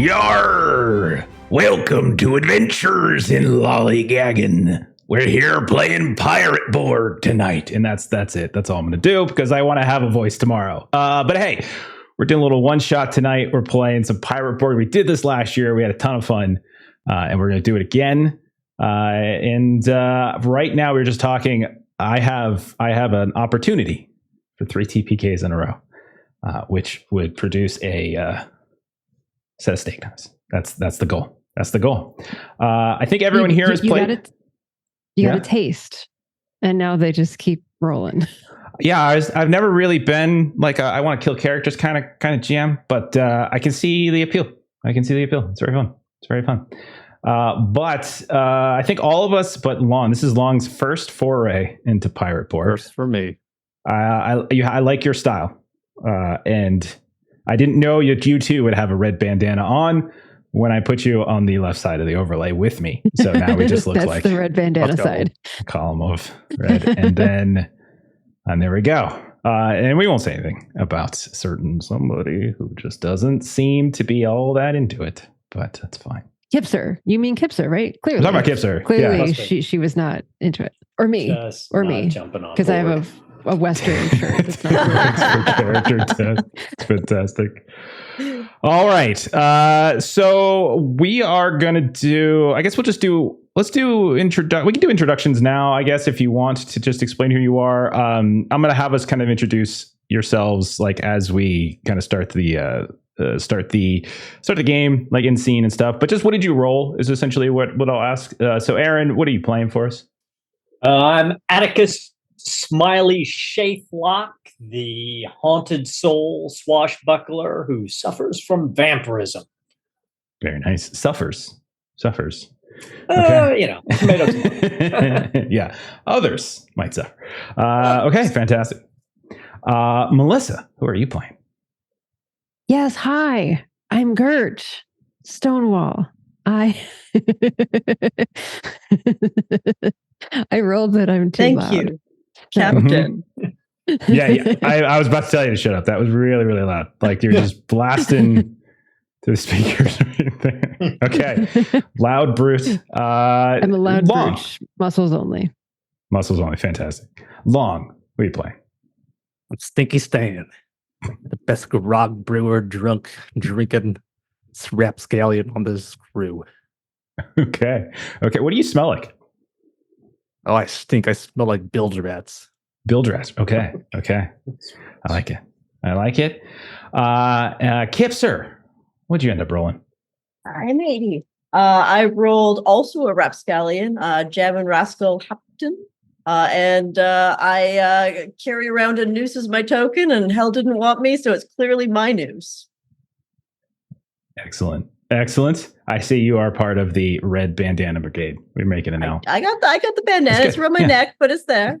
Yarr! Welcome to Adventures in Lollygagging. We're here playing pirateborg tonight, and that's it. That's all I'm going to do because I want to have a voice tomorrow. But hey, we're doing a little one-shot tonight. We're playing some pirateborg. We did this last year. We had a ton of fun, and we're going to do it again. Right now, we're just talking. I have an opportunity for 3 TPKs in a row, which would produce a set of steak knives. That's the goal. That's the goal. I think everyone here has played. You got a taste, and now they just keep rolling. Yeah, I've never really been like I want to kill characters kind of GM, but I can see the appeal. It's very fun. It's very fun. But I think all of us, but Long. This is Long's first foray into pirateborg. First for me. I like your style, and I didn't know you two would have a red bandana on when I put you on the left side of the overlay with me. So now we just look That's like the red bandana side. A column of red, and there we go. And we won't say anything about somebody who just doesn't seem to be all that into it, but that's fine. Kipser. You mean Kipser, right? Clearly. I'm talking about Kipser. Clearly, Yeah. she was not into it. Or me. Because I have a Western shirt. That's not Thanks for character test. It's fantastic. All right. So we are going to do, I guess we can do introductions now, I guess, if you want to just explain who you are. I'm going to have us kind of introduce yourselves like as we kind of start the game, like in scene and stuff. But just what did you roll is essentially what I'll ask. So Aaron, what are you playing for us? I'm Atticus, Smiley, Shathelok, the haunted soul swashbuckler who suffers from vampirism. Very nice. Suffers. Okay. Tomatoes. Yeah, others might suffer. Okay, fantastic. Melissa, who are you playing? Yes, hi. I'm Gert Stonewall. I rolled that I'm too loud. Thank you, Captain. Yeah. I was about to tell you to shut up. That was really, really loud. Like you're just blasting to the speakers. Okay. Loud brute. I'm a loud Long. brute. Muscles only. Muscles only. Fantastic. Long. Who are you playing? I'm Stinky Stan, the best grog brewer, drinking Rapscallion on this crew. Okay. What do you smell like? Oh, I stink. I smell like bilge rats. Bilge rats. Okay. I like it. Kipser, what'd you end up rolling? I'm 80. I rolled also a Rapscallion, Jam and Rascal Hapton. And I carry around a noose as my token, and hell didn't want me, so it's clearly my noose. Excellent. I see you are part of the red bandana brigade. We're making it now. I got the bandana. It's around my neck, but it's there.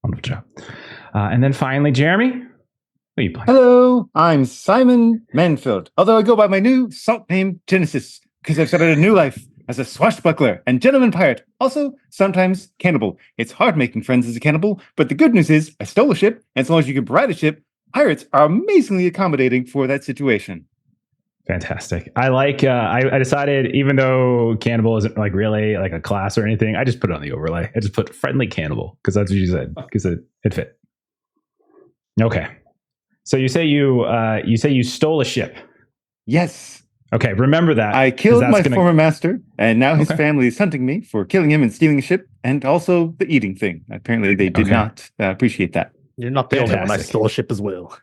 Wonderful job. And then finally, Jeremy, who are you playing? Hello, I'm Simon Manfeld, although I go by my new salt name, Genesis, because I've started a new life as a swashbuckler and gentleman pirate, also sometimes cannibal. It's hard making friends as a cannibal, but the good news is I stole a ship, and as long as you can ride a ship, pirates are amazingly accommodating for that situation. Fantastic. I like, I decided, even though cannibal isn't like really like a class or anything, I just put it on the overlay. I just put friendly cannibal because that's what you said, because it fit. Okay. So you say you stole a ship. Yes. Okay, remember that. I killed my former master, and now his family is hunting me for killing him and stealing a ship, and also the eating thing. Apparently they did not appreciate that. You're not the only one. I stole a ship as well.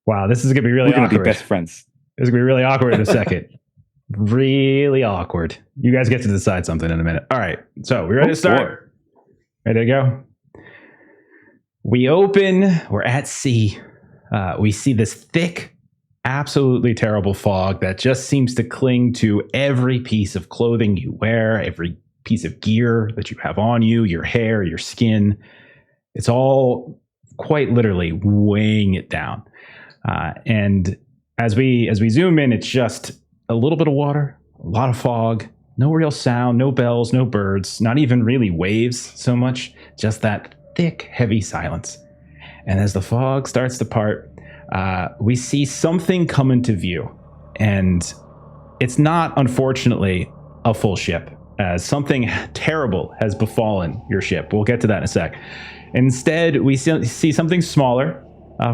Wow, this is going to be really awkward. We're going to be best friends. It's going to be really awkward in a second. Really awkward. You guys get to decide something in a minute. All right, so we ready to start? Ready to go? We open. We're at sea. We see this thick, absolutely terrible fog that just seems to cling to every piece of clothing you wear, every piece of gear that you have on you, your hair, your skin. It's all quite literally weighing it down. And as we zoom in, it's just a little bit of water, a lot of fog, no real sound, no bells, no birds, not even really waves so much, just that thick, heavy silence. And as the fog starts to part, we see something come into view. And it's not, unfortunately, a full ship, as something terrible has befallen your ship. We'll get to that in a sec. Instead, we see something smaller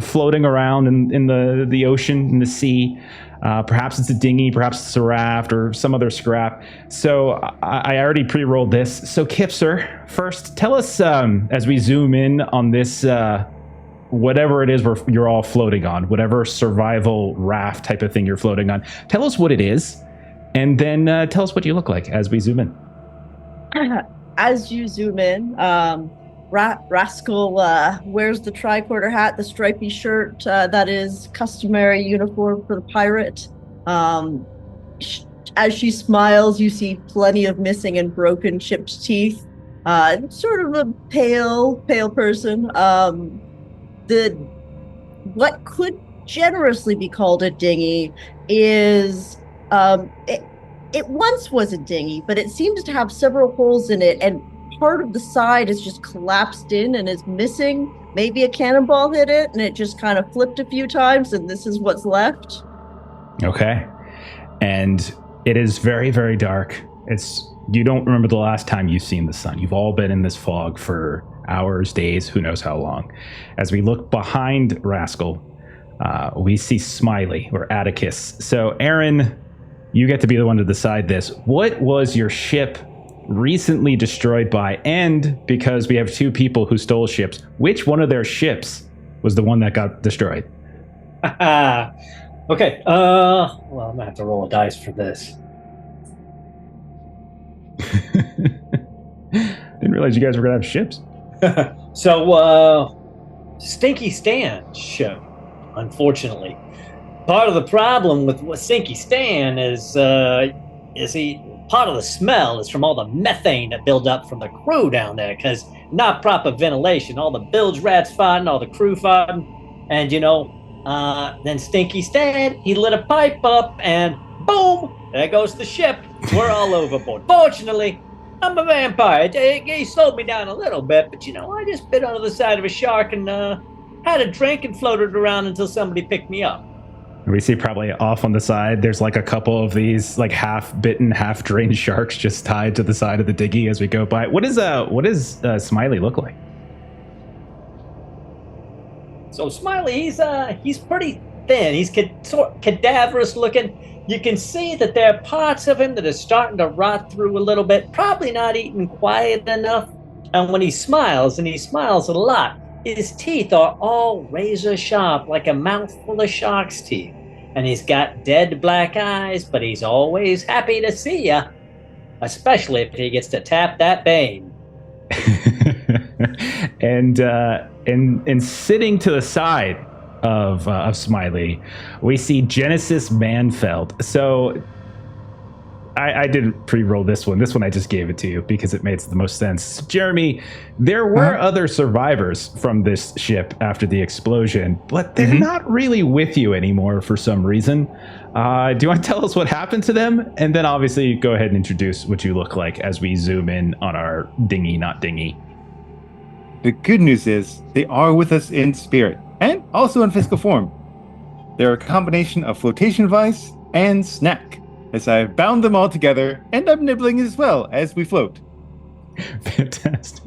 floating around in the ocean, in the sea. Perhaps it's a dinghy, perhaps it's a raft, or some other scrap. So I already pre-rolled this. So Kipser, first, tell us, as we zoom in on this, whatever it is you're all floating on, whatever survival raft type of thing you're floating on, tell us what it is, and then tell us what you look like as we zoom in. As you zoom in, Rascal wears the tricorder hat, the stripy shirt that is customary uniform for the pirate. As she smiles, you see plenty of missing and broken chipped teeth. Sort of a pale person. What could generously be called a dinghy is it once was a dinghy, but it seems to have several holes in it, and part of the side is just collapsed in and is missing. Maybe a cannonball hit it and it just kind of flipped a few times, and this is what's left. Okay. And it is very, very dark. You don't remember the last time you've seen the sun. You've all been in this fog for hours, days, who knows how long. As we look behind Rascal, we see Smiley, or Atticus. So Aaron, you get to be the one to decide this. What was your ship recently destroyed by? And because we have two people who stole ships, which one of their ships was the one that got destroyed? Okay. Well, I'm gonna have to roll a dice for this. Didn't realize you guys were gonna have ships. So, Stinky Stan's ship, unfortunately. Part of the problem with Stinky Stan is part of the smell is from all the methane that build up from the crew down there, because not proper ventilation. All the bilge rats farting, all the crew farting, and then Stinky Stan, he lit a pipe up, and boom, there goes the ship. We're all overboard. Fortunately, I'm a vampire. He slowed me down a little bit, but I just bit onto the side of a shark and had a drink and floated around until somebody picked me up. We see probably off on the side, there's like a couple of these like half-bitten, half-drained sharks just tied to the side of the dinghy as we go by. What does Smiley look like? So Smiley, he's pretty thin. He's sort of cadaverous looking. You can see that there are parts of him that are starting to rot through a little bit, probably not eating quiet enough. And when he smiles, and he smiles a lot, his teeth are all razor sharp, like a mouthful of shark's teeth. And he's got dead black eyes, but he's always happy to see you, especially if he gets to tap that bane. and sitting to the side of Smiley, we see Genesis Manfeld. So I didn't pre-roll this one. This one I just gave it to you because it makes the most sense. Jeremy, there were other survivors from this ship after the explosion, but they're not really with you anymore for some reason. Do you want to tell us what happened to them? And then obviously go ahead and introduce what you look like as we zoom in on our dinghy, not dinghy. The good news is they are with us in spirit and also in physical form. They're a combination of flotation vice and snack, as I've bound them all together, and I'm nibbling as well as we float. Fantastic.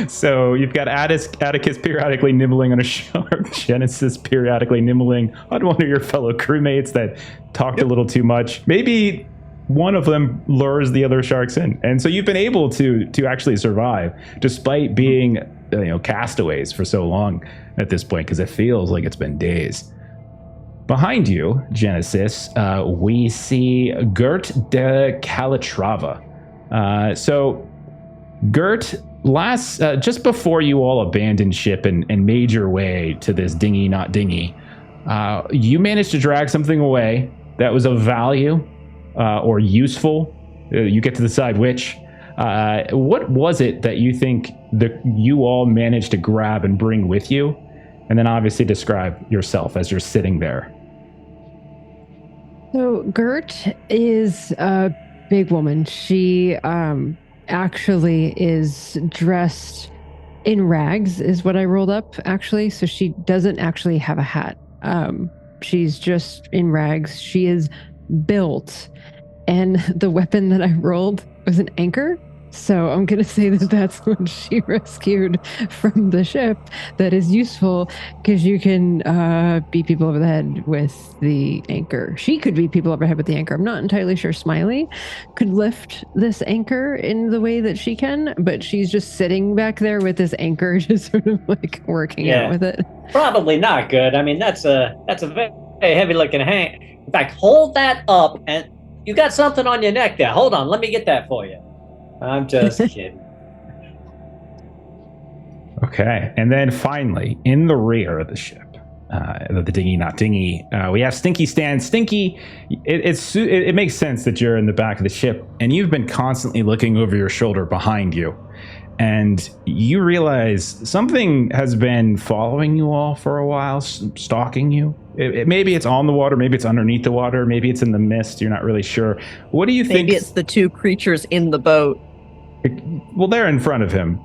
So you've got Atticus periodically nibbling on a shark, Genesis periodically nibbling on one of your fellow crewmates that talked a little too much. Maybe one of them lures the other sharks in. And so you've been able to actually survive despite being castaways for so long at this point, because it feels like it's been days. Behind you, Genesis, we see Gert de Calatrava. So Gert, just before you all abandoned ship and made your way to this dinghy, not dinghy, you managed to drag something away that was of value or useful. You get to decide which. What was it that you think that you all managed to grab and bring with you? And then obviously describe yourself as you're sitting there. So Gert is a big woman. She actually is dressed in rags, is what I rolled up, actually. So she doesn't actually have a hat. She's just in rags. She is built and the weapon that I rolled was an anchor. So I'm going to say that that's what she rescued from the ship. That is useful because you can beat people over the head with the anchor. She could beat people over the head with the anchor. I'm not entirely sure Smiley could lift this anchor in the way that she can, but she's just sitting back there with this anchor, just sort of like working out with it. Probably not good. I mean, that's a very heavy looking hang. In fact, hold that up, and you got something on your neck there. Hold on, let me get that for you. I'm just kidding. Okay, and then finally, in the rear of the ship, the dinghy, not dinghy, we have Stinky stand. Stinky, it makes sense that you're in the back of the ship, and you've been constantly looking over your shoulder behind you, and you realize something has been following you all for a while, stalking you. Maybe it's on the water, maybe it's underneath the water, maybe it's in the mist. You're not really sure. What do you think? Maybe it's the two creatures in the boat. Well, they're in front of him,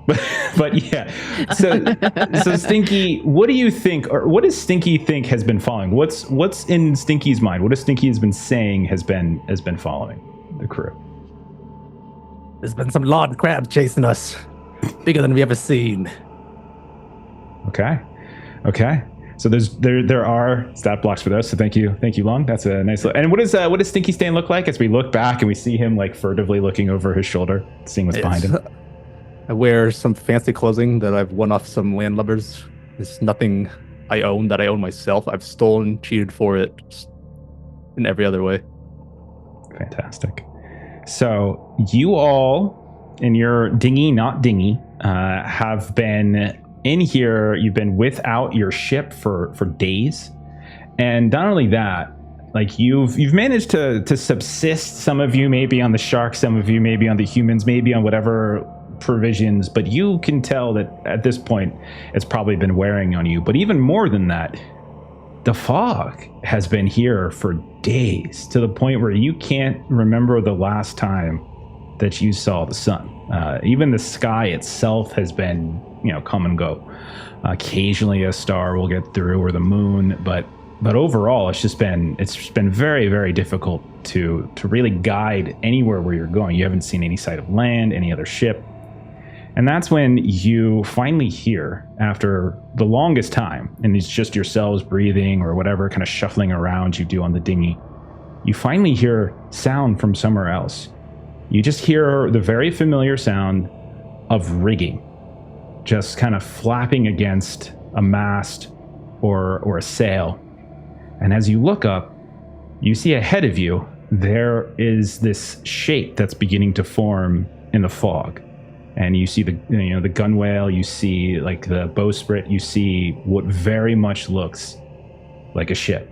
but yeah. So Stinky, what do you think, or what does Stinky think has been following? What's in Stinky's mind? What does Stinky has been saying has been following the crew? There's been some large crabs chasing us, bigger than we ever seen. Okay. So there are stat blocks for those. So thank you, Long. That's a nice look. And what does Stinky Stain look like as we look back and we see him like furtively looking over his shoulder, seeing what's behind him? I wear some fancy clothing that I've won off some landlubbers. It's nothing I own that I own myself. I've stolen, cheated for it in every other way. Fantastic. So you all in your dinghy, not dinghy, have been in here. You've been without your ship for days, and not only that, like you've managed to subsist. Some of you maybe on the sharks, some of you maybe on the humans, maybe on whatever provisions, but you can tell that at this point it's probably been wearing on you. But even more than that, the fog has been here for days, to the point where you can't remember the last time that you saw the sun. Even the sky itself has been, come and go. Occasionally a star will get through, or the moon, but overall it's been very, very difficult to really guide anywhere where you're going. You haven't seen any sight of land, any other ship. And that's when you finally hear, after the longest time, and it's just yourselves breathing or whatever kind of shuffling around you do on the dinghy, you finally hear sound from somewhere else. You just hear the very familiar sound of rigging, just kind of flapping against a mast or a sail. And as you look up, you see ahead of you, there is this shape that's beginning to form in the fog. And you see the gunwale, you see like the bowsprit, you see what very much looks like a ship.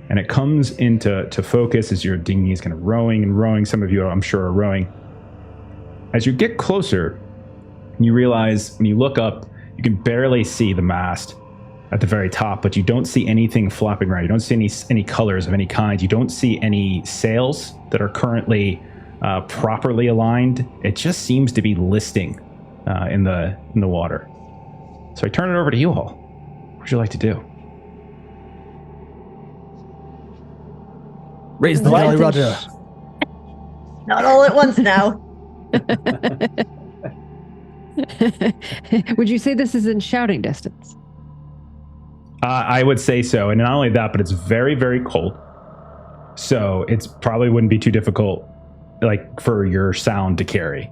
And it comes into focus as your dinghy is kind of rowing and rowing. Some of you, I'm sure, are rowing. As you get closer, you realize when you look up, you can barely see the mast at the very top, but you don't see anything flopping around. You don't see any colors of any kind. You don't see any sails that are currently properly aligned. It just seems to be listing in the water. So I turn it over to you all. What would you like to do? Raise the Jolly Roger. Not all at once now. Would you say this is in shouting distance? I would say so. And not only that, but it's very, very cold. So it's probably wouldn't be too difficult, like, for your sound to carry.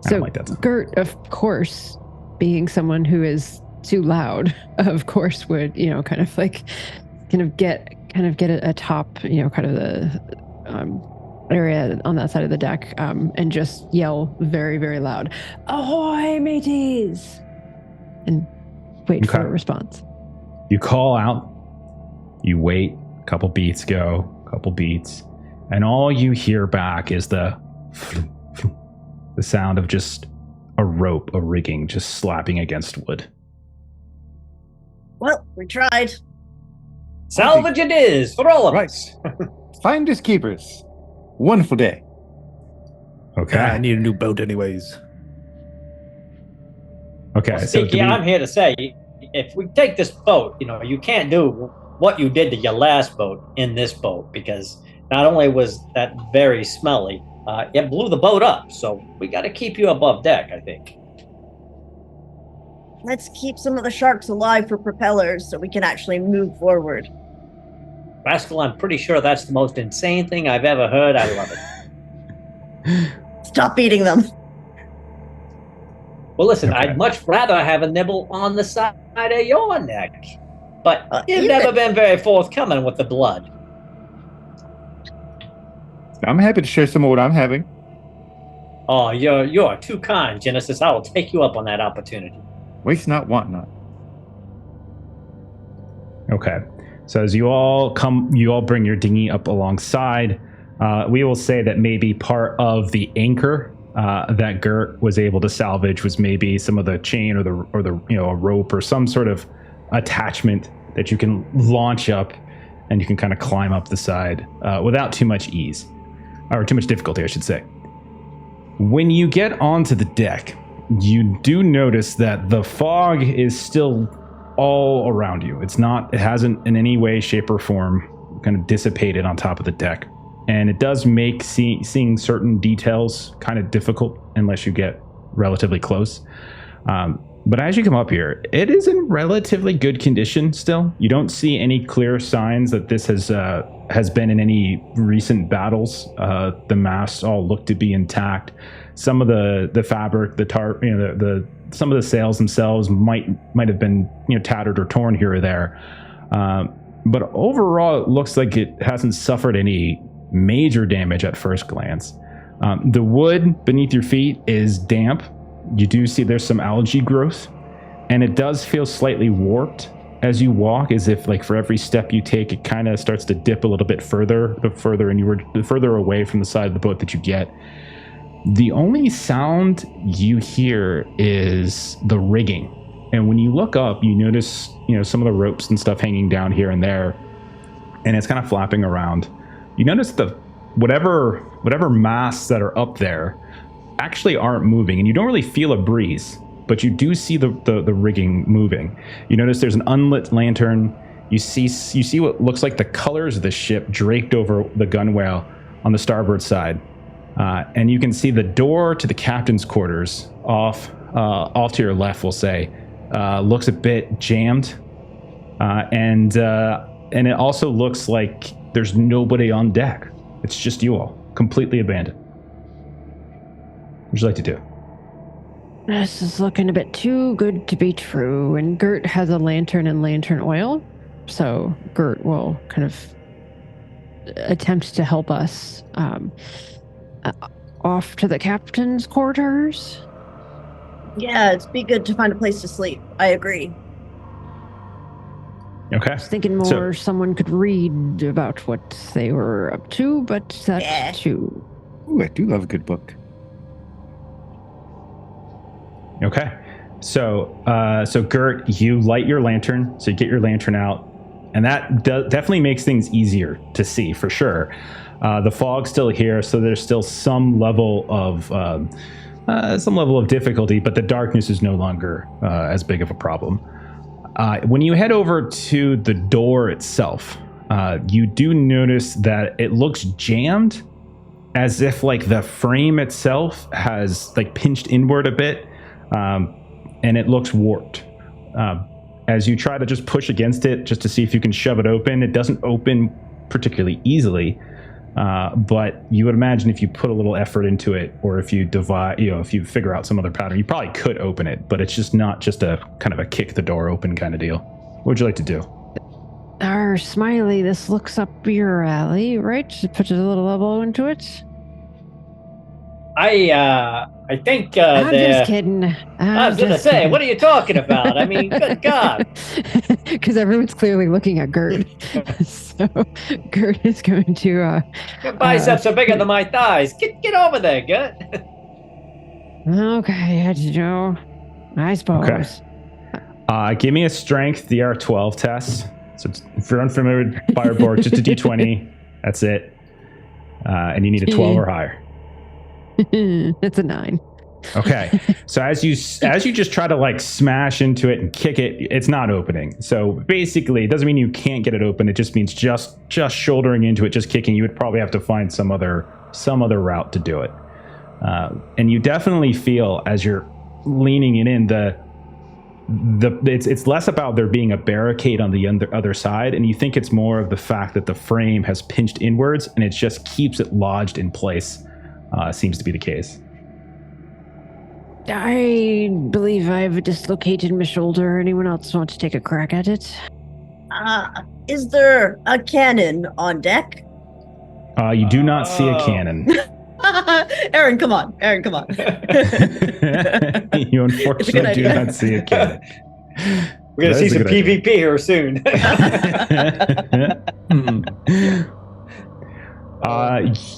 I don't like that sound. Gert, of course, being someone who is too loud, of course, would, kind of get a top, kind of the area on that side of the deck, and just yell very, very loud, "Ahoy, mateys!" and wait for a response. You call out, you wait, a couple beats go, and all you hear back is the sound of just a rope, a rigging, just slapping against wood. Well, we tried. Salvage it is for all of us. Finders keepers. Wonderful day. Okay. I need a new boat anyways. Okay. Well, Stinky, I'm here to say, if we take this boat, you can't do what you did to your last boat in this boat, because Not only was that very smelly, it blew the boat up, so we got to keep you above deck, I think. Let's keep some of the sharks alive for propellers so we can actually move forward. Rascal, I'm pretty sure that's the most insane thing I've ever heard. I love it. Stop eating them. Well, listen, Okay. I'd much rather have a nibble on the side of your neck. But you've even- never been very forthcoming with the blood. I'm happy to share some of what I'm having. Oh, you're too kind, Genesis. I will take you up on that opportunity. Waste not, want not. Okay. So as you all bring your dinghy up alongside. We will say that maybe part of the anchor that Gert was able to salvage was maybe some of the chain or the a rope or some sort of attachment that you can launch up, and you can kind of climb up the side without too much ease, or too much difficulty, I should say. When you get onto the deck, you do notice that the fog is still all around you. It hasn't in any way, shape, or form kind of dissipated on top of the deck. And it does make seeing certain details kind of difficult unless you get relatively close. But as you come up here, it is in relatively good condition still. You don't see any clear signs that this has been in any recent battles. The masts all look to be intact. Some of the fabric, the tarp, some of the sails themselves might have been tattered or torn here or there. But overall, it looks like it hasn't suffered any major damage at first glance. The wood beneath your feet is damp. You do see there's some algae growth, and it does feel slightly warped as you walk, as if like for every step you take, it kind of starts to dip a little bit further, the further away from the side of the boat that you get. The only sound you hear is the rigging. And when you look up, you notice, some of the ropes and stuff hanging down here and there, and it's kind of flapping around. You notice whatever masts that are up there actually aren't moving, and you don't really feel a breeze, but you do see the rigging moving. You notice there's an unlit lantern. You see what looks like the colors of the ship draped over the gunwale on the starboard side. And you can see the door to the captain's quarters off to your left, we'll say, looks a bit jammed. And it also looks like there's nobody on deck. It's just you all, completely abandoned. What would you like to do? This is looking a bit too good to be true. And Gert has a lantern and lantern oil. So Gert will kind of attempt to help us off to the captain's quarters. Yeah, it'd be good to find a place to sleep. I agree. Okay. I was thinking more someone could read about what they were up to, but that's too. Ooh, I do love a good book. Okay. So Gert, you light your lantern. So you get your lantern out, and that definitely makes things easier to see for sure. The fog's still here, so there's still some level of difficulty, but the darkness is no longer as big of a problem. When you head over to the door itself, you do notice that it looks jammed, as if like the frame itself has like pinched inward a bit, and it looks warped. As you try to just push against it, just to see if you can shove it open, it doesn't open particularly easily. But you would imagine if you put a little effort into it, or if you if you figure out some other pattern, you probably could open it, but it's just not just a kind of a kick the door open kind of deal. What would you like to do? Smiley, this looks up your alley, right? Just put a little elbow into it. I think I'm just kidding. I was going to say, what are you talking about? I mean, good God. Because everyone's clearly looking at Gert. So Gert is going to... Your biceps are bigger than my thighs. Get over there, Gert. Okay, I suppose. Okay. Give me a strength DR12 test. So if you're unfamiliar with pirateborg, just a D20. That's it. And you need a 12 or higher. It's a 9. Okay. So as you just try to like smash into it and kick it, it's not opening. So basically, it doesn't mean you can't get it open. It just means just shouldering into it, just kicking. You would probably have to find some other route to do it. And you definitely feel as you're leaning it in, it's less about there being a barricade on the other side, and you think it's more of the fact that the frame has pinched inwards and it just keeps it lodged in place. Seems to be the case. I believe I've dislocated my shoulder. Anyone else want to take a crack at it? Is there a cannon on deck? You do not see a cannon. Aaron, come on. You unfortunately do not see a cannon. We're going to see some PvP here soon.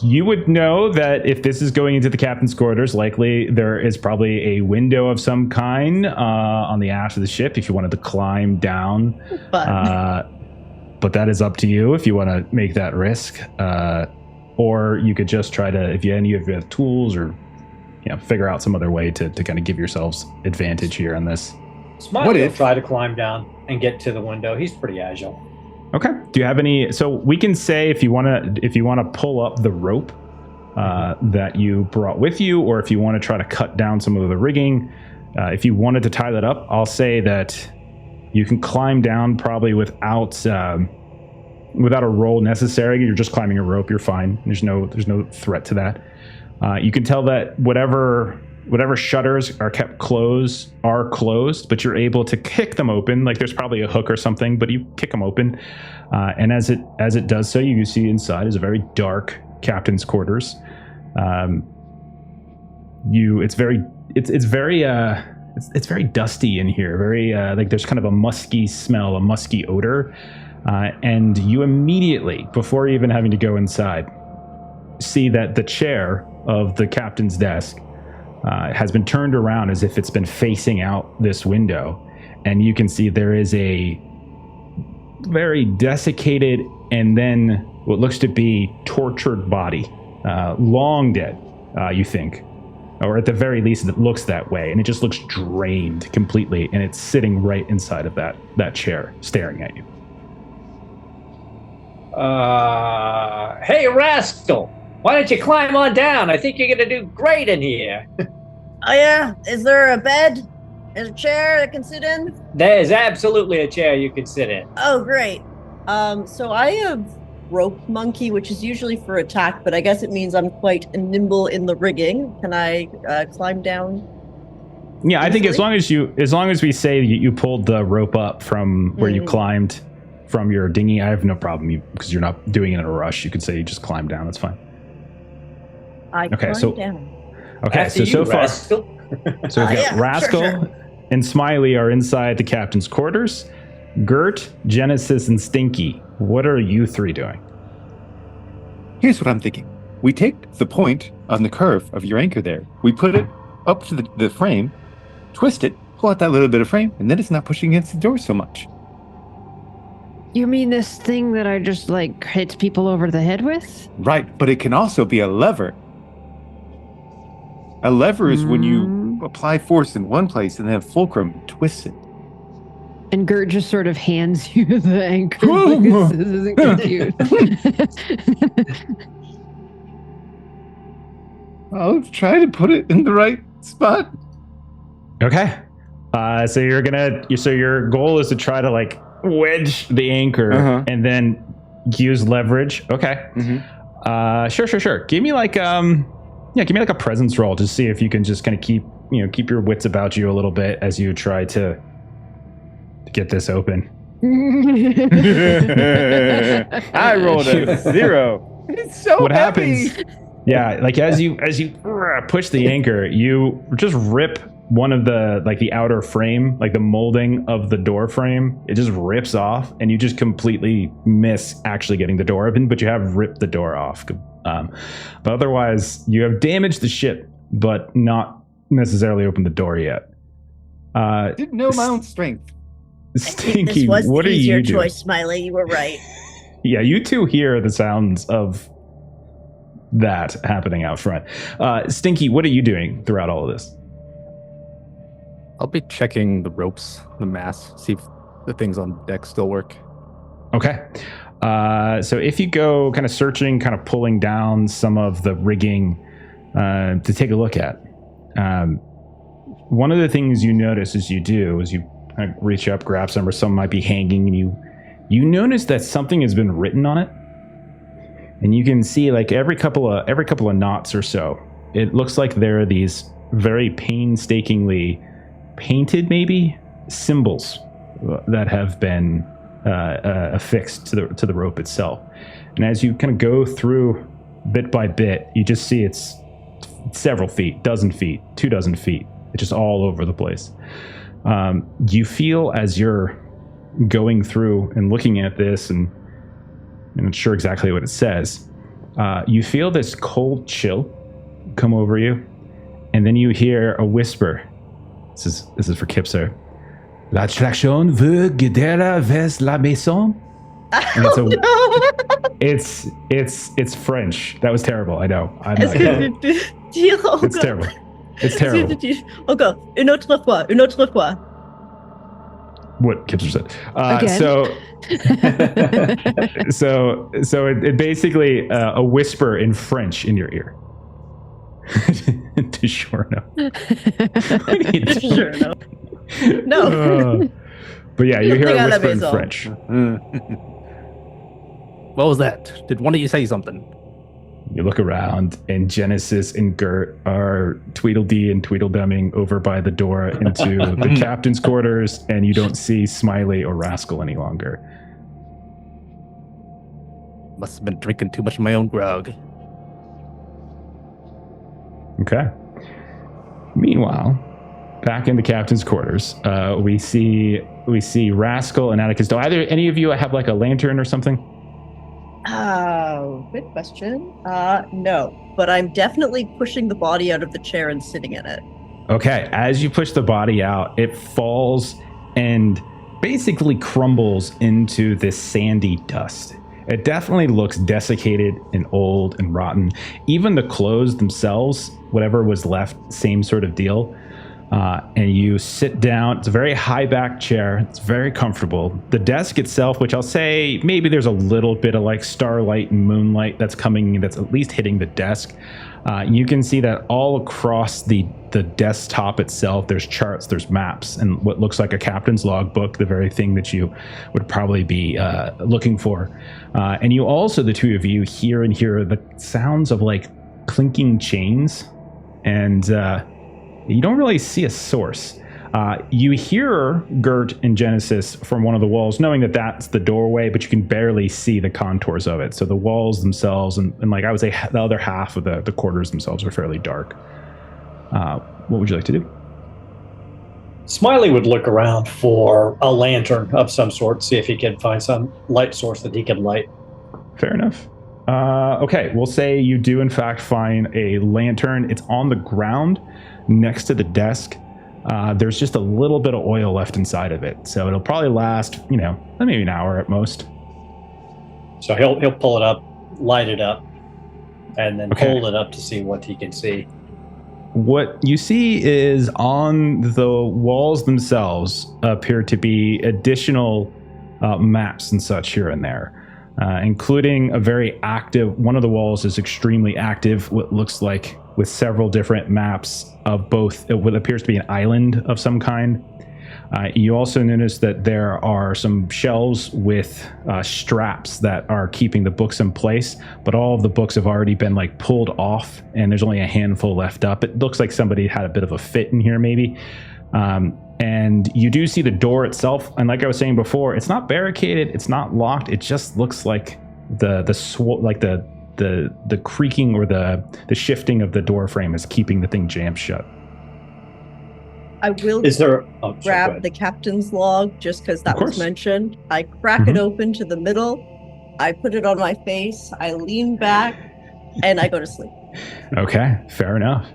You would know that if this is going into the captain's quarters, likely there is probably a window of some kind on the aft of the ship if you wanted to climb down. But that is up to you if you want to make that risk. Or you could just try to, if you have tools or figure out some other way to kind of give yourselves advantage here on this. Smiley will try to climb down and get to the window. He's pretty agile. Okay. Do you have any? So we can say if you want to pull up the rope that you brought with you, or if you want to try to cut down some of the rigging, if you wanted to tie that up, I'll say that you can climb down probably without a roll necessary. You're just climbing a rope. You're fine. There's no threat to that. You can tell that whatever shutters are kept closed, but you're able to kick them open. Like there's probably a hook or something, but you kick them open. And as it does so, you see inside is a very dark captain's quarters. It's very dusty in here. Very like there's kind of a musky smell, a musky odor. And you immediately, before even having to go inside, see that the chair of the captain's desk has been turned around as if it's been facing out this window. And you can see there is a very desiccated and then what looks to be tortured body, long dead, you think. Or at the very least, it looks that way. And it just looks drained completely. And it's sitting right inside of that chair, staring at you. Hey, Rascal! Why don't you climb on down? I think you're going to do great in here. Oh, yeah? Is there a bed? Is a chair I can sit in? There's absolutely a chair you can sit in. Oh, great. So I have rope monkey, which is usually for attack, but I guess it means I'm quite nimble in the rigging. Can I climb down? Yeah, I think as long as we say you pulled the rope up from where you climbed from your dinghy, I have no problem because you're not doing it in a rush. You could say you just climb down. That's fine. I climb down. Okay, After so far, Rascal. so we've got Rascal and Smiley are inside the captain's quarters. Gert, Genesis, and Stinky, what are you three doing? Here's what I'm thinking. We take the point on the curve of your anchor there. We put it up to the frame, twist it, pull out that little bit of frame, and then it's not pushing against the door so much. You mean this thing that I just hit people over the head with? Right, but it can also be a lever. A lever is when you apply force in one place and then fulcrum twists it. And Gert just sort of hands you the anchor. This isn't confused. I'll try to put it in the right spot. Okay. So your goal is to try to wedge the anchor and then use leverage. Okay. Mm-hmm. Sure. Give me give me a presence roll to see if you can just kind of keep your wits about you a little bit as you try to get this open. I rolled a 0. It's so what heavy. Happens? Yeah, as you push the anchor, you just rip one of the outer frame, the molding of the door frame. It just rips off, and you just completely miss actually getting the door open, but you have ripped the door off. But otherwise, you have damaged the ship, but not necessarily opened the door yet. Didn't know my own strength. Stinky, this was what the are easier you doing? choice, Smiley. You were right. Yeah, you two hear the sounds of that happening out front. Stinky, what are you doing throughout all of this? I'll be checking the ropes, the mast, see if the things on deck still work. Okay. So if you go kind of searching, kind of pulling down some of the rigging to take a look at, one of the things you notice as you do is you kind of reach up, grab some, or some might be hanging, and you notice that something has been written on it, and you can see like every couple of knots or so, it looks like there are these very painstakingly painted, maybe, symbols that have been affixed to the rope itself. And as you kind of go through bit by bit, you just see it's several feet, dozen feet, 24 feet. It's just all over the place. You feel as you're going through and looking at this, and I'm not sure exactly what it says, you feel this cold chill come over you, and then you hear a whisper. This is for Kipser. L'attraction veut guider vers la maison. And it's French. That was terrible. I know. I'm not kidding. It's terrible. It's terrible. Encore. Une autre fois. What Kipser said. Again? So it basically a whisper in French in your ear. To sure no. Sure, no. No. But yeah, you hear a whisper in French. What was that? Did one of you say something? You look around, and Genesis and Gert are Tweedledee and Tweedledumming over by the door into the captain's quarters, and you don't see Smiley or Rascal any longer. Must have been drinking too much of my own grog. Okay. Meanwhile, back in the captain's quarters, we see Rascal and Atticus. Do either any of you have like a lantern or something? Oh, good question. No, but I'm definitely pushing the body out of the chair and sitting in it. Okay, as you push the body out, it falls and basically crumbles into this sandy dust. It definitely looks desiccated and old and rotten. Even the clothes themselves, whatever was left, same sort of deal. And you sit down. It's a very high back chair. It's very comfortable. The desk itself, which I'll say maybe there's a little bit of like starlight and moonlight that's coming, that's at least hitting the desk. You can see that all across the desktop itself, there's charts, there's maps, and what looks like a captain's logbook, the very thing that you would probably be looking for. And you also, the two of you, hear the sounds of like clinking chains, and you don't really see a source. You hear Gert and Genesis from one of the walls, knowing that that's the doorway, but you can barely see the contours of it. So the walls themselves, and like I would say the other half of the quarters themselves are fairly dark. What would you like to do? Smiley would look around for a lantern of some sort, see if he can find some light source that he can light. Fair enough. Okay, we'll say you do in fact find a lantern. It's on the ground next to the desk. There's just a little bit of oil left inside of it, so it'll probably last, maybe an hour at most. So he'll pull it up, light it up, and then hold it up to see what he can see. What you see is on the walls themselves appear to be additional maps and such here and there, including a very active, one of the walls is extremely active, what looks like, with several different maps of both what appears to be an island of some kind. You also notice that there are some shelves with straps that are keeping the books in place, but all of the books have already been like pulled off, and there's only a handful left up. It looks like somebody had a bit of a fit in here, maybe. And you do see the door itself, and like I was saying before, it's not barricaded, it's not locked. It just looks like the creaking or the shifting of the door frame is keeping the thing jammed shut. I will grab the captain's log just because that was mentioned. I crack it open to the middle. I put it on my face. I lean back and I go to sleep. Okay, fair enough.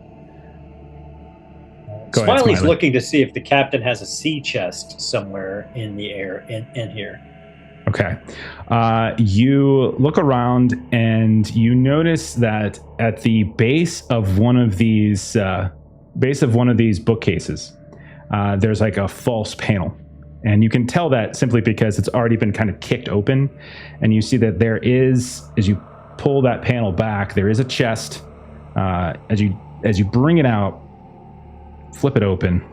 Smiley's Smiley. Looking to see if the captain has a sea chest somewhere in the air in here. Okay. You look around and you notice that at the base of one of these bookcases, there's like a false panel. And you can tell that simply because it's already been kind of kicked open. And you see that there is, as you pull that panel back, there is a chest. As you bring it out, flip it open,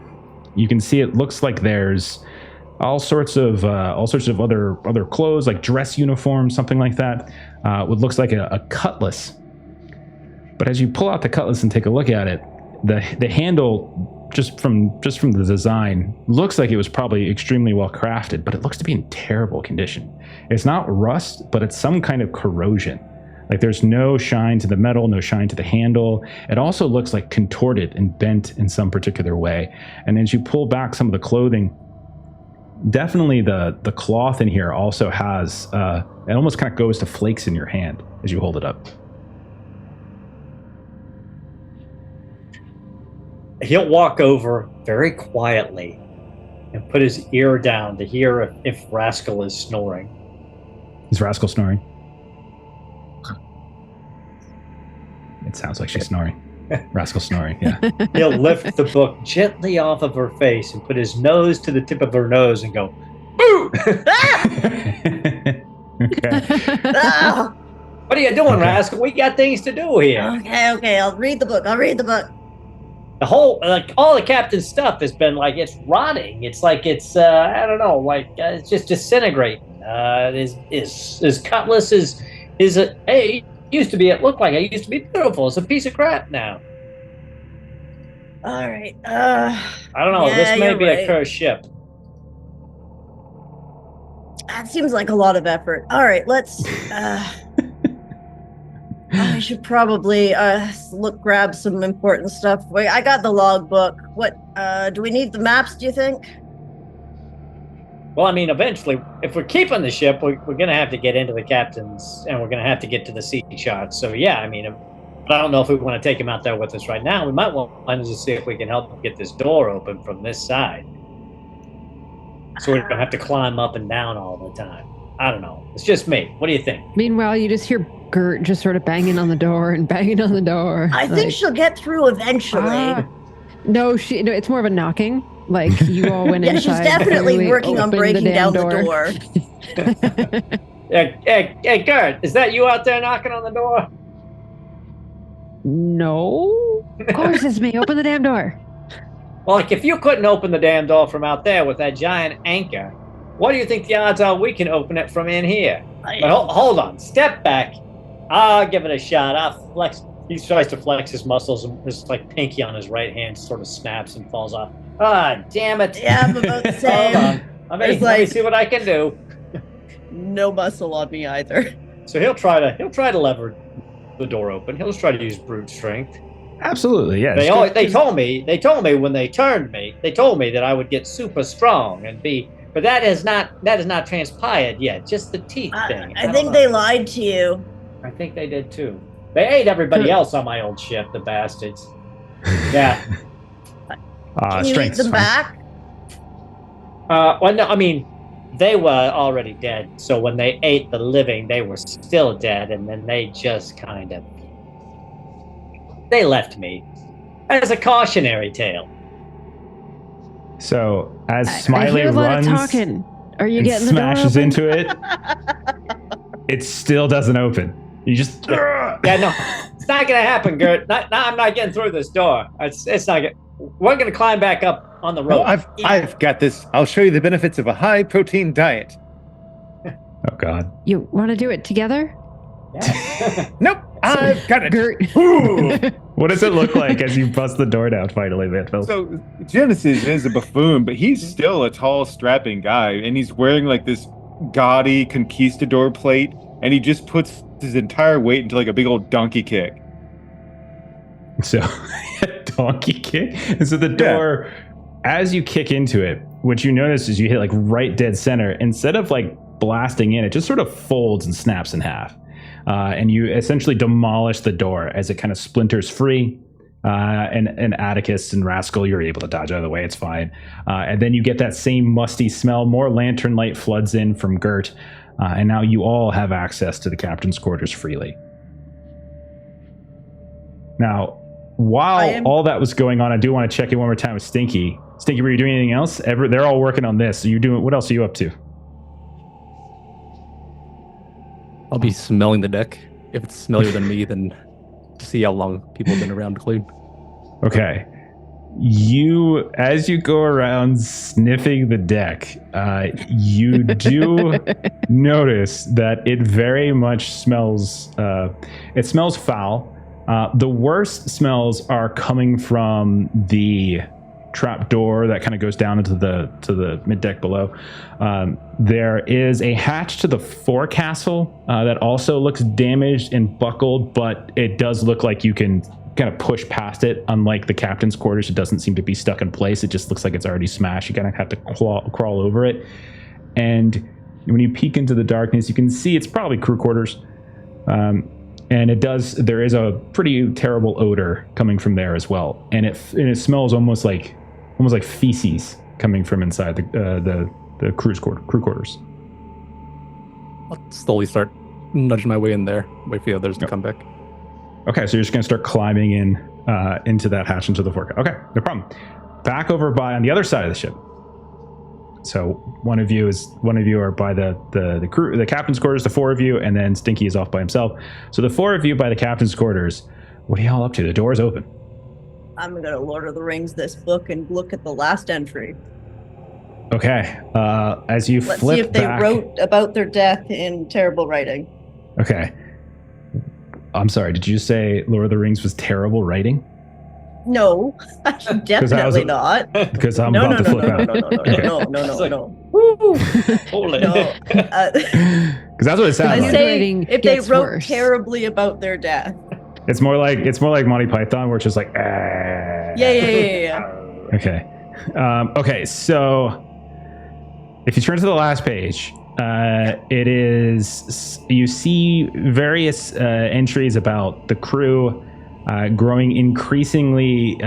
you can see it looks like there's all sorts of other clothes, like dress uniforms, something like that. What looks like a cutlass. But as you pull out the cutlass and take a look at it, the handle, just from the design, looks like it was probably extremely well crafted, but it looks to be in terrible condition. It's not rust, but it's some kind of corrosion. Like there's no shine to the metal, no shine to the handle. It also looks like contorted and bent in some particular way. And as you pull back some of the clothing, definitely the cloth in here also has, it almost kind of goes to flakes in your hand as you hold it up. He'll walk over very quietly and put his ear down to hear if Rascal is snoring. Is Rascal snoring? It sounds like she's snoring. Rascal snoring, yeah. He'll lift the book gently off of her face and put his nose to the tip of her nose and go, boo! Okay. Ah! What are you doing, Okay. Rascal? We got things to do here. Okay, I'll read the book. The whole, like, all the captain's stuff has been like, it's rotting. It's like, it's, I don't know, like, it's just disintegrating. His cutlass is hey, it looked like it used to be beautiful. It's a piece of crap now. All right. I don't know. Yeah, This may you're be right. a cursed ship. That seems like a lot of effort. All right, let's. I should probably grab some important stuff. Wait, I got the logbook. What? Do we need the maps? Do you think? Well, I mean, eventually, if we're keeping the ship, we're going to have to get into the captain's, and we're going to have to get to the sea charts. So, yeah, I mean, but I don't know if we want to take him out there with us right now. We might want to see if we can help get this door open from this side, so we don't have to climb up and down all the time. I don't know. It's just me. What do you think? Meanwhile, you just hear Gert just sort of banging on the door and banging on the door. I think she'll get through eventually. No, it's more of a knocking. Like you all went Yeah, inside. she's definitely clearly working on opened breaking damn down the door. Hey, Gert, is that you out there knocking on the door? No, of course it's me. Open the damn door. Well, like, if you couldn't open the damn door from out there with that giant anchor, what do you think the odds are we can open it from in here? But hold on, step back. I'll give it a shot. I'll flex. He tries to flex his muscles, and his like pinky on his right hand sort of snaps and falls off. Ah, damn it! Yeah, I'm about the Hold same. on. Let me see what I can do. No muscle on me either. So he'll try to lever the door open. He'll try to use brute strength. Absolutely, yes. They told me when they turned me, they told me that I would get super strong and be. But that has not transpired yet. Just the teeth thing. I think they lied to you. I think they did too. They ate everybody else on my old ship, the bastards. Yeah. Can you eat Strength's them fine. back? Well, no, I mean, they were already dead. So when they ate the living, they were still dead, and then they just kind of they left me as a cautionary tale. So as I Smiley hear a lot of runs talking. Are you and getting the door smashes open? into it, it still doesn't open. You just Yeah, no, it's not gonna happen, Gert. I'm not getting through this door. It's not gonna. We're gonna climb back up on the rope. I've got this. I'll show you the benefits of a high protein diet. Oh God. You want to do it together? Yeah. Nope, I've got it. Gert. What does it look like as you bust the door down finally, Manfeld? So Genesis is a buffoon, but he's still a tall, strapping guy, and he's wearing like this gaudy conquistador plate, and he just puts his entire weight into like a big old donkey kick. So donkey kick. And so the door, as you kick into it, what you notice is you hit like right dead center. Instead of like blasting in, it just sort of folds and snaps in half. And you essentially demolish the door as it kind of splinters free. And Atticus and Rascal, you're able to dodge out of the way. It's fine. And then you get that same musty smell. More lantern light floods in from Gert. And now you all have access to the captain's quarters freely. Now, while all that was going on, I do want to check in one more time with Stinky. Stinky, were you doing anything else? They're all working on this. So what else are you up to? I'll be smelling the deck. If it's smellier than me, then see how long people have been around to clean. Okay. As you go around sniffing the deck, you do notice that it very much smells. It smells foul. The worst smells are coming from the trap door that kind of goes down into the mid deck below. There is a hatch to the forecastle that also looks damaged and buckled, but it does look like you can kind of push past it. Unlike the captain's quarters, it doesn't seem to be stuck in place. It just looks like it's already smashed. You kind of have to crawl over it. And when you peek into the darkness, you can see it's probably crew quarters. And there is a pretty terrible odor coming from there as well. And it smells almost like feces coming from inside the crew quarters. I'll slowly start nudging my way in there. Wait for the others to come back. Okay, so you're just going to start climbing into that hatch into the forecast. Okay, no problem. Back over on the other side of the ship. So one of you are by the crew, the captain's quarters, the four of you, and then Stinky is off by himself. So the four of you by the captain's quarters. What are y'all up to? The door's open. I'm going to Lord of the Rings this book and look at the last entry. Okay. As you Let's flip see if they back, wrote about their death in terrible writing. Okay. I'm sorry, did you say Lord of the Rings was terrible writing? No, definitely not. Because I'm No, about to flip out. No. Holy. No. Because that's what it sounds I like. say if they gets wrote worse. terribly about their death. It's more like Monty Python, where it's just like, Yeah. Okay. Okay, so if you turn to the last page, you see various entries about the crew growing increasingly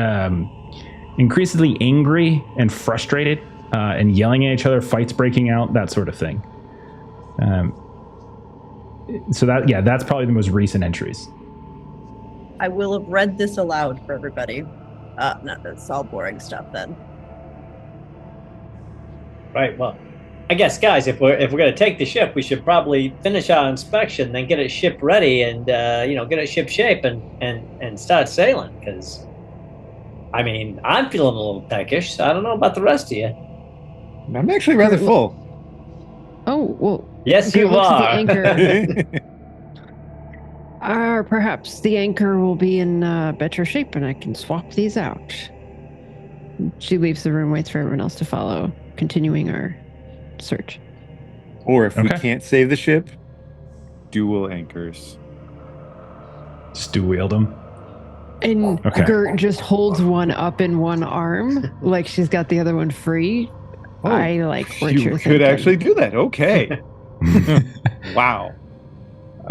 angry and frustrated and yelling at each other, fights breaking out, that sort of thing. So that's probably the most recent entries. I will have read this aloud for everybody. No, that's all boring stuff then. Right. Well, I guess, guys, if we're going to take the ship, we should probably finish our inspection, then get it ship ready, and get it ship shape and start sailing. Because, I mean, I'm feeling a little peckish. So I don't know about the rest of you. I'm actually rather full. Oh, well. Yes, you looks at are. the anchor. Perhaps the anchor will be in better shape and I can swap these out. She leaves the room, waits for everyone else to follow, continuing our search. Or if we can't save the ship, dual anchors. Just do wield them. And Okay. Gert just holds one up in one arm, like she's got the other one free. Oh, I like what you you're could thinking. actually do that. Okay. Wow.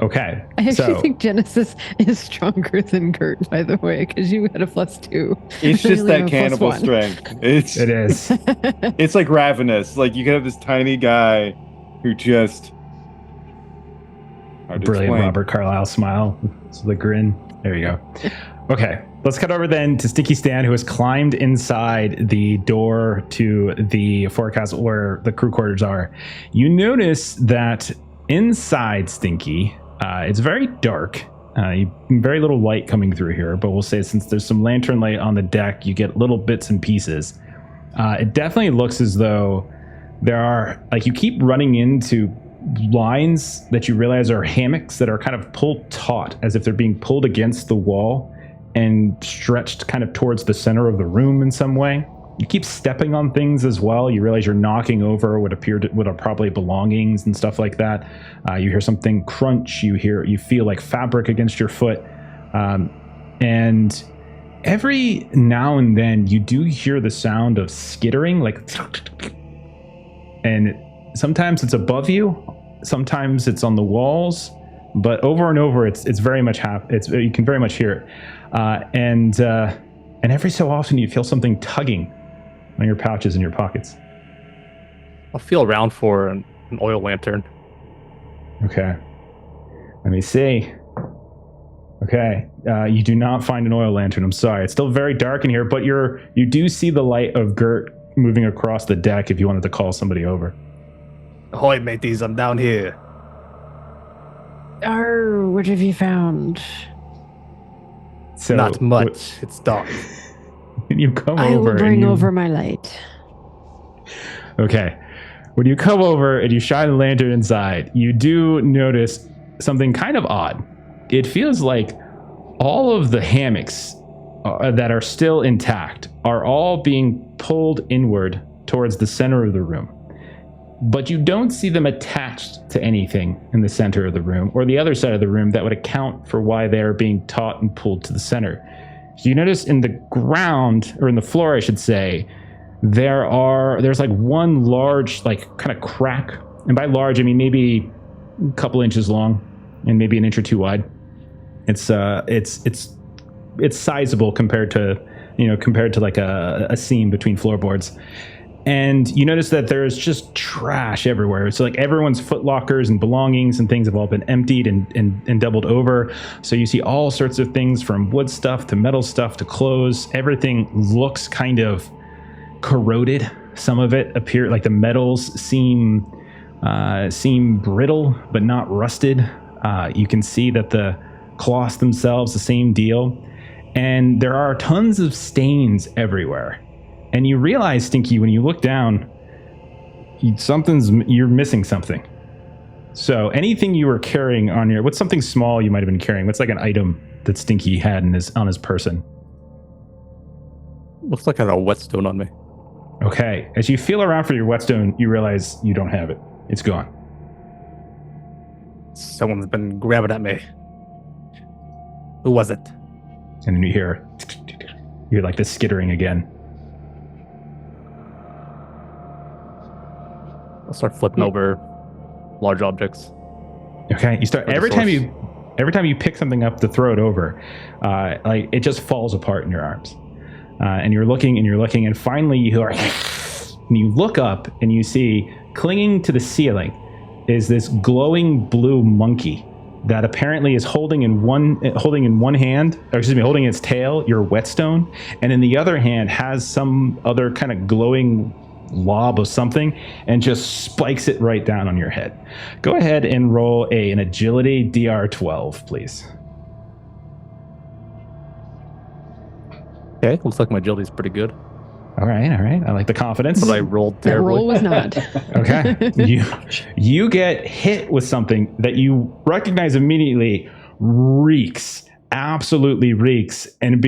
Okay. I actually think Genesis is stronger than Gert, by the way, because you had a +2. It's I just only have that a cannibal +1. strength. It is. It's like Ravenous. Like you could have this tiny guy who just hard to Brilliant explain. Robert Carlyle smile. So the grin. There you go. Okay. Let's cut over then to Stinky Stan, who has climbed inside the door to the forecastle where the crew quarters are. You notice that inside Stinky, it's very dark. Very little light coming through here, but we'll say since there's some lantern light on the deck, you get little bits and pieces. It definitely looks as though there are, like, you keep running into lines that you realize are hammocks that are kind of pulled taut, as if they're being pulled against the wall and stretched kind of towards the center of the room in some way. You keep stepping on things as well. You realize you're knocking over what are probably belongings and stuff like that. You hear something crunch. You feel like fabric against your foot. And every now and then you do hear the sound of skittering, like, and sometimes it's above you, sometimes it's on the walls, but over and over it's very much you can very much hear it. And every so often you feel something tugging on your pouches and your pockets. I'll feel around for an oil lantern. Okay. Let me see. Okay. You do not find an oil lantern. I'm sorry. It's still very dark in here, but you do see the light of Gert moving across the deck if you wanted to call somebody over. Ahoy, mateys, I'm down here. Oh, what have you found? So Not much. It's dark. When you come I over, will bring over my light. Okay. When you come over and you shine the lantern inside, you do notice something kind of odd. It feels like all of the hammocks that are still intact are all being pulled inward towards the center of the room. But you don't see them attached to anything in the center of the room or the other side of the room that would account for why they're being taut and pulled to the center. So you notice in the ground, or in the floor, I should say, there's like one large, like, kind of crack. And by large, I mean maybe a couple inches long and maybe an inch or two wide. It's sizable compared to like a seam between floorboards. And you notice that there's just trash everywhere. It's like everyone's foot lockers and belongings and things have all been emptied and doubled over. So you see all sorts of things from wood stuff to metal stuff to clothes. Everything looks kind of corroded. Some of it appear like the metals seem brittle but not rusted. You can see that the cloths themselves, the same deal. And there are tons of stains everywhere. And you realize, Stinky, when you look down, you're missing something. So anything you were carrying what's something small you might have been carrying? What's like an item that Stinky had on his person? Looks like I had a whetstone on me. Okay. As you feel around for your whetstone, you realize you don't have it. It's gone. Someone's been grabbing at me. Who was it? And then you hear like the skittering again. I'll start flipping over large objects. Okay, you start every time you pick something up to throw it over, like it just falls apart in your arms. And you're looking, and finally you hear, and you look up and you see clinging to the ceiling is this glowing blue monkey that apparently is holding in its tail your whetstone, and in the other hand has some other kind of glowing lob of something and just spikes it right down on your head. Go ahead and roll an agility DR12, please. Okay, looks like my agility is pretty good. All right. I like the confidence. But I rolled That terribly. roll was not. Okay. You get hit with something that you recognize immediately absolutely reeks, and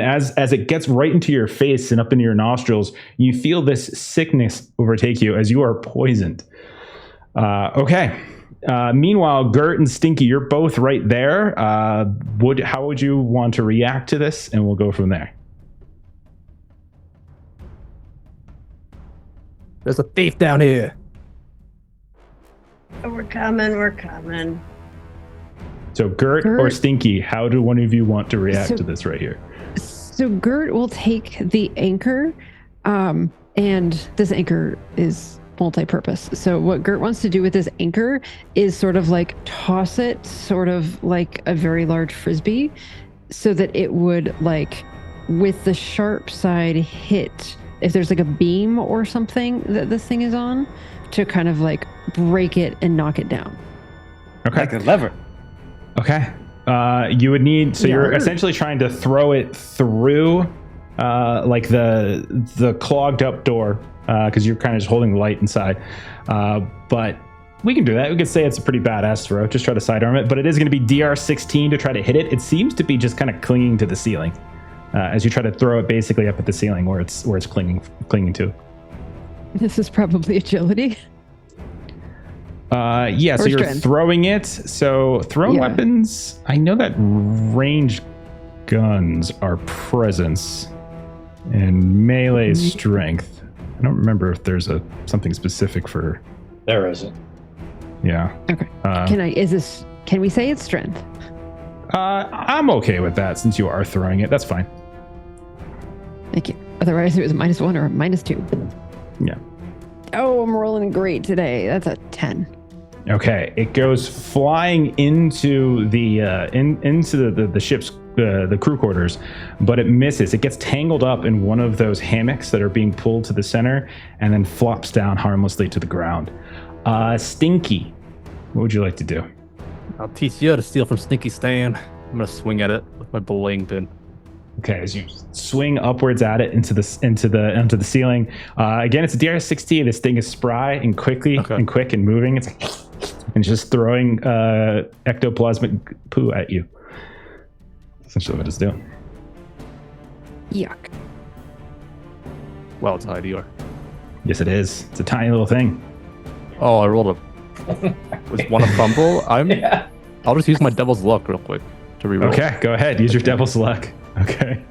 as it gets right into your face and up into your nostrils, you feel this sickness overtake you as you are poisoned. Okay. Meanwhile, Gert and Stinky, you're both right there. How would you want to react to this? And we'll go from there. There's a thief down here. Oh, we're coming. So Gert or Stinky, how do one of you want to react to this right here? So Gert will take the anchor, and this anchor is multi-purpose. So what Gert wants to do with this anchor is sort of like toss it sort of like a very large frisbee so that it would, like, with the sharp side hit, if there's like a beam or something that this thing is on, to kind of like break it and knock it down. Okay. Like a lever. Okay. You would need, so you're essentially trying to throw it through like the clogged up door, because you're kind of just holding the light inside. But we can do that. We could say it's a pretty badass throw. Just try to sidearm it, but it is going to be DR16 to try to hit it. It seems to be just kind of clinging to the ceiling as you try to throw it basically up at the ceiling where it's clinging to. This is probably agility. Yeah, so Or you're strength. throwing it. So thrown weapons, I know that ranged guns are presence and melee is strength. I don't remember if there's something specific for. There isn't. Yeah. Okay. Can we say it's strength? I'm okay with that since you are throwing it. That's fine. Thank you. Otherwise it was -1 or -2. Yeah. Oh, I'm rolling great today. That's a 10. Okay, it goes flying into the into the ship's the crew quarters, but it misses. It gets tangled up in one of those hammocks that are being pulled to the center, and then flops down harmlessly to the ground. Stinky, what would you like to do? I'll teach you how to steal from Stinky Stan. I'm gonna swing at it with my belaying pin. Okay, as you swing upwards at it into the ceiling. Again, it's a DR-16. This thing is spry and quick and moving. It's like, and just throwing ectoplasmic poo at you. Essentially what it's doing. Yuck. Well, it's IDR. Yes, it is. It's a tiny little thing. Oh, I rolled was one a fumble? I'll just use my devil's luck real quick to reroll. Okay, go ahead. Use your devil's luck. Okay.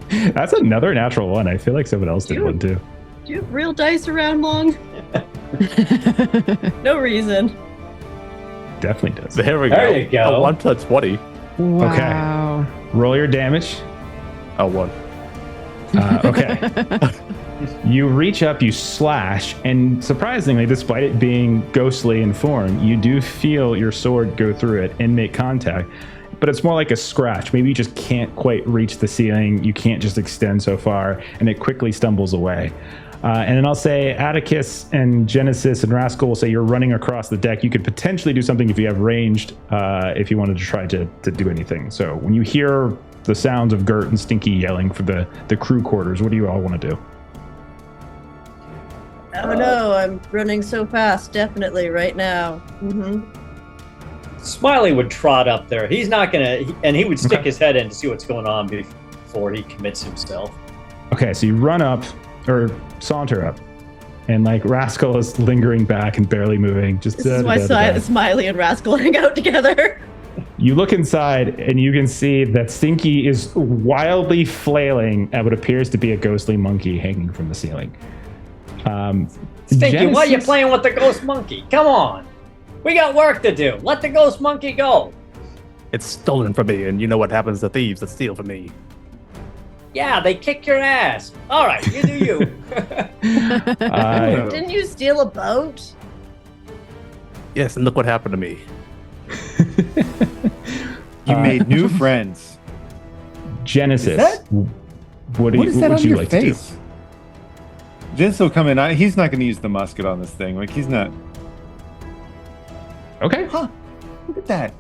That's another natural one. I feel like someone else did one too. Do you have real dice around long? No reason. Definitely does. There we go. There you go. A 1 to 20. Wow. Roll your damage. Oh, 1. Okay. You reach up, you slash, and surprisingly, despite it being ghostly in form, you do feel your sword go through it and make contact. But it's more like a scratch. Maybe you just can't quite reach the ceiling. You can't just extend so far, and it quickly stumbles away. And then I'll say Atticus and Genesis and Rascal will say you're running across the deck. You could potentially do something if you have ranged, if you wanted to try to do anything. So when you hear the sounds of Gert and Stinky yelling for the crew quarters, what do you all want to do? Oh no, I'm running so fast, definitely, right now. Mm-hmm. Smiley would trot up there. He's not gonna, and he would stick his head in to see what's going on before he commits himself. Okay, so you run up, or saunter up, and like Rascal is lingering back and barely moving. Just This is why Smiley and Rascal hang out together. You look inside, and you can see that Stinky is wildly flailing at what appears to be a ghostly monkey hanging from the ceiling. Stinky, why are you playing with the ghost monkey? Come on. We got work to do. Let the ghost monkey go. It's stolen from me, and you know what happens to thieves that steal from me. Yeah, they kick your ass. All right, you do you. Didn't you steal a boat? Yes, and look what happened to me. You made new friends. Genesis, what is that would on you your like face? to do? Genesis will come in. He's not going to use the musket on this thing. Like, he's not. Okay. Huh. Look at that.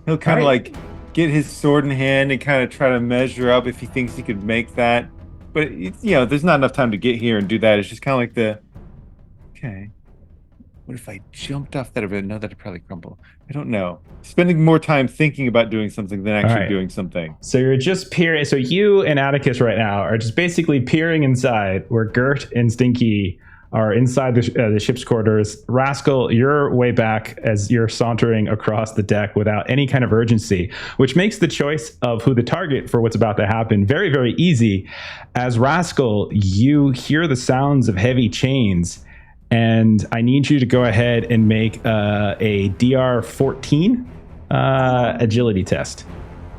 He'll kind of like get his sword in hand and kind of try to measure up if he thinks he could make that. But, there's not enough time to get here and do that. It's just kind of like okay. What if I jumped off that? No, that'd probably crumble. I don't know. Spending more time thinking about doing something than actually doing something. So you're just peering. So you and Atticus right now are just basically peering inside where Gert and Stinky are inside the ship's quarters. Rascal, you're way back as you're sauntering across the deck without any kind of urgency, which makes the choice of who the target for what's about to happen very, very easy. As Rascal, you hear the sounds of heavy chains, and I need you to go ahead and make a DR-14 agility test.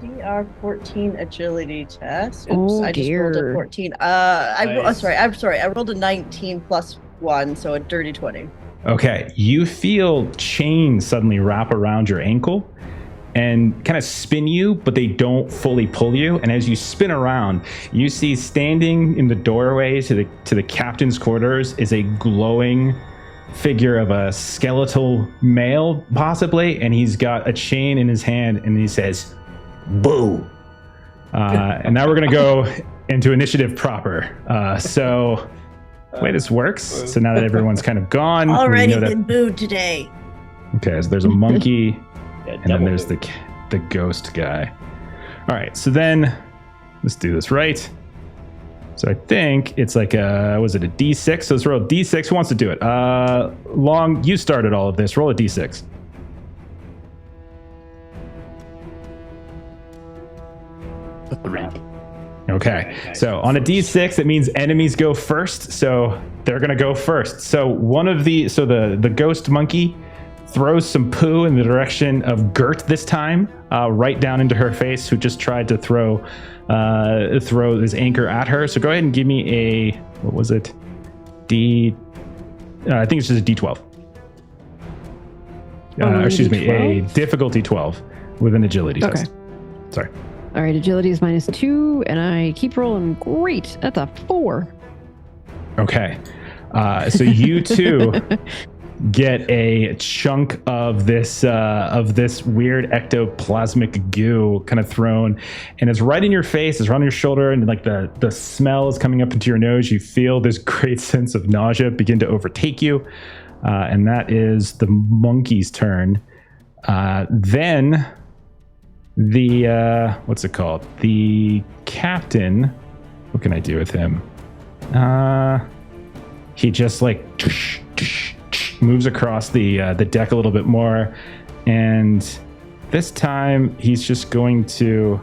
DR-14 agility test. Oops, Oh, I just rolled a 14. I'm sorry. I rolled a 19 plus 1, so a dirty 20. Okay, you feel chains suddenly wrap around your ankle and kind of spin you, but they don't fully pull you. And as you spin around, you see standing in the doorway to the captain's quarters is a glowing figure of a skeletal male, possibly, and he's got a chain in his hand, and he says, "Boo!" And now we're gonna go into initiative proper. So, the way this works. So now that everyone's kind of gone, Already been booed today. Okay, so there's a monkey. Yeah, And then there's the ghost guy. All right, so then let's do this right. So I think it's like was it a D6? So let's roll a D6. Who wants to do it? Long, you started all of this. Roll a D6. A 3. Okay, so on a D6, it means enemies go first. So they're gonna go first. So the ghost monkey throws some poo in the direction of Gert this time, right down into her face, who just tried to throw his anchor at her. So go ahead and give me a, what was it? I think it's just a D12. excuse me, a 12? difficulty 12 with an agility Okay. test. Sorry. All right, agility is -2, and I keep rolling great. That's a 4. Okay. So you two get a chunk of this weird ectoplasmic goo kind of thrown, and it's right in your face, it's right on your shoulder, and like the smell is coming up into your nose. You feel this great sense of nausea begin to overtake you, and that is the monkey's turn. Then the what's it called? The captain. What can I do with him? He just like moves across the deck a little bit more, and this time he's just going to,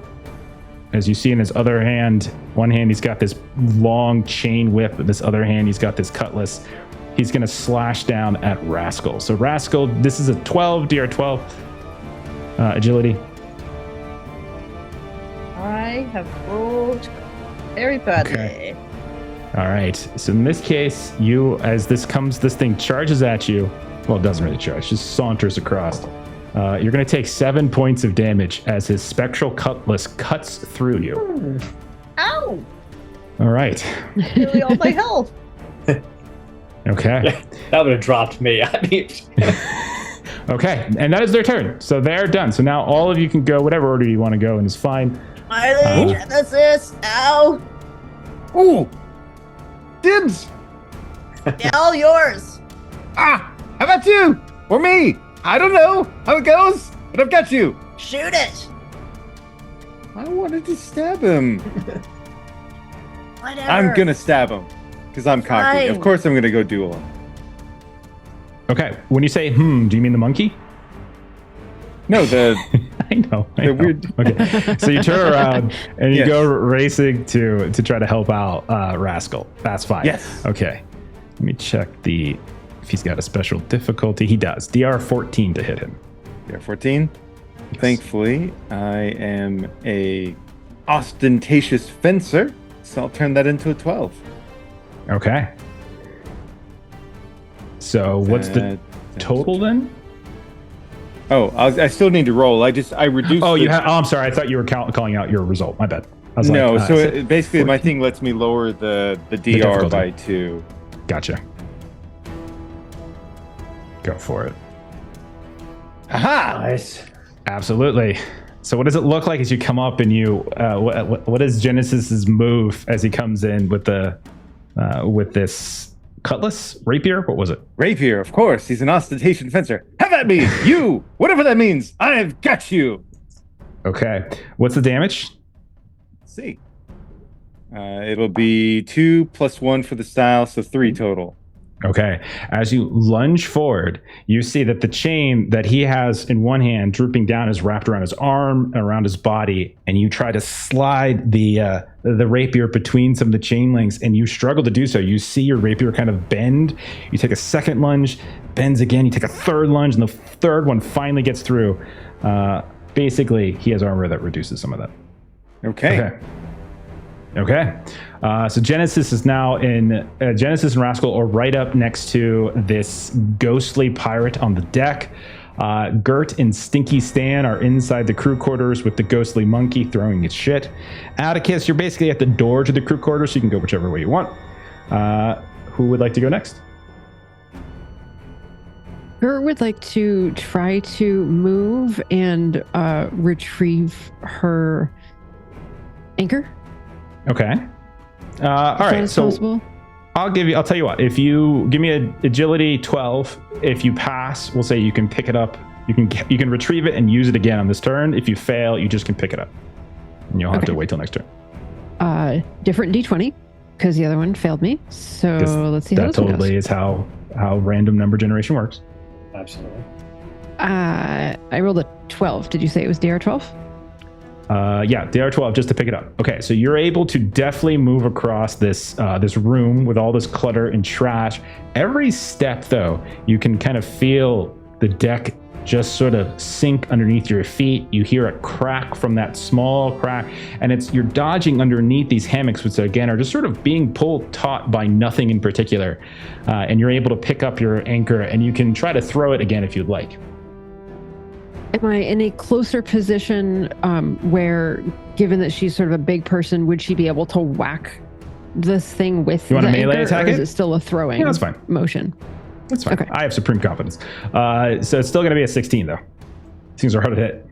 as you see in his other hand, one hand he's got this long chain whip, and this other hand he's got this cutlass. He's going to slash down at Rascal. So Rascal, this is a 12, DR12 agility. I have rolled very badly. Okay. All right. So in this case, you, as this thing charges at you. Well, it doesn't really charge; just saunters across. You're going to take 7 points of damage as his spectral cutlass cuts through you. Ow! All right. Nearly all my health. Okay. That would have dropped me. I mean, Okay. And that is their turn. So they're done. So now all of you can go whatever order you want to go, and it's fine. Smiley, Genesis, ow! Ooh! Dibs! Yeah, all yours. Ah! How about you? Or me? I don't know how it goes, but I've got you. Shoot it. I wanted to stab him. Whatever. I'm gonna stab him because I'm cocky. Fine. Of course, I'm gonna go duel him. Okay. When you say do you mean the monkey? No, the I know. weird. Okay. So you turn around and you Yes. go racing to try to help out Rascal. That's fine. Yes. Okay. Let me check if he's got a special difficulty. He does. DR 14 to hit him. Yeah, 14. Thankfully, I am a ostentatious fencer, so I'll turn that into a 12. Okay. So what's the total then? Oh, I still need to roll. I reduced. Oh, I'm sorry. I thought you were calling out your result. My bad. I was No, like, so basically 14. my thing lets me lower the DR difficulty. by 2. Gotcha. Go for it. Aha! nice. Absolutely. So what does it look like as you come up and you what is Genesis's move as he comes in with with this cutlass, rapier? What was it? Rapier, of course. He's an ostentatious fencer. Have at me, you! Whatever that means, I've got you! Okay. What's the damage? Let's see. It'll be 2 plus 1 for the style, so 3 total. Okay. As you lunge forward, you see that the chain that he has in one hand drooping down is wrapped around his arm, around his body, and you try to slide the rapier between some of the chain links, and you struggle to do so. You see your rapier kind of bend. You take a second lunge, bends again. You take a third lunge, and the third one finally gets through. Basically, he has armor that reduces some of that. Okay. Okay. So Genesis is now in. Genesis and Rascal are right up next to this ghostly pirate on the deck. Gert and Stinky Stan are inside the crew quarters with the ghostly monkey throwing its shit. Atticus, you're basically at the door to the crew quarters, so you can go whichever way you want. Who would like to go next? Gert would like to try to move and retrieve her anchor. Okay. All right. So possible. I'll tell you what, if you give me an agility 12, if you pass, we'll say you can pick it up. You can retrieve it and use it again on this turn. If you fail, you just can pick it up. And you'll have to wait till next turn. Different D20 because the other one failed me. So let's see how that this one totally goes. is how random number generation works. Absolutely. I rolled a 12. Did you say it was DR 12? Yeah, DR12 just to pick it up. Okay, so you're able to definitely move across this room with all this clutter and trash. Every step, though, you can kind of feel the deck just sort of sink underneath your feet. You hear a crack from that small crack, and you're dodging underneath these hammocks, which again are just sort of being pulled taut by nothing in particular. And you're able to pick up your anchor, and you can try to throw it again if you'd like. Am I in a closer position where, given that she's sort of a big person, would she be able to whack this thing with You want the to melee anchor, attack or it? is it still a throwing Yeah, that's fine. motion? That's fine. Okay. I have supreme confidence. So it's still going to be a 16, though. Things are hard to hit.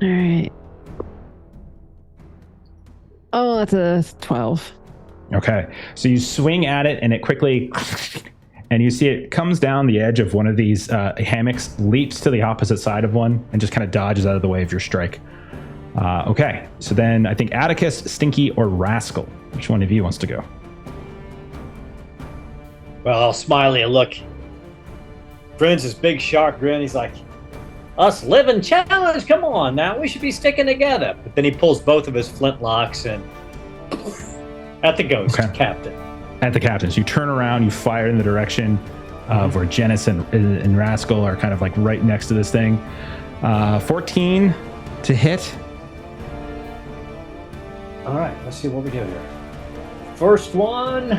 All right. Oh, that's a 12. Okay. So you swing at it, and it quickly... And you see it comes down the edge of one of these hammocks, leaps to the opposite side of one, and just kind of dodges out of the way of your strike. Okay. So then I think Atticus, Stinky, or Rascal. Which one of you wants to go? Well, Smiley, look. Grins his big shark grin. He's like, us living challenge, come on now, we should be sticking together. But then he pulls both of his flintlocks and at the ghost captain. At the captains. You turn around, you fire in the direction of where Janice and Rascal are kind of like right next to this thing. 14 to hit. All right, let's see what we do here. First one.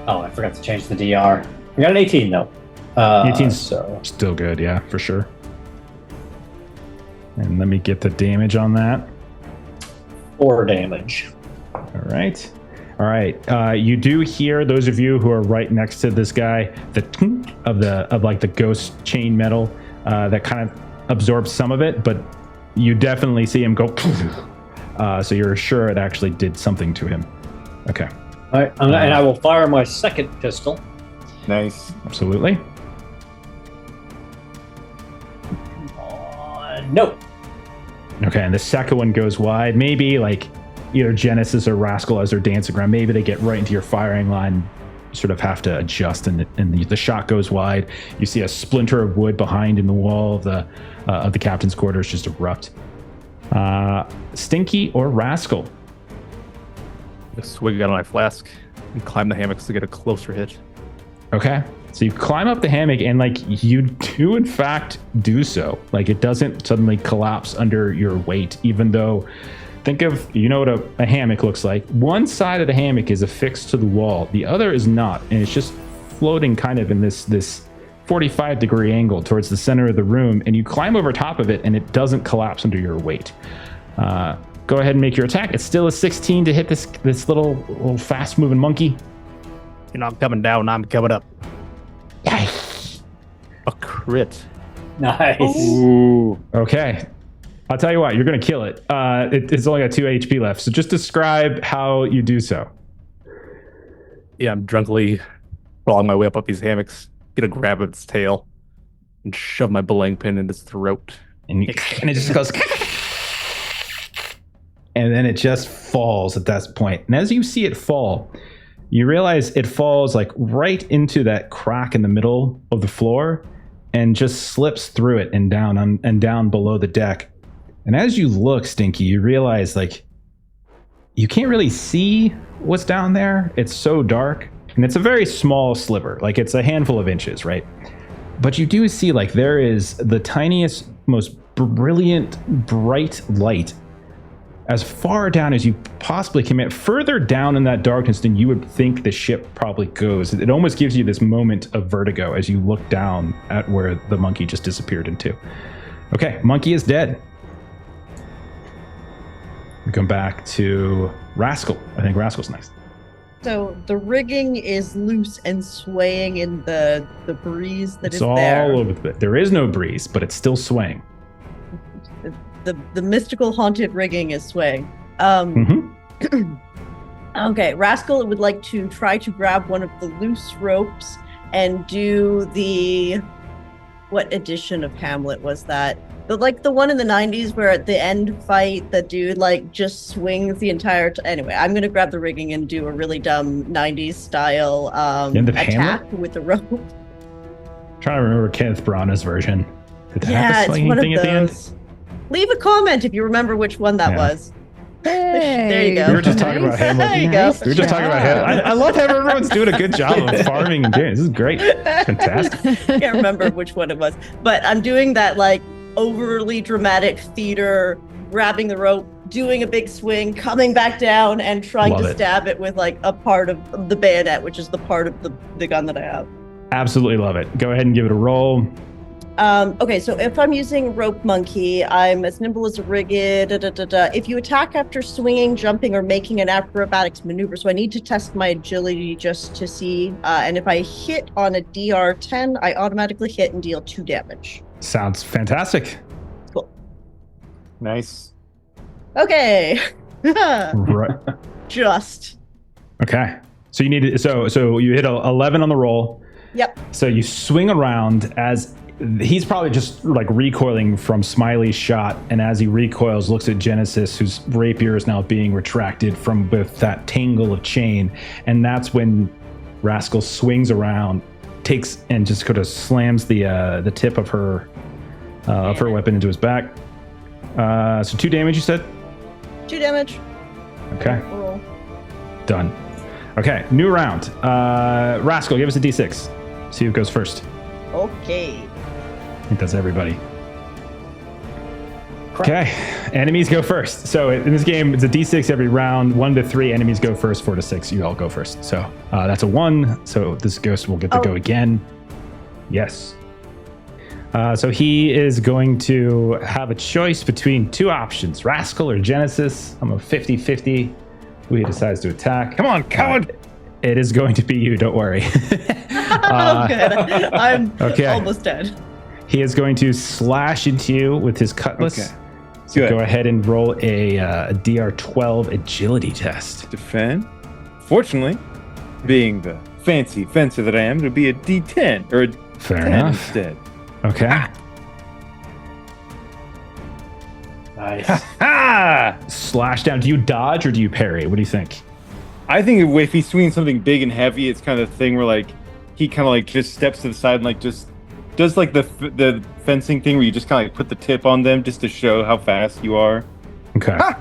Oh, I forgot to change the DR. We got an 18 though. 18's so still good, yeah, for sure. And let me get the damage on that. 4 damage. All right. All right. You do hear, those of you who are right next to this guy, the tink of like the ghost chain metal that kind of absorbs some of it, but you definitely see him go. So you're sure it actually did something to him. Okay. All right, and I will fire my second pistol. Nice. Absolutely. No. Okay, and the second one goes wide. Maybe like either Genesis or Rascal as they're dancing around, maybe they get right into your firing line. You sort of have to adjust, and the shot goes wide. You see a splinter of wood behind in the wall of the captain's quarters just erupt. Stinky or Rascal? I swig out on my flask and climb the hammocks to get a closer hit. Okay. So you climb up the hammock, and like you do in fact do so. Like it doesn't suddenly collapse under your weight, even though, think of, you know what a hammock looks like. One side of the hammock is affixed to the wall, the other is not, and it's just floating kind of in this 45-degree angle towards the center of the room, and you climb over top of it, and it doesn't collapse under your weight. Go ahead and make your attack. It's still a 16 to hit this little fast-moving monkey. You're not coming down, I'm coming up. Yes. A crit. Nice. Ooh. Okay. I'll tell you what, you're going to kill it. It's only got 2 HP left, so just describe how you do so. Yeah, I'm drunkenly crawling my way up these hammocks, get a grab of its tail, and shove my belaying pin in its throat. And it just goes... And then it just falls at that point. And as you see it fall, you realize it falls like right into that crack in the middle of the floor and just slips through it and down below the deck. And as you look, Stinky, you realize like you can't really see what's down there. It's so dark, and it's a very small sliver. Like it's a handful of inches, right? But you do see like there is the tiniest, most brilliant, bright light as far down as you possibly can, further down in that darkness than you would think the ship probably goes. It almost gives you this moment of vertigo as you look down at where the monkey just disappeared into. Okay, monkey is dead. We come back to Rascal. I think Rascal's next. So the rigging is loose and swaying in the breeze that It's is there. all over the bit. There is no breeze, but it's still swaying. The mystical haunted rigging is swaying. Okay, Rascal would like to try to grab one of the loose ropes and do the... What edition of Hamlet was that? The one in the 90s where at the end fight, the dude like just swings the entire... Anyway, I'm going to grab the rigging and do a really dumb 90s style attack with the rope. Trying to remember Kenneth Branagh's version. Did that have Yeah, the it's swinging one of thing at the end? those. Leave a comment if you remember which one that was. There you go. We were just talking about Hamlet. There you go. We were just talking about Hamlet. I love how everyone's doing a good job of farming and doing. This is great. It's fantastic. Can't remember which one it was, but I'm doing that like overly dramatic theater, grabbing the rope, doing a big swing, coming back down, and trying to stab it with like a part of the bayonet, which is the part of the gun that I have. Absolutely love it. Go ahead and give it a roll. Okay, so if I'm using Rope Monkey, I'm as nimble as a rigid. If you attack after swinging, jumping, or making an acrobatics maneuver, so I need to test my agility just to see. And if I hit on a DR 10, I automatically hit and deal 2 damage. Sounds fantastic. Cool. Nice. Okay. Right. Just. Okay. So you need so you hit 11 on the roll. Yep. So you swing around as he's probably just like recoiling from Smiley's shot, and as he recoils, looks at Genesis, whose rapier is now being retracted from with that tangle of chain, and that's when Rascal swings around, takes and just kind of slams the tip of her weapon into his back. So 2 damage, you said? 2 damage. Okay. Roll. Done. Okay, new round. Rascal, give us a d6. See who goes first. Okay. I think that's everybody. Okay, enemies go first. So in this game, it's a d6 every round. 1 to 3, enemies go first. 4 to 6, you all go first. So that's a 1. So this ghost will get to go again. Yes. So he is going to have a choice between 2 options, Rascal or Genesis. I'm a 50-50 who he decides to attack. Come on, coward! It is going to be you, don't worry. Oh, good. I'm okay. almost dead. He is going to slash into you with his cutlass. Okay. So Good. go ahead and roll a DR 12 agility test. Defend. Fortunately, being the fancy fencer that I am, it'll be a D10 or a Fair 10 enough. instead. Okay. Nice. Ha! Slash down. Do you dodge or do you parry? What do you think? I think if he's swinging something big and heavy, it's kind of the thing where like he kind of like just steps to the side and like just does like the fencing thing where you just kind of like put the tip on them just to show how fast you are. Okay. Ha!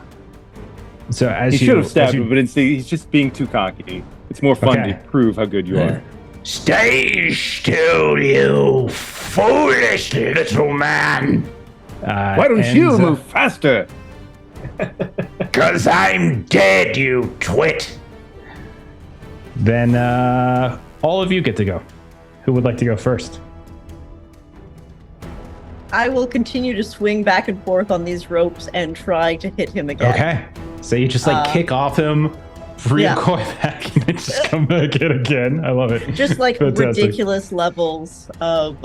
So as He you should have stabbed as him, but instead he's just being too cocky. It's more fun Okay. to prove how good you are. Stay still, you foolish little man. Why don't you move faster? 'Cause I'm dead, you twit. Then all of you get to go. Who would like to go first? I will continue to swing back and forth on these ropes and try to hit him again. Okay. So you just like kick off him, recoil back, and then just come back in again. I love it. Just like Fantastic. ridiculous levels of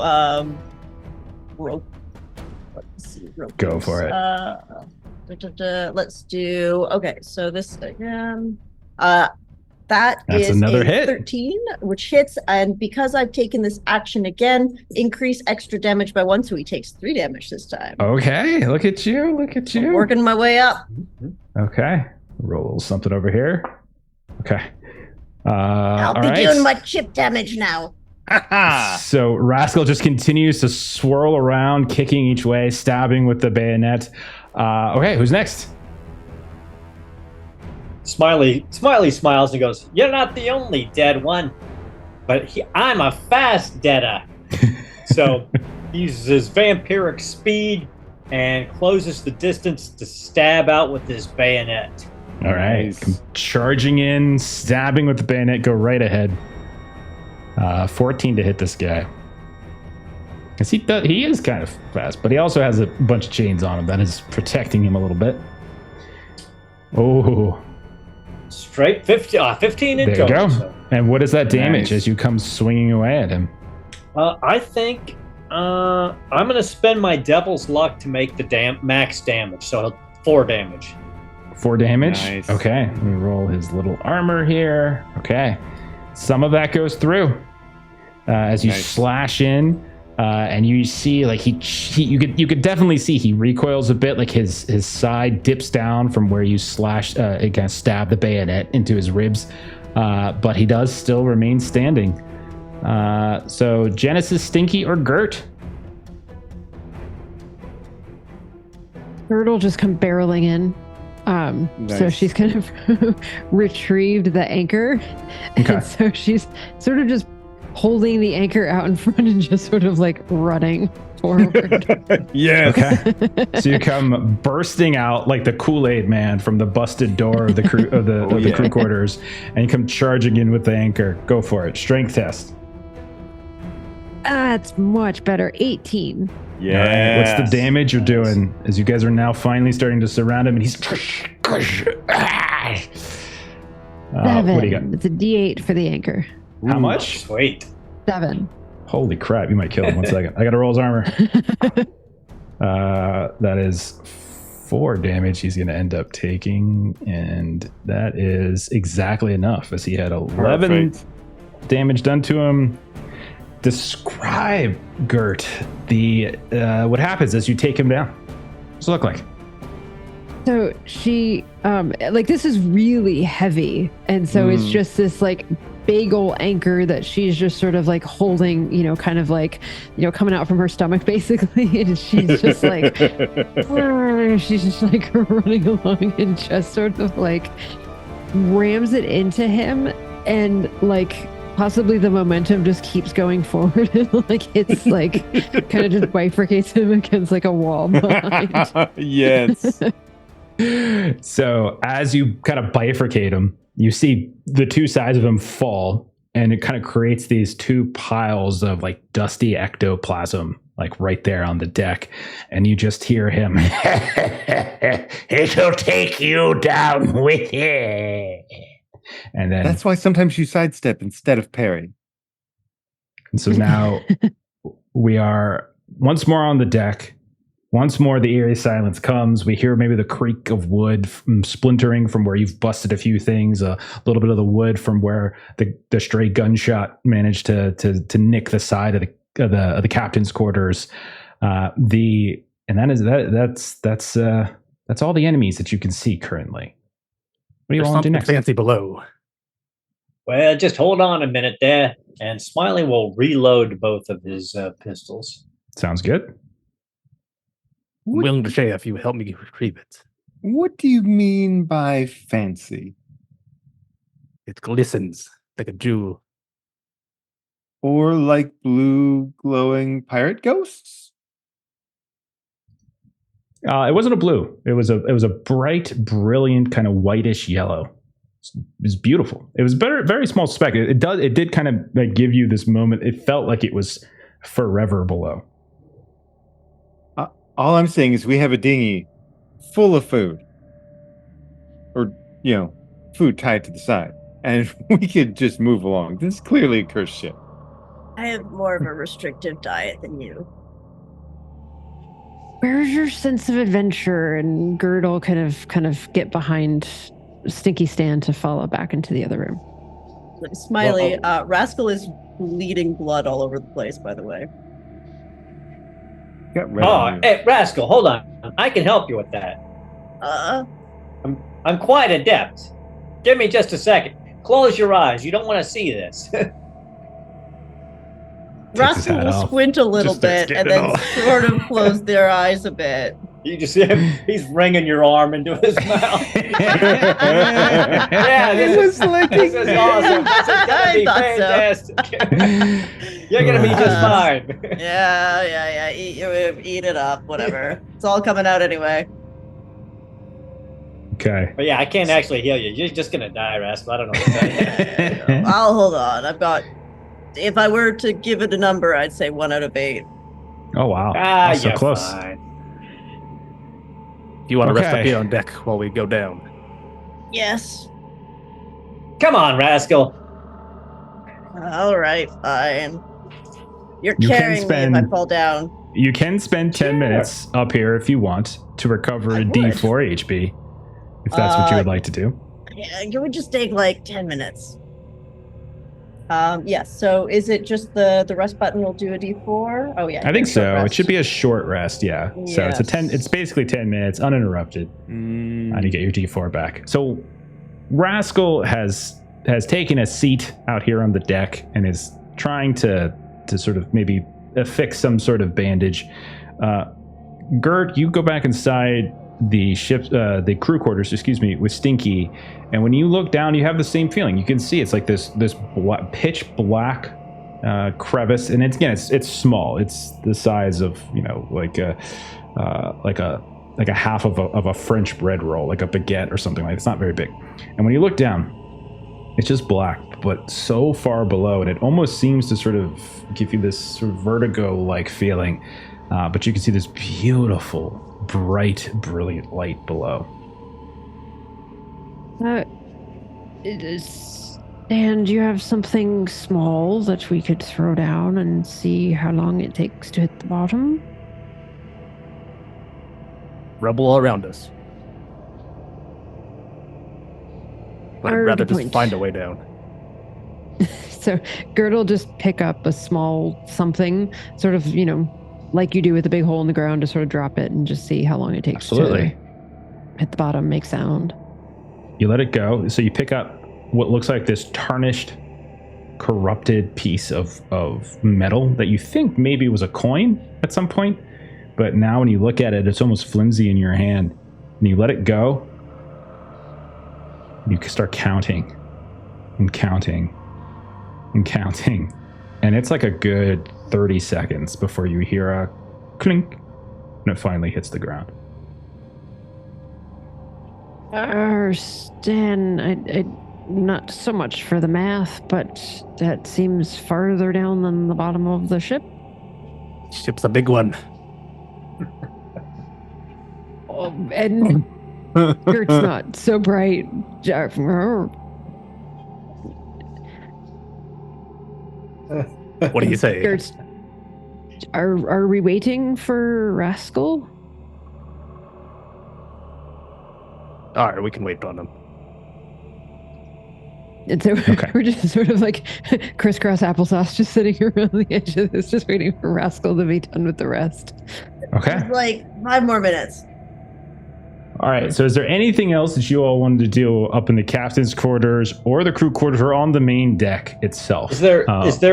rope. Let's see, rope Go moves. for it. Let's do. Okay, so this again. That's That's another hit. 13, which hits, and because I've taken this action again, increase extra damage by 1, so he takes 3 damage this time. Okay. Look at you. Look at I'm you. working my way up. Okay. Roll a little something over here. Okay. I'll be doing my chip damage now. So Rascal just continues to swirl around, kicking each way, stabbing with the bayonet. Okay, who's next? Smiley smiles and goes, "You're not the only dead one, but I'm a fast deader." So he uses his vampiric speed and closes the distance to stab out with his bayonet. All right, Nice. come charging in, stabbing with the bayonet. Go right ahead. 14 to hit this guy. Cause he is kind of fast, but he also has a bunch of chains on him that is protecting him a little bit. Oh, Straight 15 in there you total. go. So, And what is that damage Nice. as you come swinging away at him? I think I'm going to spend my devil's luck to make the max damage. So 4 damage. 4 damage. Nice. Okay, let me roll his little armor here. Okay, some of that goes through as you Nice. slash in, and you see like you could definitely see he recoils a bit, like his side dips down from where you slash against stab the bayonet into his ribs, but he does still remain standing. So Genesis, Stinky, or Gert? Gert will just come barreling in. So Nice. she's kind of retrieved the anchor. Okay. And so she's sort of just holding the anchor out in front and just sort of like running forward. Yes. Okay. So you come bursting out like the Kool-Aid man from the busted door of the crew of the Oh, of the yeah. crew quarters, and you come charging in with the anchor. Go for it. Strength test. That's much better. 18. Yeah. All right, what's the damage you're doing? As you guys are now finally starting to surround him, and he's. What do you got? It's a D8 for the anchor. How much? Sweet. 7. Holy crap! You might kill him. 1 second. I got to roll his armor. That is 4 damage he's going to end up taking, and that is exactly enough, as he had 11 damage done to him. Describe, Gert, the what happens as you take him down. What's it look like? So she, like, this is really heavy, and so it's just this like big old anchor that she's just sort of like holding, kind of like, coming out from her stomach basically, and she's just like, she's just like running along and just sort of like rams it into him, and like possibly the momentum just keeps going forward, and like it's like kind of just bifurcates him against like a wall behind. Yes. So as you kind of bifurcate him, you see the two sides of him fall, and it kind of creates these 2 piles of like dusty ectoplasm, like right there on the deck. And you just hear him, "It'll take you down with it." And then That's why sometimes you sidestep instead of parry. and so now we are once more on the deck. Once more, the eerie silence comes. We hear maybe the creak of wood splintering from where you've busted a few things, a little bit of the wood from where the stray gunshot managed to nick the side of the captain's quarters. That's all the enemies that you can see currently. What do you There's want to do something next? fancy below. Well, just hold on a minute there, and Smiley will reload both of his pistols. Sounds good. I'm willing to share if you help me retrieve it. What do you mean by fancy? It glistens like a jewel. Or like blue glowing pirate ghosts? It wasn't a blue. It was a bright, brilliant kind of whitish yellow. It was beautiful. It was very small speck. It did kind of like give you this moment. It felt like it was forever below. All I'm saying is we have a dinghy full of food. Or, food tied to the side. And we could just move along. This is clearly a cursed ship. I have more of a restrictive diet than you. Where's your sense of adventure? And Girdle kind of get behind Stinky Stan to follow back into the other room. Smiley, Rascal is bleeding blood all over the place, by the way. Got red on you. Hey, Rascal, hold on. I can help you with that. I'm quite adept. Give me just a second. Close your eyes. You don't want to see this. Rascal will squint a little bit and then sort of close their eyes a bit. You just see him, he's wringing your arm into his mouth. Yeah, this is awesome. This is gonna be fantastic. You're gonna be just fine. Yeah. Eat it up, whatever. It's all coming out anyway. Okay. But yeah, I can't actually heal you. You're just gonna die, Rascal. I don't know what to tell you. I'll hold on. If I were to give it a number, I'd say 1 out of 8. Oh wow. That's so you're close. fine. Do you want to rest Okay. up here on deck while we go down? Yes. Come on, Rascal. All right, fine. You're You can carrying me spend- if I fall down. You can spend 10 minutes up here if you want to recover I a would. D4 HP, if that's what you would like to do. Yeah, it would just take like 10 minutes. Yes. So is it just the rest button will do a D4? Oh yeah. I think short so. rest. It should be a short rest, yeah. So it's Yes. it's basically 10 minutes uninterrupted. And you get your D4 back. So Rascal has taken a seat out here on the deck and is trying to sort of maybe affix some sort of bandage. Gert, you go back inside the ship, the crew quarters, with Stinky, and when you look down, you have the same feeling. You can see it's like this pitch black crevice, and it's small. It's the size of like a half of a French bread roll, like a baguette or something like that. It's not very big. And when you look down, It's just black, but so far below, and it almost seems to sort of give you this sort of vertigo-like feeling. But you can see this beautiful, bright, brilliant light below. And you have something small that we could throw down and see how long it takes to hit the bottom? Rubble all around us. But I'd rather just find a way down. So Gert will just pick up a small something, sort of, like you do with a big hole in the ground, to sort of drop it and just see how long it takes to hit the bottom, make sound. You let it go. So you pick up what looks like this tarnished, corrupted piece of metal that you think maybe was a coin at some point. But now when you look at it, it's almost flimsy in your hand. And you let it go. You start counting and counting and counting. And it's like a good 30 seconds before you hear a clink and it finally hits the ground. Stan, I not so much for the math, but that seems farther down than the bottom of the ship. Ship's a big one. And Gert's not so bright. What do you say? Gert's, are we waiting for Rascal? All right, we can wait on him. And so we're just sort of like crisscross applesauce, just sitting around the edge of this, just waiting for Rascal to be done with the rest. Okay. Just like 5 more minutes. All right. So is there anything else that you all wanted to do up in the captain's quarters or the crew quarters or on the main deck itself? Is there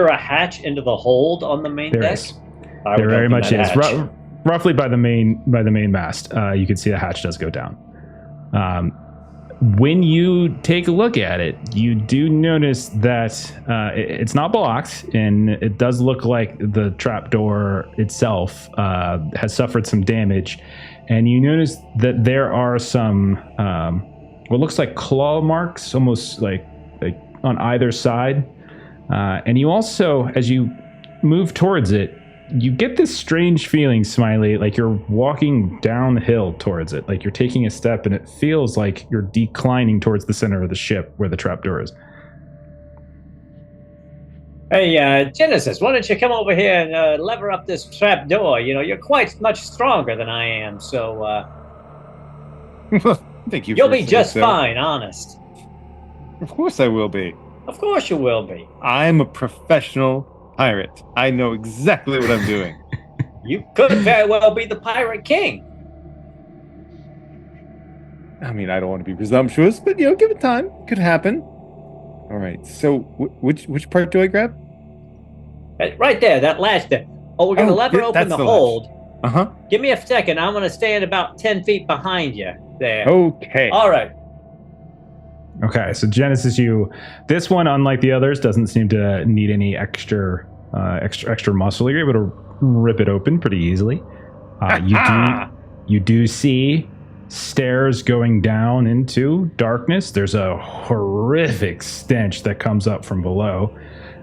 a hatch into the hold on the main deck? There very much is. Roughly by the main mast, you can see the hatch does go down. When you take a look at it, you do notice that it's not blocked, and it does look like the trapdoor itself has suffered some damage. And you notice that there are some what looks like claw marks, almost like on either side. And you also, as you move towards it, you get this strange feeling, Smiley, like you're walking downhill towards it. Like you're taking a step and it feels like you're declining towards the center of the ship where the trapdoor is. Hey, Genesis, why don't you come over here and lever up this trapdoor? You're quite much stronger than I am, so Thank you. You'll be just fine, honest. Of course I will be. Of course you will be. I'm a professional pirate. I know exactly what I'm doing. You could very well be the pirate king. I mean, I don't want to be presumptuous, but give it time. Could happen. All right. So, which part do I grab? Right there, that latch there. Oh, we're gonna lever open the hold. Give me a second. I'm gonna stand about 10 feet behind you there. Okay. All right. Okay, so Genesis, this one, unlike the others, doesn't seem to need any extra muscle. You're able to rip it open pretty easily. You do see stairs going down into darkness. There's a horrific stench that comes up from below.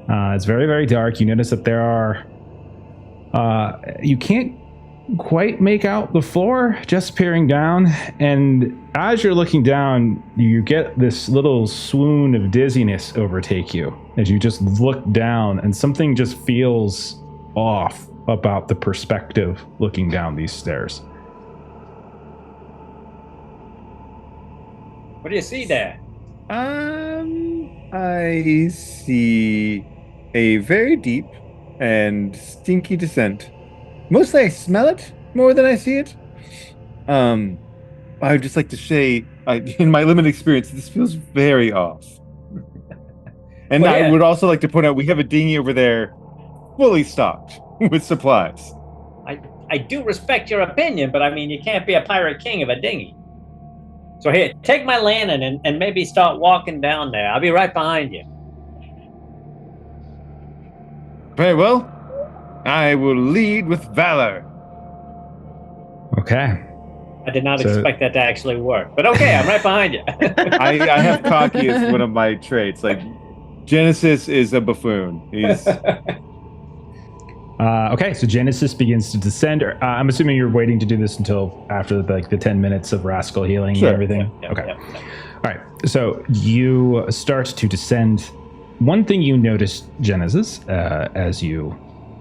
It's very, very dark. You notice that there are. You can't quite make out the floor, just peering down, and as you're looking down, you get this little swoon of dizziness overtake you as you just look down, and something just feels off about the perspective looking down these stairs. What do you see there? I see a very deep and stinky descent. Mostly I smell it more than I see it. I would just like to say, in my limited experience, this feels very off. And I would also like to point out we have a dinghy over there fully stocked with supplies. I do respect your opinion, but I mean, you can't be a pirate king of a dinghy. So here, take my lantern and maybe start walking down there. I'll be right behind you. Very well. I will lead with valor. Okay. I did not So- expect that to actually work. But okay, I'm right behind you. I have cocky as one of my traits. Like Genesis is a buffoon. He's Okay, so Genesis begins to descend. I'm assuming you're waiting to do this until after the 10 minutes of Rascal healing Sure. and everything. Yeah, Okay. yeah, yeah. All right. So you start to descend. One thing you notice, Genesis, as you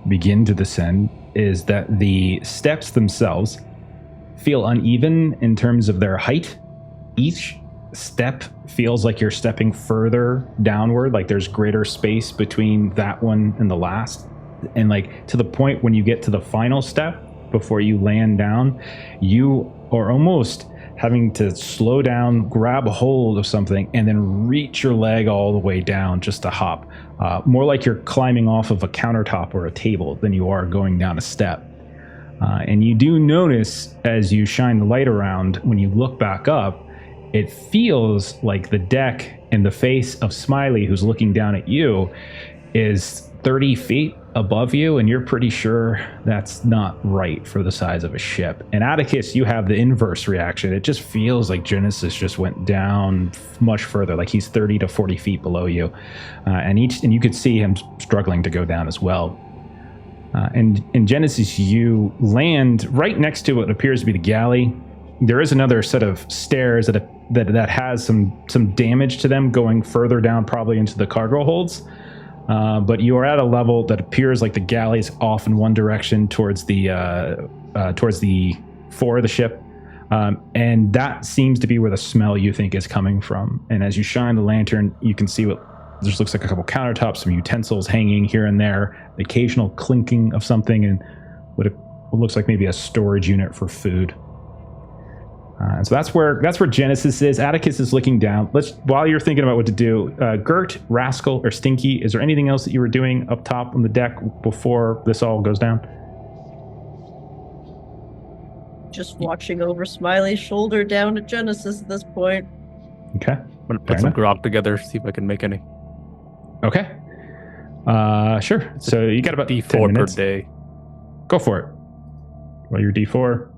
begin to descend, is that the steps themselves feel uneven in terms of their height. Each step feels like you're stepping further downward, like there's greater space between that one and the last. And like to the point when you get to the final step before you land down, you are almost having to slow down, grab a hold of something, and then reach your leg all the way down just to hop. More like you're climbing off of a countertop or a table than you are going down a step. And you do notice as you shine the light around, when you look back up, it feels like the deck and the face of Smiley, who's looking down at you, is 30 feet above you, and you're pretty sure that's not right for the size of a ship. And Atticus, you have the inverse reaction. It just feels like Genesis just went down much further, like he's 30 to 40 feet below you. And you could see him struggling to go down as well. And in Genesis, you land right next to what appears to be the galley. There is another set of stairs that has some damage to them going further down, probably into the cargo holds. But you are at a level that appears like the galley's off in one direction towards the fore of the ship. And that seems to be where the smell you think is coming from. And as you shine the lantern, you can see what just looks like a couple countertops, some utensils hanging here and there, the occasional clinking of something, and what looks like maybe a storage unit for food. So that's where Genesis is. Atticus is looking down. While you're thinking about what to do, Gert, Rascal, or Stinky, is there anything else that you were doing up top on the deck before this all goes down? Just watching over Smiley's shoulder down to Genesis at this point. Okay. I'm gonna Fair put some enough. grog together, see if I can make any. Okay. Sure. So you got about 10 D4 per minutes. day. Go for it. Well, your D4.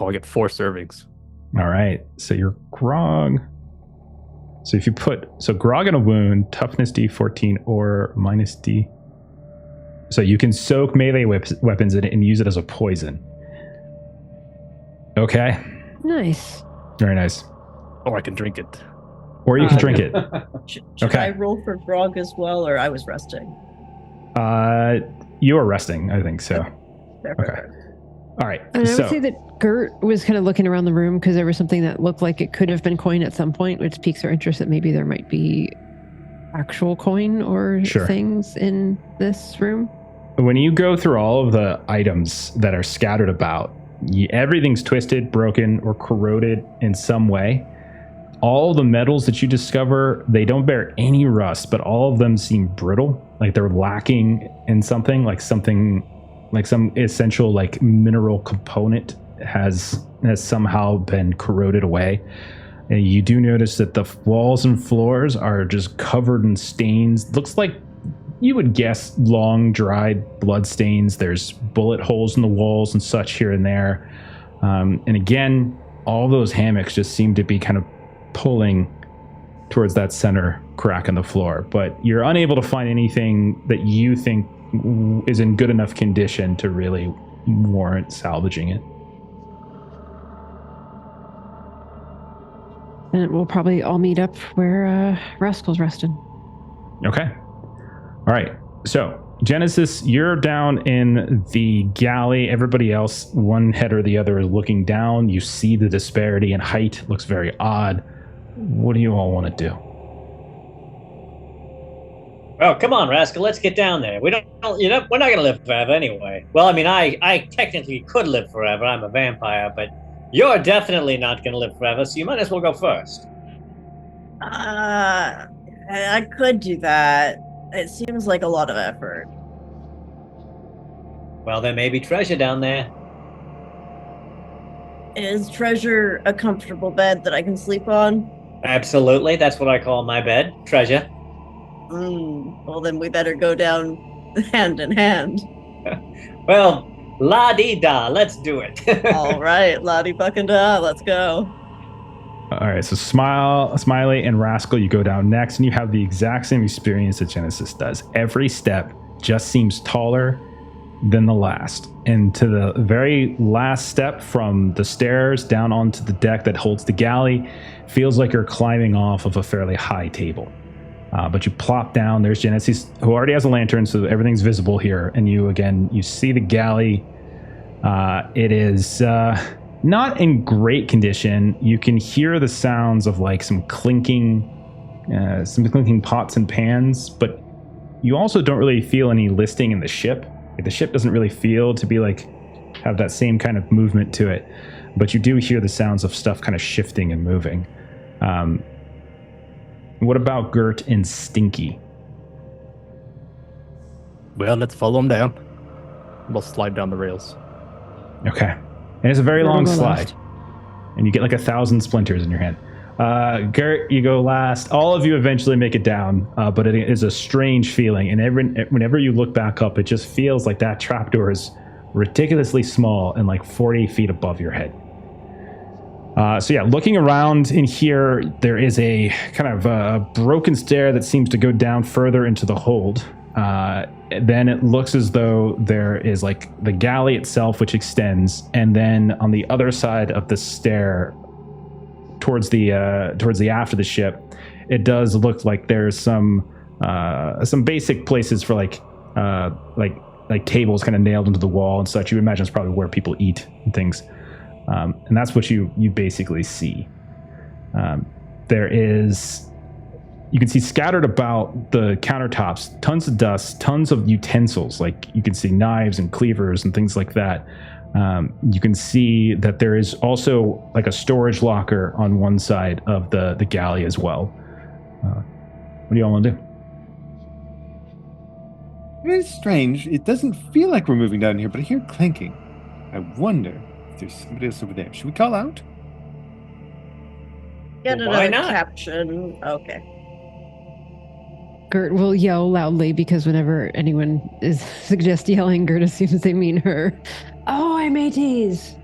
Oh, I get 4 servings. All right. So your grog. So if you put grog in a wound, toughness D14 or minus D. So you can soak melee weapons in it and use it as a poison. Okay. Nice. Very nice. Or I can drink it. Or you can drink it. Should Okay. I roll for grog as well, or I was resting? You are resting, I think so. Fair, Okay. fair. All right. And I so would say that Gert was kind of looking around the room because there was something that looked like it could have been coin at some point, which piques our interest that maybe there might be actual coin or Sure. things in this room. when you go through all of the items that are scattered about, everything's twisted, broken, or corroded in some way. All the metals that you discover, they don't bear any rust, but all of them seem brittle, like they're lacking in something, like some essential like mineral component has somehow been corroded away. And you do notice that the walls and floors are just covered in stains. Looks like you would guess long dried blood stains. There's bullet holes in the walls and such here and there. And again, all those hammocks just seem to be kind of pulling towards that center crack in the floor, but you're unable to find anything that you think is in good enough condition to really warrant salvaging it. And we'll probably all meet up where Rascal's resting. Okay. All right. So, Genesis, you're down in the galley. Everybody else, one head or the other, is looking down. You see the disparity in height. It looks very odd. What do you all want to do? Oh, come on, Rascal. Let's get down there. We're not going to live forever anyway. Well, I mean, I technically could live forever. I'm a vampire, but you're definitely not going to live forever, so you might as well go first. I could do that. It seems like a lot of effort. Well, there may be treasure down there. Is treasure a comfortable bed that I can sleep on? Absolutely. That's what I call my bed. Treasure. Well, then we better go down hand in hand. Well, La-dee-da, let's do it. All right, Lottie fucking da, let's go. All right, so Smiley and Rascal, you go down next, and you have the exact same experience that Genesis does. Every step just seems taller than the last. And to the very last step from the stairs down onto the deck that holds the galley, feels like you're climbing off of a fairly high table. But you plop down. There's Genesis, who already has a lantern, so everything's visible here. And you see the galley. It is not in great condition. You can hear the sounds of like some clinking pots and pans, but you also don't really feel any listing in the ship. Like, the ship doesn't really feel to be like have that same kind of movement to it, but you do hear the sounds of stuff kind of shifting and moving. What about Gert and Stinky? Well, let's follow him down. We'll slide down the rails. Okay. And it's a very long slide. And you get like 1,000 splinters in your hand. Gert, you go last. All of you eventually make it down, but it is a strange feeling. And whenever you look back up, it just feels like that trapdoor is ridiculously small and like 40 feet above your head. So yeah, looking around in here, there is a kind of a broken stair that seems to go down further into the hold. Then it looks as though there is like the galley itself, which extends, and then on the other side of the stair, towards the aft of the ship, it does look like there's some basic places for like tables kind of nailed into the wall and such. You imagine it's probably where people eat and things. And that's what you basically see. You can see scattered about the countertops, tons of dust, tons of utensils, like you can see knives and cleavers and things like that. You can see that there is also like a storage locker on one side of the galley as well. What do y'all want to do? It's strange. It doesn't feel like we're moving down here, but I hear clanking. I wonder if there's somebody else over there. Should we call out? Get Well, why another not? caption. Okay. Gert will yell loudly because whenever anyone suggests yelling, Gert assumes they mean her. Oh, mateys!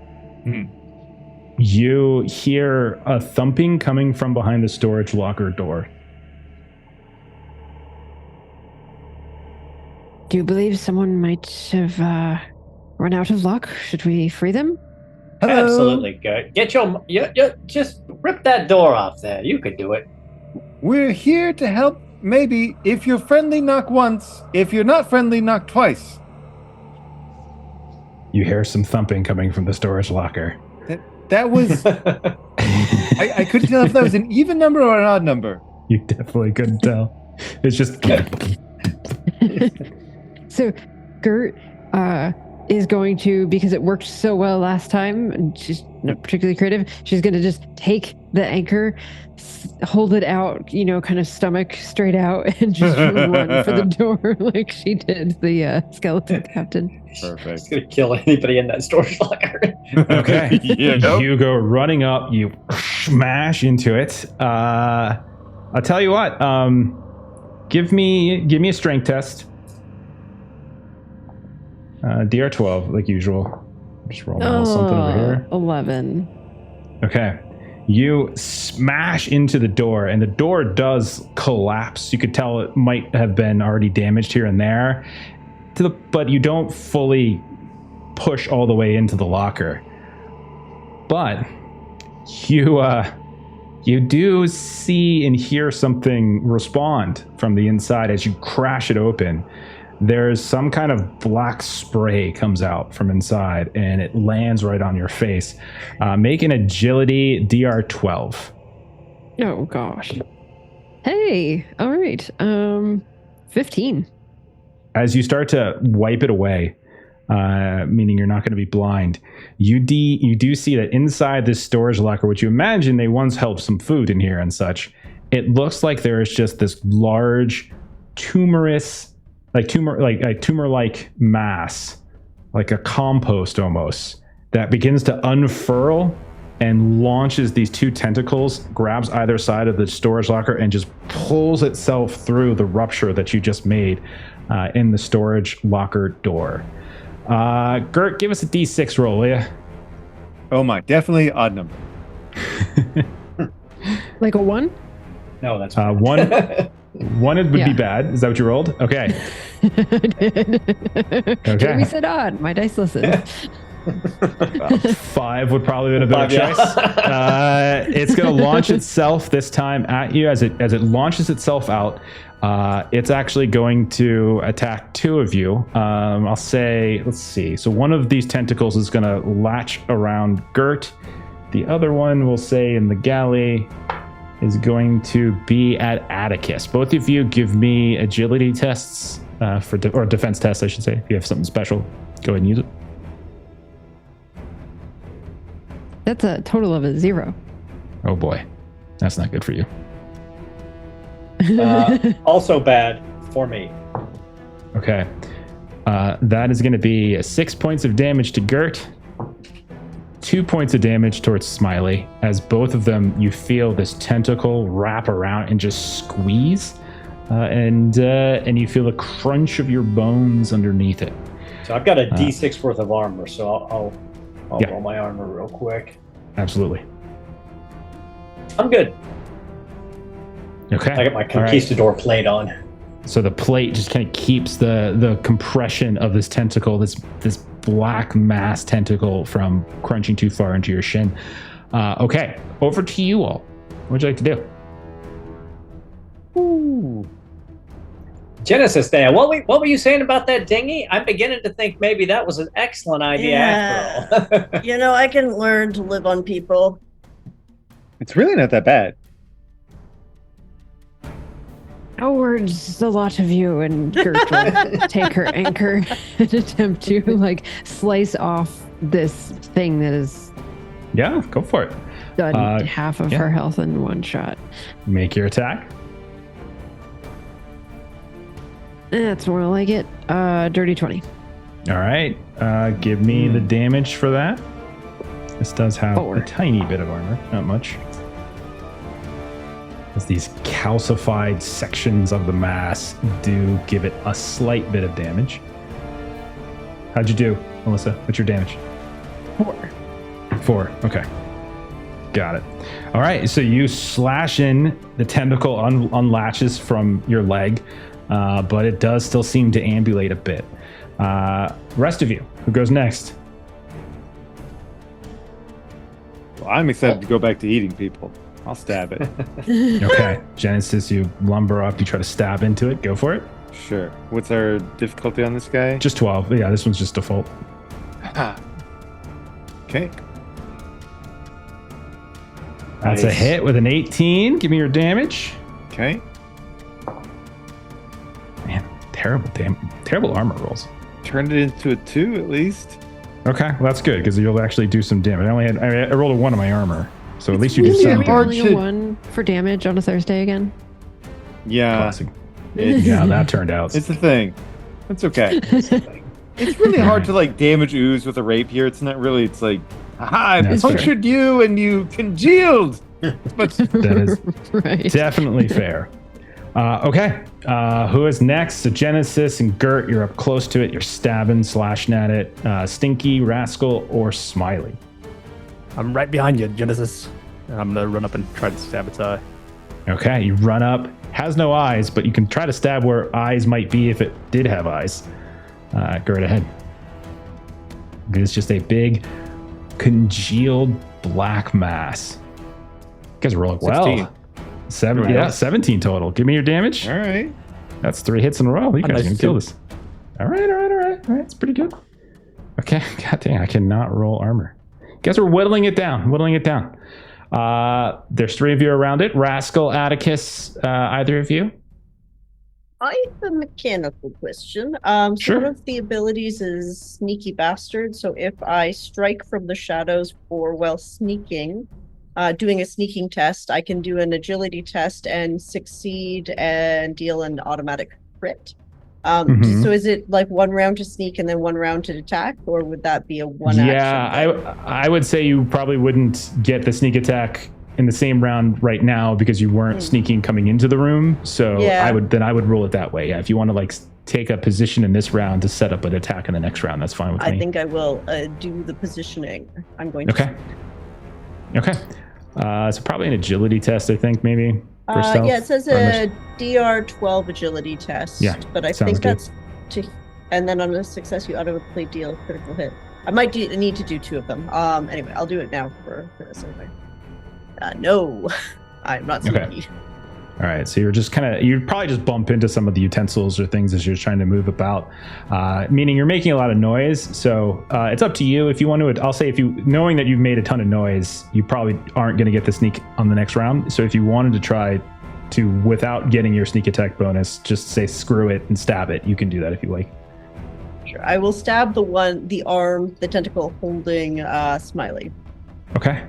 You hear a thumping coming from behind the storage locker door. Do you believe someone might have run out of luck? Should we free them? Hello? Absolutely, good. Get your just rip that door off there. You could do it. We're here to help. Maybe if you're friendly, knock once. If you're not friendly, knock twice. You hear some thumping coming from the storage locker. That was. I couldn't tell if that was an even number or an odd number. You definitely couldn't tell. It's just. So Gert is going to, because it worked so well last time, and she's not particularly creative, she's going to just take the anchor, hold it out, kind of stomach straight out, and just run for the door like she did the skeleton captain. Perfect. It's gonna kill anybody in that storage locker. Okay. Yeah. You go running up, you smash into it. I'll tell you what, give me a strength test. DR12, like usual. Just roll something over here. 11. Okay. You smash into the door, and the door does collapse. You could tell it might have been already damaged here and there, but you don't fully push all the way into the locker. But you do see and hear something respond from the inside as you crash it open. There's some kind of black spray comes out from inside, and it lands right on your face. Make an agility DR12. Oh, gosh. Hey, all right. 15. As you start to wipe it away, meaning you're not going to be blind, you do see that inside this storage locker, which you imagine they once held some food in here and such, it looks like there is just this large tumor-like mass, like a compost almost, that begins to unfurl and launches these two tentacles, grabs either side of the storage locker, and just pulls itself through the rupture that you just made in the storage locker door. Gert, give us a D6 roll, will ya? Oh my, definitely odd number. Like a 1? No, that's One would Yeah. be bad. Is that what you rolled? Okay. Okay. Jeremy said odd. My dice listened. 5 would probably have been a better 5, yeah. choice. It's going to launch itself this time at you. As it launches itself out, it's actually going to attack 2 of you. I'll say, let's see. So one of these tentacles is going to latch around Gert. The other one, we'll say in the galley, is going to be at Atticus. Both of you give me agility tests or defense tests, I should say. If you have something special, go ahead and use it. That's a total of a 0. Oh boy, that's not good for you. Also bad for me. Okay. That is going to be 6 points of damage to Gert, 2 points of damage towards Smiley, as both of them, you feel this tentacle wrap around and just squeeze, and you feel the crunch of your bones underneath it. So I've got a D6 worth of armor, so I'll Yeah. roll my armor real quick. Absolutely. I'm good. Okay. I got my All right. conquistador plate on. So the plate just kind of keeps the compression of this tentacle, this black mass tentacle, from crunching too far into your shin. Okay, over to you all. What would you like to do? Ooh. Genesis there. What were you saying about that dinghy? I'm beginning to think maybe that was an excellent idea after all. You know, I can learn to live on people. It's really not that bad. Towards the lot of you, and Gert will take her anchor and attempt to slice off this thing that has Yeah, go for it. done half of yeah. her health in one shot. Make your attack. That's more like it. Dirty 20. All right. Give me the damage for that. This does have 4. a tiny bit of armor, not much. As these calcified sections of the mass do give it a slight bit of damage. How'd you do, Melissa? What's your damage? 4. Okay. Got it. All right. So you slash in, the tentacle unlatches from your leg, but it does still seem to ambulate a bit. Rest of you, who goes next? Well, I'm excited to go back to eating people. I'll stab it. Okay. Genesis, you lumber up, you try to stab into it. Go for it. Sure. What's our difficulty on this guy? Just 12. Yeah, this one's just default. Okay. That's a Nice. hit with an 18. Give me your damage. Okay. Man, terrible armor rolls. Turned it into a 2 at least. Okay, well that's good because you'll actually do some damage. I rolled a 1 on my armor, so at least you really do some hard damage. Only a to- 1 for damage on a Thursday again. Yeah. Classic. It's, Yeah, that turned out. it's the thing. That's okay. It's really hard to damage ooze with a rapier. It's not really. It's like, aha! I That's fair. punctured you and you congealed. But That is Right. definitely fair. Okay, who is next? So Genesis and Gert, you're up close to it. You're stabbing, slashing at it. Stinky, Rascal, or Smiley. I'm right behind you, Genesis. And I'm gonna run up and try to stab its eye. Okay, you run up. Has no eyes, but you can try to stab where eyes might be if it did have eyes. Go right ahead. It's just a big, congealed black mass. You guys are rolling well. 16. Yeah, 17 total. Give me your damage. all right. That's 3 hits in a row. You guys nice can kill too. this. All right. It's pretty good. Okay, god dang, I cannot roll armor. You guys are whittling it down. There's 3 of you around it. Rascal, Atticus, either of you? I have a mechanical question. Sure. One of the abilities is Sneaky Bastard. So if I strike from the shadows while sneaking, doing a sneaking test, I can do an agility test and succeed and deal an automatic crit. Mhm. So is it like 1 round to sneak and then 1 round to attack, or would that be a one action? Yeah, I would say you probably wouldn't get the sneak attack in the same round right now because you weren't sneaking coming into the room. So Yeah. I would roll it that way. Yeah, if you want to take a position in this round to set up an attack in the next round, that's fine with me. I think I will do the positioning. I'm going to. Okay. So probably an agility test, I think, maybe. For stealth, yeah, it says a DR12 agility test. Yeah, but I think that's and then on a success, you automatically deal a critical hit. I might need to do 2 of them. Anyway, I'll do it now for this anyway. No, I'm not sneaky. All right, so you'd probably just bump into some of the utensils or things as you're trying to move about, meaning you're making a lot of noise. So it's up to you if you want to. I'll say knowing that you've made a ton of noise, you probably aren't going to get the sneak on the next round. So if you wanted to try to, without getting your sneak attack bonus, just say screw it and stab it, you can do that if you like. Sure, I will stab the arm, the tentacle holding Smiley. Okay.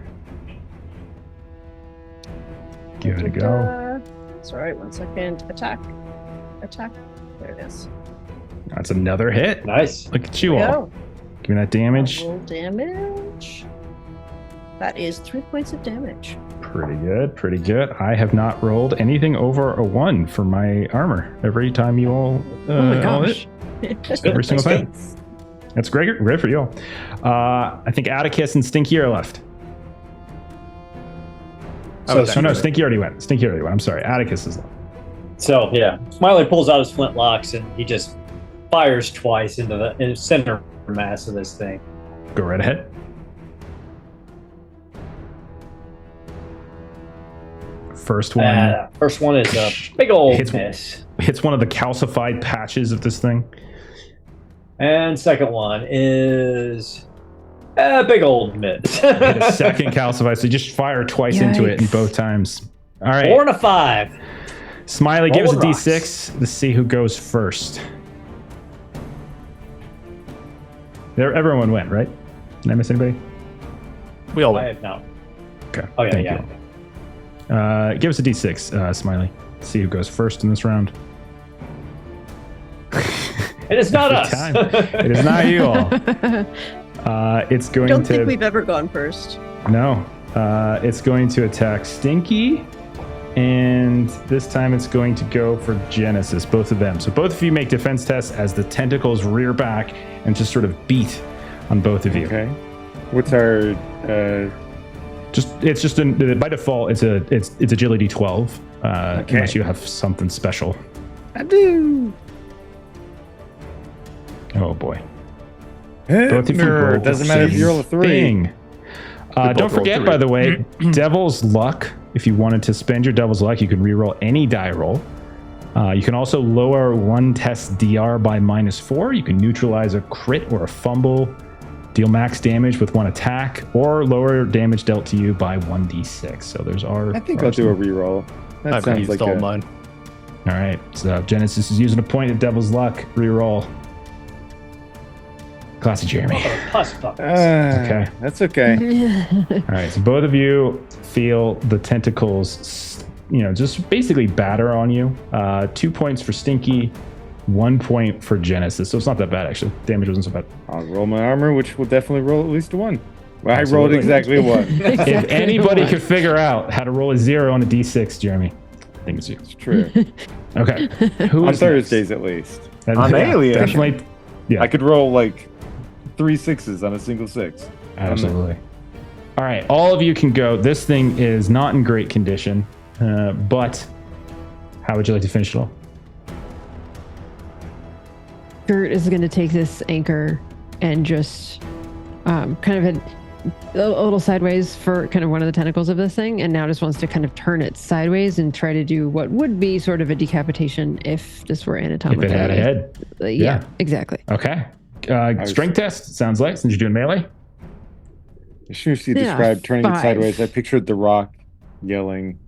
Give it a go. Sorry, 1 second. Attack. There it is. That's another hit. Nice. Look at you all. Give me that damage. Roll damage. That is 3 points of damage. Pretty good. I have not rolled anything over a 1 for my armor every time you all. Oh my gosh. Every single time. That's great for you all. I think Atticus and Stinky are left. No, Stinky already went. I'm sorry. Atticus is left. So, yeah. Smiley pulls out his flintlocks and he just fires twice into the center mass of this thing. Go right ahead. First one. First one is a big old miss. Hits one of the calcified patches of this thing. And second one is a big old miss. Hit a second calcified, so you just fire twice into it in both times. All right. 4 and a 5. Smiley, give us a D6 to see who goes first. Everyone went, right? Did I miss anybody? We all I went. have not. Okay. Oh, yeah, Thank yeah. you. Give us a D6, Smiley. See who goes first in this round. It is not us. It is not you all. It's going to. I don't think we've ever gone first. No. It's going to attack Stinky, and this time it's going to go for Genesis, both of them. So both of you make defense tests as the tentacles rear back and just sort of beat on both of you. Okay. What's our? By default it's agility 12, unless you have something special. I do. Oh boy. Both of you rolled doesn't matter if you roll a 3. Don't forget, by the way, Devil's Luck. If you wanted to spend your Devil's Luck, you can reroll any die roll. You can also lower one test DR by -4. You can neutralize a crit or a fumble, deal max damage with one attack, or lower damage dealt to you by 1d6. So there's our. I think I'll do a reroll. That I've sounds used like all mine. All right. So Genesis is using a point of Devil's Luck. Reroll. Classy Jeremy. Okay. That's okay. All right. So both of you feel the tentacles, just basically batter on you. 2 points for Stinky, 1 point for Genesis. So it's not that bad, actually. Damage wasn't so bad. I'll roll my armor, which will definitely roll at least a 1. Well, I Absolutely. rolled exactly a 1. If anybody could figure out how to roll a 0 on a d6, Jeremy, I think it's you. It's true. Okay. On Thursdays, at least. I'm Alien. Definitely. Yeah. I could roll like 3 6s on a single 6. Absolutely. All right. All of you can go. This thing is not in great condition, but how would you like to finish it all? Gert is going to take this anchor and just kind of a little sideways for kind of one of the tentacles of this thing, and now just wants to kind of turn it sideways and try to do what would be sort of a decapitation if this were anatomically. If it had a head. Yeah, exactly. Okay. Strength test, sounds like, since you're doing melee. As soon as you described turning it sideways, I pictured The Rock yelling.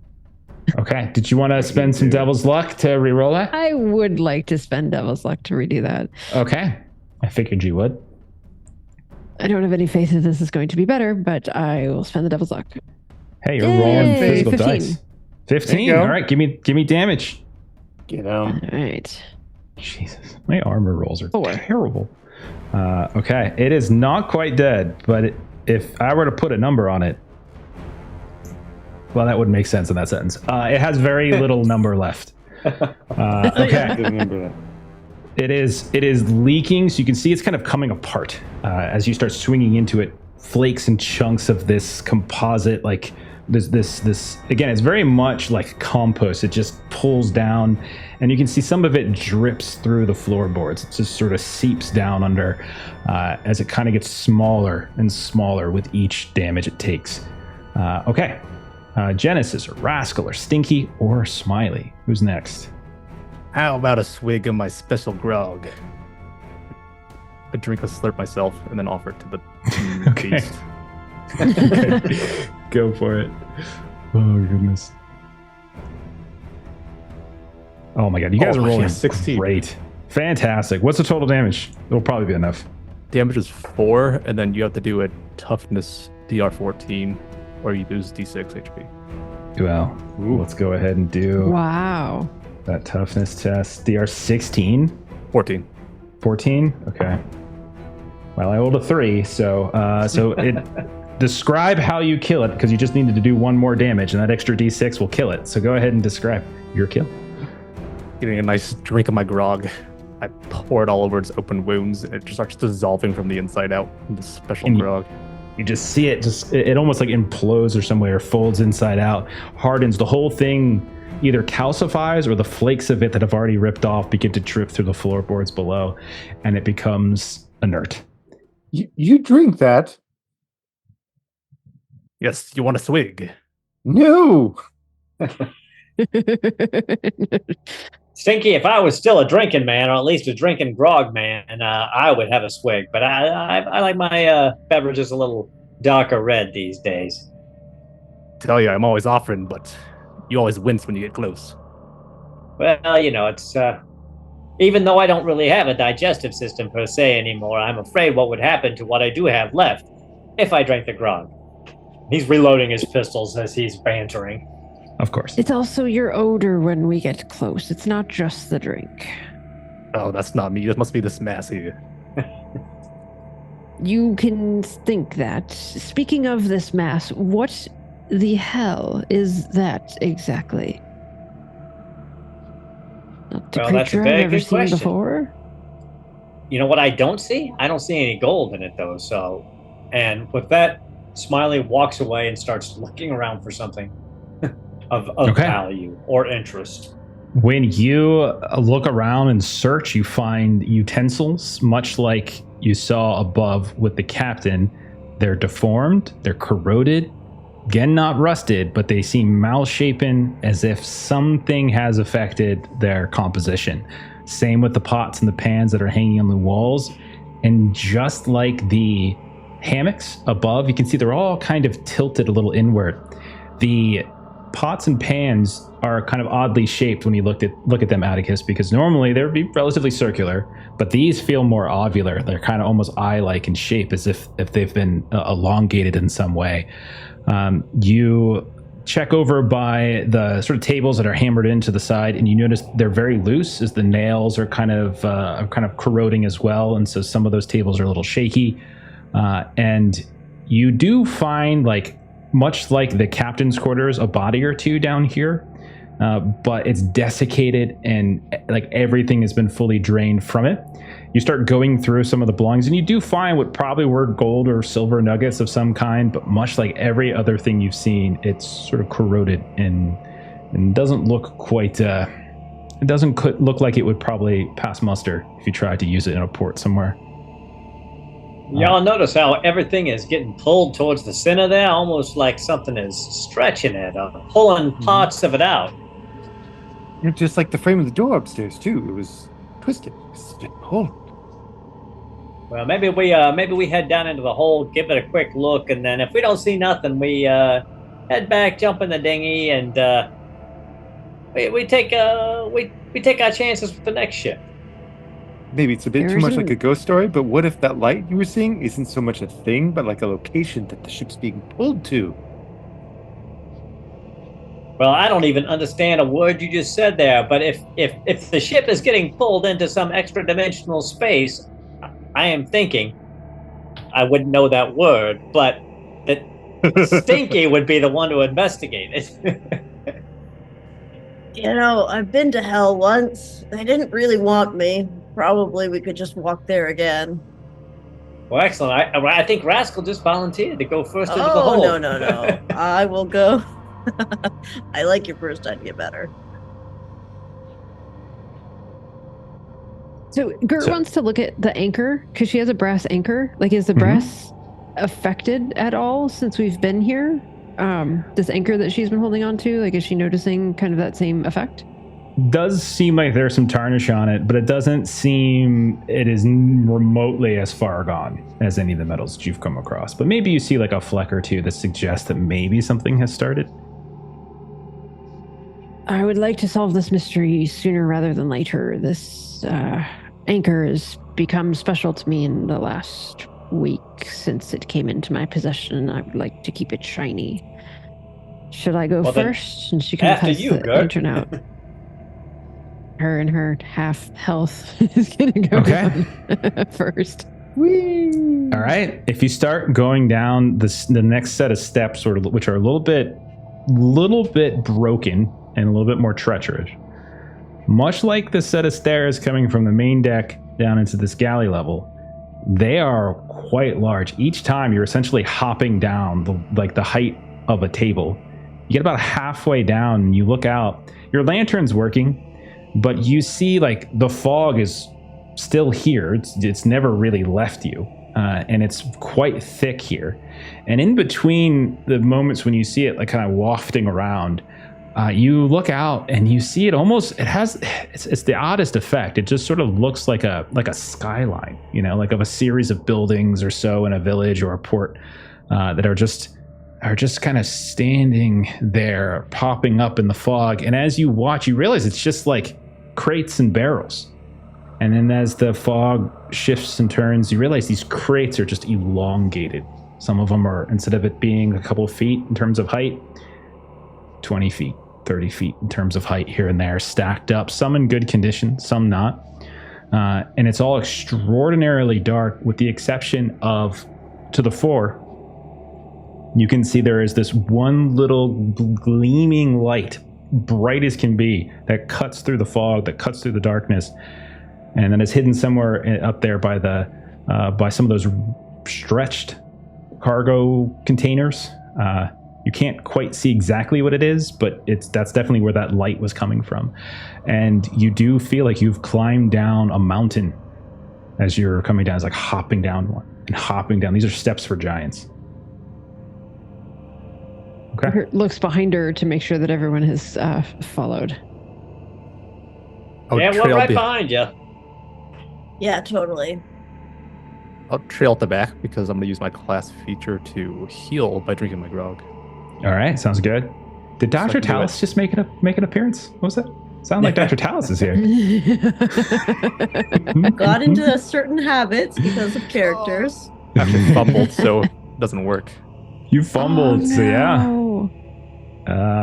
Okay. Did you want to spend some Devil's Luck to reroll that? I would like to spend Devil's Luck to redo that. Okay. I figured you would. I don't have any faith that this is going to be better, but I will spend the Devil's Luck. Hey, you're rolling physical 15. dice. 15. All right. Give me damage. Get All right. Jesus. My armor rolls are 4. terrible. Okay. It is not quite dead, but if I were to put a number on it, well, that would make sense in that sentence. It has very little number left. Okay. Remember that. It is leaking, so you can see it's kind of coming apart as you start swinging into it. Flakes and chunks of this composite, like this again, it's very much like compost. It just pulls down, and you can see some of it drips through the floorboards. It just sort of seeps down under as it kind of gets smaller and smaller with each damage it takes. Okay, Genesis or Rascal or Stinky or Smiley. Who's next? How about a swig of my special grog? I drink a slurp myself and then offer it to the Okay. beast. Okay. Go for it. Oh goodness. Oh my god, you guys are rolling 16. great. Fantastic. What's the total damage? It'll probably be enough. Damage is 4, and then you have to do a toughness DR 14, or you lose D6 HP. Well, let's go ahead and do Wow. that toughness test. DR 16? 14. 14? Okay. Well, I rolled a 3, so it describe how you kill it, because you just needed to do one more damage, and that extra D6 will kill it. So go ahead and describe your kill. Getting a nice drink of my grog, I pour it all over its open wounds, and it just starts dissolving from the inside out into special And grog. You just see it, it almost like implodes or some way, or folds inside out, hardens. The whole thing either calcifies, or the flakes of it that have already ripped off begin to drip through the floorboards below, and it becomes inert. You drink that? Yes, you want a swig? No. Stinky, if I was still a drinking man, or at least a drinking grog man, I would have a swig. But I like my beverages a little darker red these days. Tell you, I'm always offering, but you always wince when you get close. Well, you know, it's even though I don't really have a digestive system per se anymore, I'm afraid what would happen to what I do have left if I drank the grog. He's reloading his pistols as he's bantering. Of course. It's also your odor when we get close. It's not just the drink. Oh, that's not me. That must be this mass here. You can think that. Speaking of this mass, what the hell is that exactly? Not the Well, that's a creature very I've ever good seen question. before. You know what I don't see? I don't see any gold in it, though. So, and with that, Smiley walks away and starts looking around for something of Okay. value or interest. When you look around and search, you find utensils, much like you saw above with the captain. They're deformed, they're corroded, again, not rusted, but they seem malshapen, as if something has affected their composition. Same with the pots and the pans that are hanging on the walls. And just like the hammocks above, you can see they're all kind of tilted a little inward. The pots and pans are kind of oddly shaped when you look at them, Atticus, because normally they'd be relatively circular, but these feel more ovular. They're kind of almost eye-like in shape, as if they've been elongated in some way. You check over by the sort of tables that are hammered into the side, and you notice they're very loose, as the nails are kind of corroding as well, and so some of those tables are a little shaky. And you do find, like, much like the captain's quarters, a body or two down here, but it's desiccated and like everything has been fully drained from it. You start going through some of the belongings, and you do find what probably were gold or silver nuggets of some kind, but much like every other thing you've seen, it's sort of corroded and doesn't look quite. It doesn't look like it would probably pass muster if you tried to use it in a port somewhere. Y'all notice how everything is getting pulled towards the center there, almost like something is stretching it, pulling parts of it out. You're just like the frame of the door upstairs too. It was twisted. It's been pulled. Well, maybe we head down into the hole, give it a quick look, and then if we don't see nothing, we head back, jump in the dinghy, and we take our chances with the next ship. Maybe it's a bit too much like a ghost story, but what if that light you were seeing isn't so much a thing, but like a location that the ship's being pulled to? Well, I don't even understand a word you just said there, but if the ship is getting pulled into some extra dimensional space, I am thinking, I wouldn't know that word, but that Stinky would be the one to investigate it. You know, I've been to hell once. They didn't really want me. Probably we could just walk there again. Well, excellent. I think Rascal just volunteered to go first into the Oh, hole. no. I will go. I like your first idea better. So Gert wants to look at the anchor because she has a brass anchor. Like, is the brass affected at all since we've been here? This anchor that she's been holding on to, like, is she noticing kind of that same effect? Does seem like there's some tarnish on it, but it doesn't seem it is remotely as far gone as any of the metals that you've come across. But maybe you see like a fleck or two that suggests that maybe something has started. I would like to solve this mystery sooner rather than later. This anchor has become special to me in the last week since it came into my possession. I would like to keep it shiny. Should I go first? And she kind of has the lantern out. Her and her half health is going to go down first. Whee! All right. If you start going down the next set of steps, which are a little bit broken and a little bit more treacherous, much like the set of stairs coming from the main deck down into this galley level, they are quite large. Each time you're essentially hopping down the height of a table. You get about halfway down and you look out. Your lantern's working, but you see like the fog is still here. It's never really left you, and it's quite thick here. And in between the moments when you see it like kind of wafting around, you look out and you see it's the oddest effect. It just sort of looks like a skyline, like of a series of buildings or so in a village or a port that are just kind of standing there, popping up in the fog. And as you watch, you realize it's just like crates and barrels. And then as the fog shifts and turns, you realize these crates are just elongated. Some of them are, instead of it being a couple of feet in terms of height, 20 feet, 30 feet in terms of height here and there, stacked up, some in good condition, some not. And it's all extraordinarily dark, with the exception of, to the fore, you can see there is this one little gleaming light, bright as can be, that cuts through the fog, that cuts through the darkness, and then is hidden somewhere up there by some of those stretched cargo containers. You can't quite see exactly what it is, but that's definitely where that light was coming from. And you do feel like you've climbed down a mountain as you're coming down. It's like hopping down one and hopping down. These are steps for giants. Okay. Looks behind her to make sure that everyone has followed. Yeah, we're right behind you. Yeah, totally. I'll trail at the back because I'm going to use my class feature to heal by drinking my grog. All right, sounds good. Did Dr. Talus just make an appearance? What was that? Sound like Dr. Talus is here. Got into certain habits because of characters. Actually fumbled, so it doesn't work. You fumbled, no. So yeah.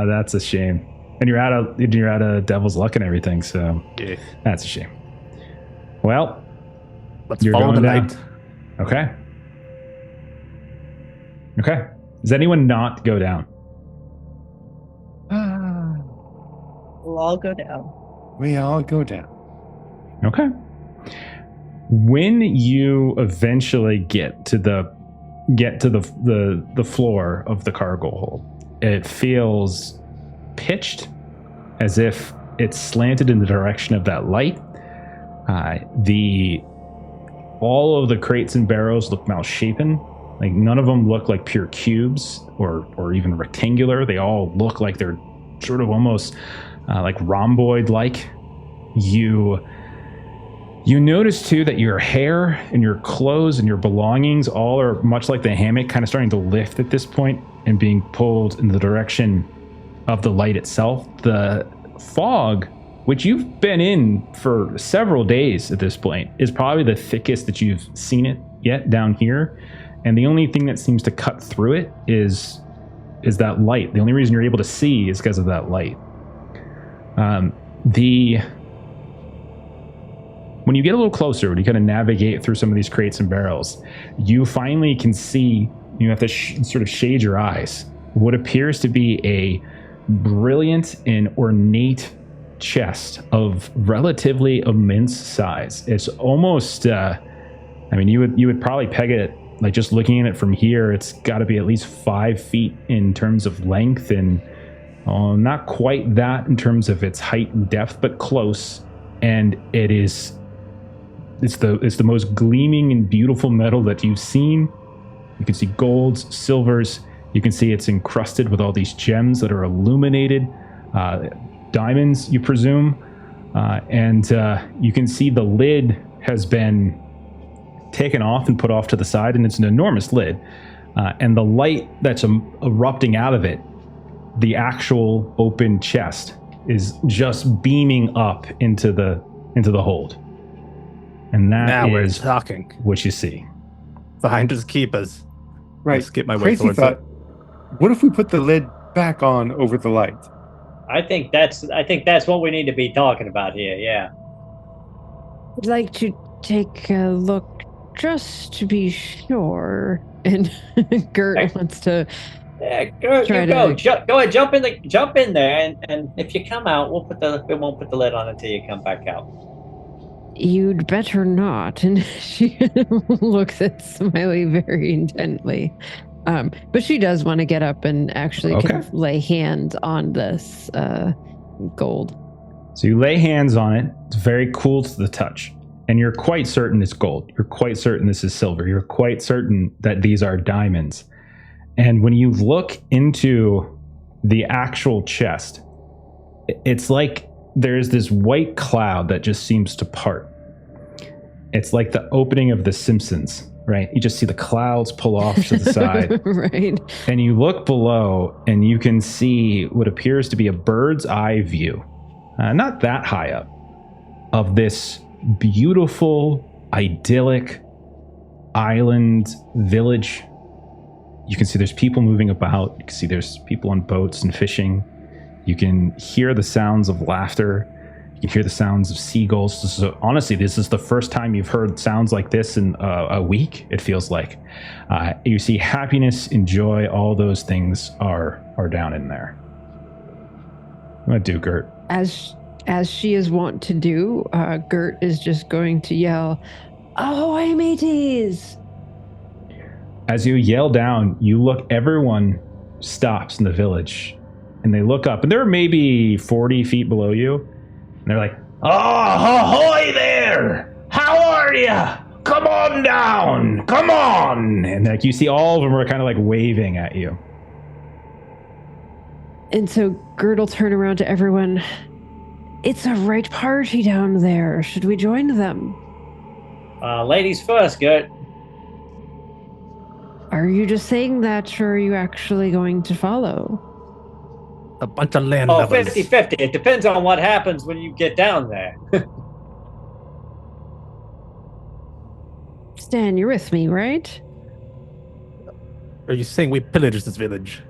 That's a shame. And you're out of devil's luck and everything, so yeah, that's a shame. Well, let's follow the light. Okay. Does anyone not go down? We'll all go down. We all go down. Okay. When you eventually get to the floor of the cargo hold, it feels pitched, as if it's slanted in the direction of that light. All of the crates and barrels look misshapen. Like, none of them look like pure cubes or even rectangular. They all look like they're sort of almost like rhomboid-like. You notice too that your hair and your clothes and your belongings all are much like the hammock, kind of starting to lift at this point and being pulled in the direction of the light itself. The fog, which you've been in for several days at this point, is probably the thickest that you've seen it yet down here. And the only thing that seems to cut through it is that light. The only reason you're able to see is because of that light. When you get a little closer, when you kind of navigate through some of these crates and barrels, you finally can see, you have to sort of shade your eyes, what appears to be a brilliant and ornate chest of relatively immense size. It's almost, you would probably peg it, like just looking at it from here, it's got to be at least 5 feet in terms of length, and not quite that in terms of its height and depth, but close. And it's the most gleaming and beautiful metal that you've seen. You can see golds, silvers. You can see it's encrusted with all these gems that are illuminated, diamonds, you presume. And you can see the lid has been taken off and put off to the side, and it's an enormous lid. And the light that's erupting out of it, the actual open chest, is just beaming up into the hold. And that now we're is talking. what you see. Finders keepers. Right. Let's get my way Crazy towards thought. it. What if we put the lid back on over the light? I think that's what we need to be talking about here. Yeah. I'd like to take a look just to be sure. And Gert wants to. Yeah, go. Try You to- go. Go ahead. Jump in there, and if you come out, we won't put the lid on until you come back out. You'd better not. And she looks at Smiley very intently. But she does want to get up and actually kind of lay hands on this gold. So you lay hands on it. It's very cool to the touch. And you're quite certain it's gold. You're quite certain this is silver. You're quite certain that these are diamonds. And when you look into the actual chest, it's like there's this white cloud that just seems to part. It's like the opening of The Simpsons, right? You just see the clouds pull off to the side. Right. And you look below and you can see what appears to be a bird's eye view, not that high up, of this beautiful, idyllic island village. You can see there's people moving about. You can see there's people on boats and fishing. You can hear the sounds of laughter. You can hear the sounds of seagulls. Honestly, this is the first time you've heard sounds like this in a week, it feels like. You see happiness and joy, all those things are down in there. What do I do, Gert? As she is wont to do, Gert is just going to yell, "Ahoy, mateys!" As you yell down, you look, everyone stops in the village and they look up, and they're maybe 40 feet below you. And they're like, "Oh, ahoy there! How are ya? Come on down! Come on!" And like you see all of them are kind of like waving at you. And so Gert will turn around to everyone. "It's a right party down there. Should we join them?" Ladies first, good. Are you just saying that, or are you actually going to follow? A bunch of land Oh, lovers. 50-50. It depends on what happens when you get down there. Stan, you're with me, right? Are you saying we pillage this village?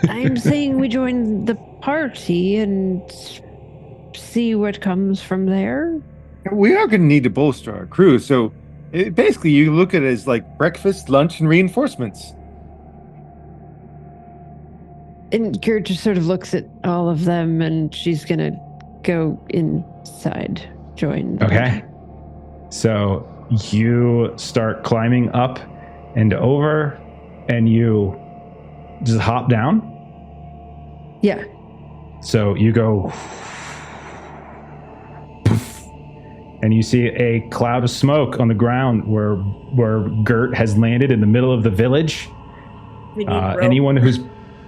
I'm saying we join the party and see what comes from there. We are going to need to bolster our crew, so basically you look at it as like breakfast, lunch, and reinforcements. And Gert just sort of looks at all of them, and she's going to go inside, join the Okay. party. So you start climbing up and over, and you just hop down. Yeah. So you go, and you see a cloud of smoke on the ground where Gert has landed in the middle of the village. We need rope. Anyone who's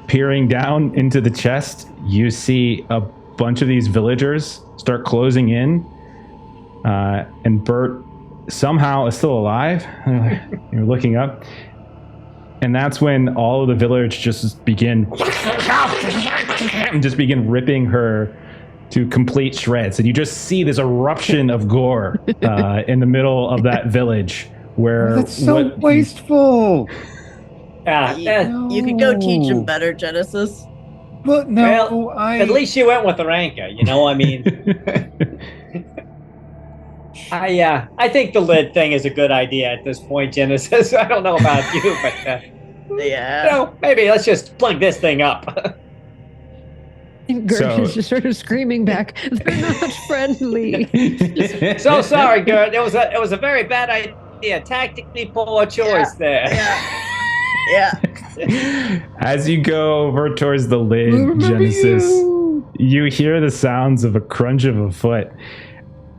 peering down into the chest, you see a bunch of these villagers start closing in, and Bert somehow is still alive. You're looking up, and that's when all of the village just begin ripping her to complete shreds, and you just see this eruption of gore in the middle of that village where That's so wasteful. You could go teach him better, Genesis. But no, Well, at least you went with the ranker, you know. I mean, I think the lid thing is a good idea at this point, Genesis. I don't know about you, but Yeah. maybe let's just plug this thing up. Gert is just sort of screaming back. They're not friendly. So sorry, Gert. It was a very bad idea. Tactically poor choice there. Yeah. As you go over towards the lid, Genesis, you hear the sounds of a crunch of a foot.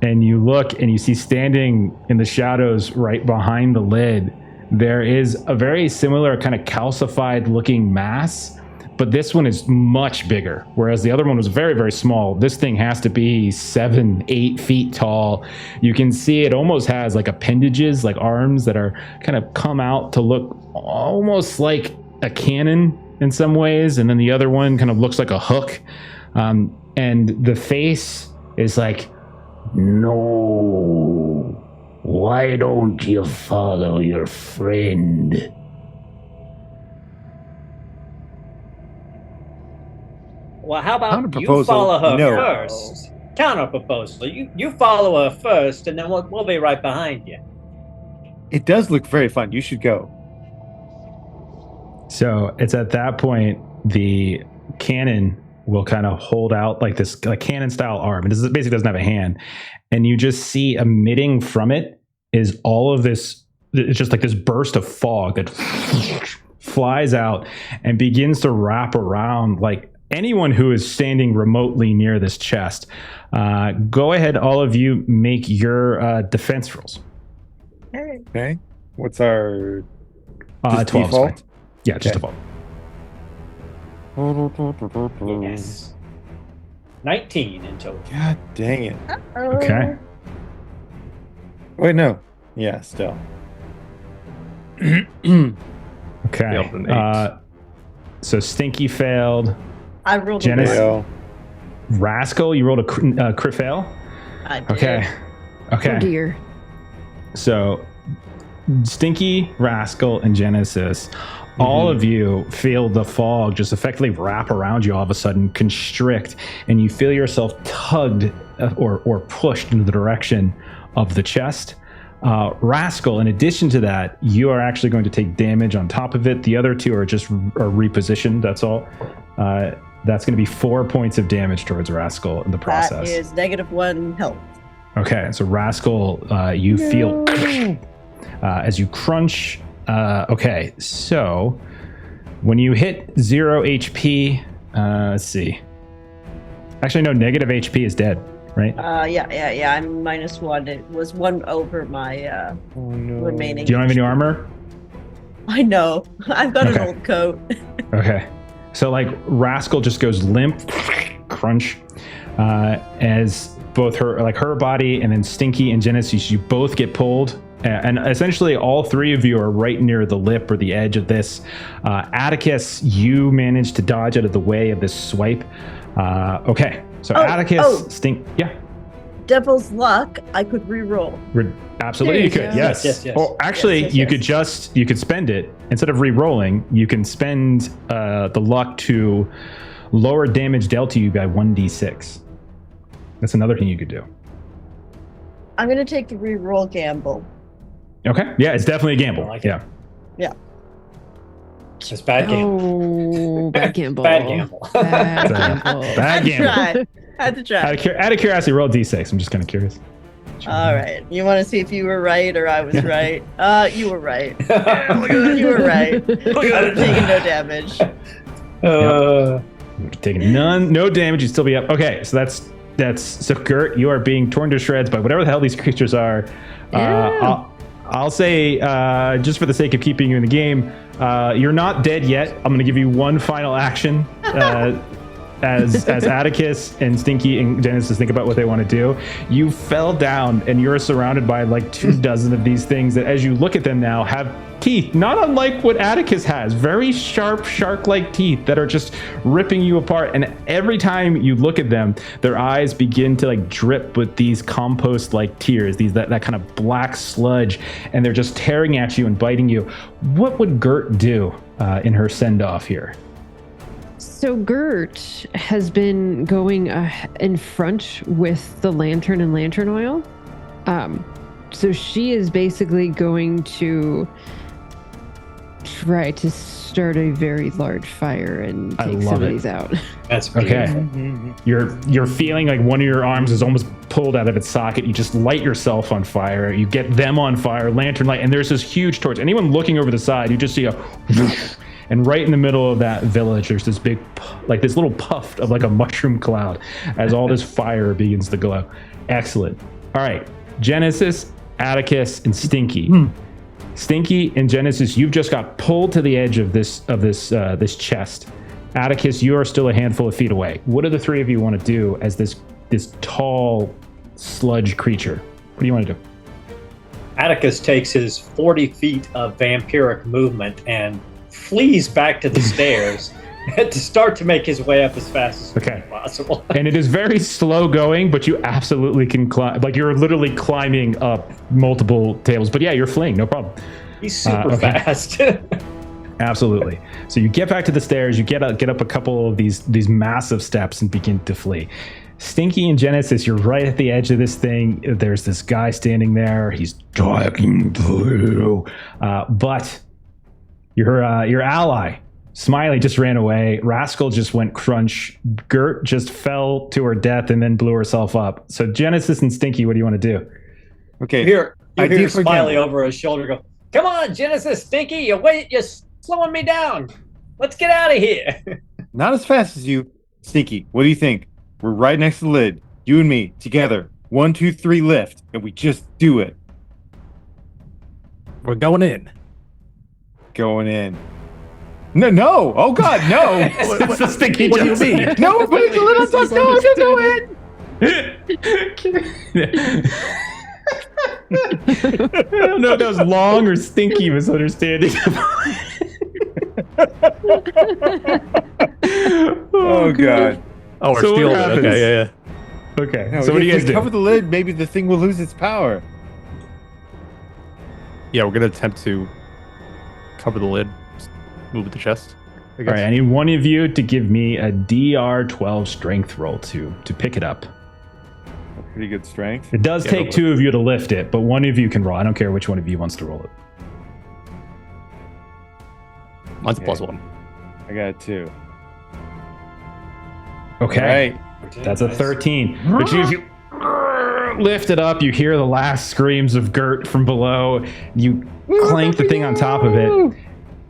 And you look and you see standing in the shadows right behind the lid, there is a very similar kind of calcified looking mass, but this one is much bigger. Whereas the other one was very, very small. This thing has to be 7-8 feet tall. You can see it almost has like appendages, like arms that are kind of come out to look almost like a cannon in some ways. And then the other one kind of looks like a hook. And the face is like, "No, why don't you follow your friend?" Well, how about you Counterproposal, follow her no. first? Counter proposal. You follow her first, and then we'll be right behind you. It does look very fun. You should go. So it's at that point the cannon will kind of hold out like this like cannon style arm. It basically doesn't have a hand. And you just see emitting from it is all of this. It's just like this burst of fog that flies out and begins to wrap around like anyone who is standing remotely near this chest. Go ahead, all of you, make your defense rolls. Okay. What's our 12 is default? fine. Yeah, just Okay. default. Yes. 19 in total. God dang it. Okay. Wait, no. Yeah, still. Okay. Failed an 8. So Stinky failed. I rolled Genesis- a Fail. Rascal, you rolled a crit fail. I did. Okay. Okay. Oh dear. So Stinky, Rascal, and Genesis, all of you feel the fog just effectively wrap around you all of a sudden, constrict, and you feel yourself tugged or pushed into the direction of the chest. Rascal, in addition to that, you are actually going to take damage on top of it. The other two are just repositioned, that's all. That's going to be 4 points of damage towards Rascal in the process. That is -1 health. Okay, so Rascal, you feel as you crunch. Okay, so when you hit 0 HP, let's see. Actually, no, negative HP is dead, right? Yeah. I'm -1. It was 1 over my remaining. Do you don't have any armor? I know. I've got Okay. an old coat. Okay, so like Rascal just goes limp, crunch, as both her body and then Stinky and Genesis, you both get pulled. And essentially all three of you are right near the lip or the edge of this. Atticus, you managed to dodge out of the way of this swipe. Okay, so Atticus, Stink, yeah. Devil's luck, I could re-roll. Absolutely, you could. go. Yes. Yes. Or actually, Yes. you could spend it instead of re-rolling. You can spend the luck to lower damage dealt to you by 1d6. That's another thing you could do. I'm going to take the re-roll gamble. Okay. Yeah, it's definitely a gamble. I like it. Yeah. It's bad gamble. Oh, bad gamble. Bad gamble. Bad gamble. Bad gamble. Had to try. Out of curiosity, roll d6. I'm just kind of curious. All right. You want to see if you were right or I was right? You were right. You were right. I'm taking no damage. You're taking no damage. You'd still be up. Okay, so that's so Gert, you are being torn to shreds by whatever the hell these creatures are. Yeah. I'll say, just for the sake of keeping you in the game, you're not dead yet. I'm going to give you one final action as Atticus and Stinky and Genesis think about what they want to do. You fell down and you're surrounded by like 24 of these things that, as you look at them now, have teeth, not unlike what Atticus has. Very sharp, shark-like teeth that are just ripping you apart. And every time you look at them, their eyes begin to like drip with these compost-like tears, that kind of black sludge, and they're just tearing at you and biting you. What would Gert do in her send-off here? So Gert has been going in front with the lantern and lantern oil. So she is basically going to try to start a very large fire and I take love some of it. these out. That's Okay. beautiful. You're feeling like one of your arms is almost pulled out of its socket. You just light yourself on fire. You get them on fire, lantern light, and there's this huge torch. Anyone looking over the side, you just see a whoosh, and right in the middle of that village, there's this big, like this little puff of like a mushroom cloud as all this fire begins to glow. Excellent. All right, Genesis, Atticus, and Stinky. Stinky and Genesis, you've just got pulled to the edge of this chest. Atticus, you are still a handful of feet away. What do the three of you want to do as this tall sludge creature? What do you want to do? Atticus takes his 40 feet of vampiric movement and flees back to the stairs to start to make his way up as fast as possible. And it is very slow going, but you absolutely can climb. Like you're literally climbing up multiple tables. But yeah, you're fleeing, no problem. He's super fast. Absolutely. So you get back to the stairs, you get up a couple of these massive steps and begin to flee. Stinky and Genesis, you're right at the edge of this thing. There's this guy standing there. He's talking to you. But your ally, Smiley, just ran away. Rascal just went crunch. Gert just fell to her death and then blew herself up. So Genesis and Stinky, what do you want to do? Okay. You Idea hear for Smiley Cannibal. over his shoulder go, "Come on, Genesis, Stinky, you're slowing me down. Let's get out of here." Not as fast as you. Stinky, what do you think? We're right next to the lid. You and me, together. 1, 2, 3, lift. And we just do it. We're going in. Going in. No. Oh, God, no. It's the Stinky What do you Genesis. mean? No, but it's a little stuff. No, I don't know it. I don't know if that was long or Stinky misunderstanding. Oh, God. Oh, we're So what stealing it. happens? Okay, yeah. Okay, No, so what do you if guys we do? cover the lid, maybe the thing will lose its power. Yeah, we're going to attempt to cover the lid. Just move the chest. I All guess. right, I need one of you to give me a DR12 strength roll to pick it up. Pretty good strength. It does Yeah, take roll it. two of you to lift it, but one of you can roll. I don't care which one of you wants to roll it. Mine's a Okay. +1. I got it too. Okay. All right. That's a 13. The two of you lift it up. You hear the last screams of Gert from below. You clank the thing on top of it.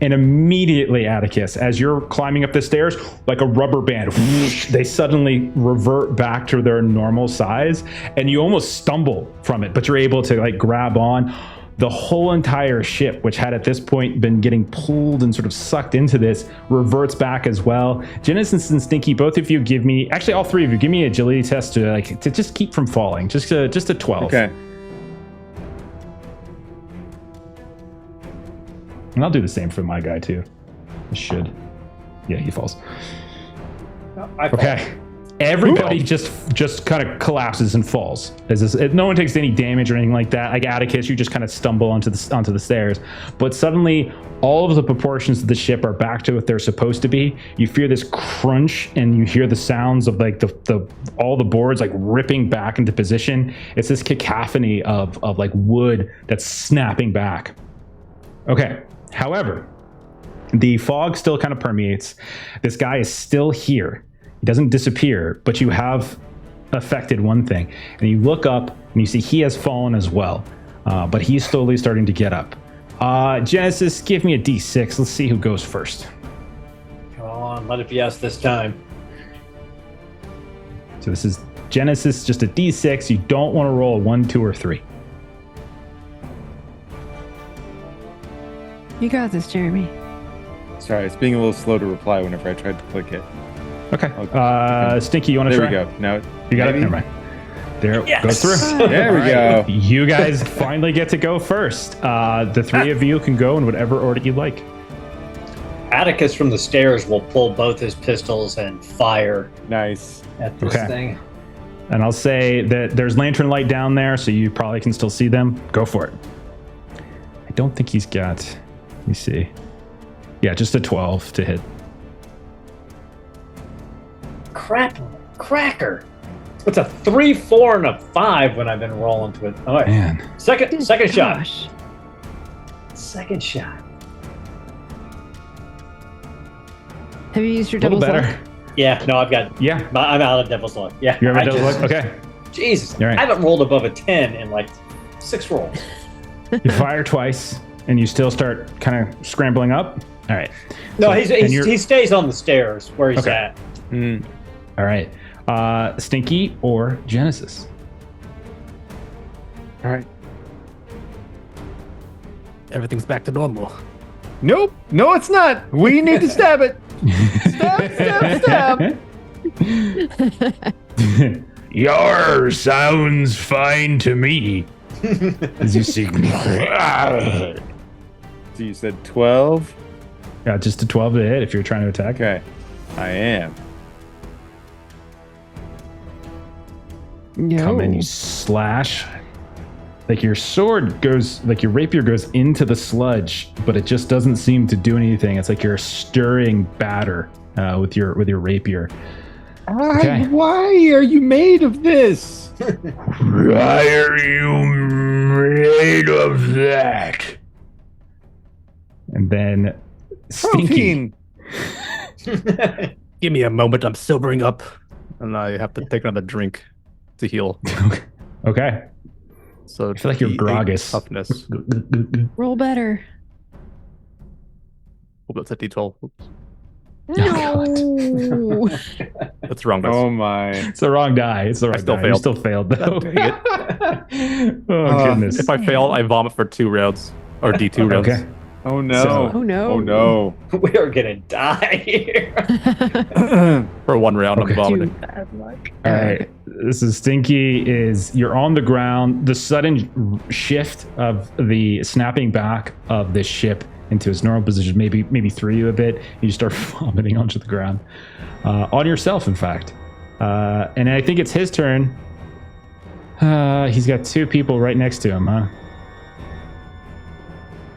And immediately, Atticus, as you're climbing up the stairs, like a rubber band, whoosh, they suddenly revert back to their normal size. And you almost stumble from it, but you're able to like grab on. The whole entire ship, which had at this point been getting pulled and sort of sucked into this, reverts back as well. Genesis and Stinky, both of you give me, actually all three of you, give me an agility test to just keep from falling. Just a 12. Okay. And I'll do the same for my guy too. I should. Yeah, he falls. Okay. Everybody just kind of collapses and falls. No one takes any damage or anything like that. Like Atticus, you just kind of stumble onto the stairs. But suddenly, all of the proportions of the ship are back to what they're supposed to be. You feel this crunch, and you hear the sounds of like all the boards like ripping back into position. It's this cacophony of like wood that's snapping back. Okay. However, the fog still kind of permeates. This guy is still here. He doesn't disappear, but you have affected one thing. And you look up and you see he has fallen as well, but he's slowly starting to get up. Genesis, give me a D6. Let's see who goes first. Come on, let it be us this time. So this is Genesis, just a D6. You don't want to roll a 1, 2, or 3. You got this, Jeremy. Sorry, it's being a little slow to reply whenever I tried to click it. Okay. Stinky, you want to There try? we go. Now You got maybe? it? Never mind. There it goes through. There we go. You guys finally get to go first. The three of you can go in whatever order you like. Atticus from the stairs will pull both his pistols and fire Nice. at this Okay. thing. And I'll say that there's lantern light down there, so you probably can still see them. Go for it. I don't think he's got... Let me see. Yeah, just a 12 to hit. Cracker. It's a 3, 4, and a 5 when I've been rolling to it. All right. Man. Second shot. Gosh. Second shot. Have you used your A little devil's better. luck? Yeah, no, I've got. Yeah. I'm out of Devil's Luck. Yeah. You have a I devil's just- luck? Okay. Jesus. All right. I haven't rolled above a 10 in like 6 rolls. You fire twice, and you still start kind of scrambling up. All right. No, So- and he you're- stays on the stairs where he's Okay. at. All right. Stinky or Genesis? All right. Everything's back to normal. Nope. No, it's not. We need to stab it. Stab. Yours sounds fine to me. As you see. So you said 12? Yeah, just a 12 to hit if you're trying to attack. Okay. I am. No. Come in, you slash. Like your sword goes, like your rapier goes into the sludge, but it just doesn't seem to do anything. It's like you're stirring batter with your rapier. Okay. Why are you made of this? Why are you made of that? And then Stinky. Protein. Give me a moment. I'm sobering up, and I have to take another drink to heal. Okay. So I feel like you're D8 groggus. Toughness. Roll better. Oh, that's a D12. Oops. No. That's wrong. Dice. Oh my. It's the wrong die. It's the right still die. You failed. still failed though. Dang Oh goodness. If I fail, I vomit for 2 rounds or D2 rounds. Okay. Oh no. So- Oh no. Oh no. We are going to die here. For 1 round, Okay. I'm vomiting. Bad luck. All right. This is Stinky. You're on the ground. The sudden shift of the snapping back of this ship into its normal position maybe threw you a bit. You start vomiting onto the ground on yourself, in fact. And I think it's his turn. He's got 2 people right next to him, huh?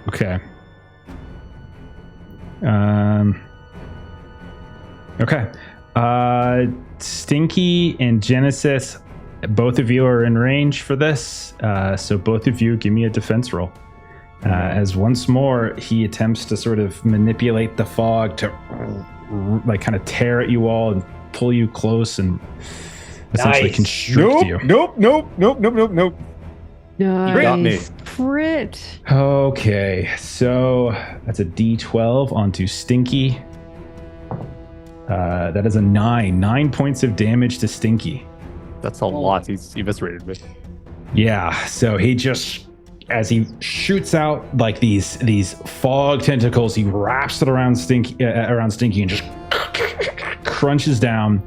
Okay. Okay. Stinky and Genesis, both of you are in range for this. So both of you give me a defense roll. As once more, he attempts to sort of manipulate the fog to like kind of tear at you all and pull you close and essentially Nice. constrict you. Nope. Nice. got me. Crit. Okay, so that's a D12 onto Stinky. That is a 9. 9 points of damage to Stinky. That's a lot. He's eviscerated me. Yeah, so he just, as he shoots out like these fog tentacles, he wraps it around Stinky and just crunches down.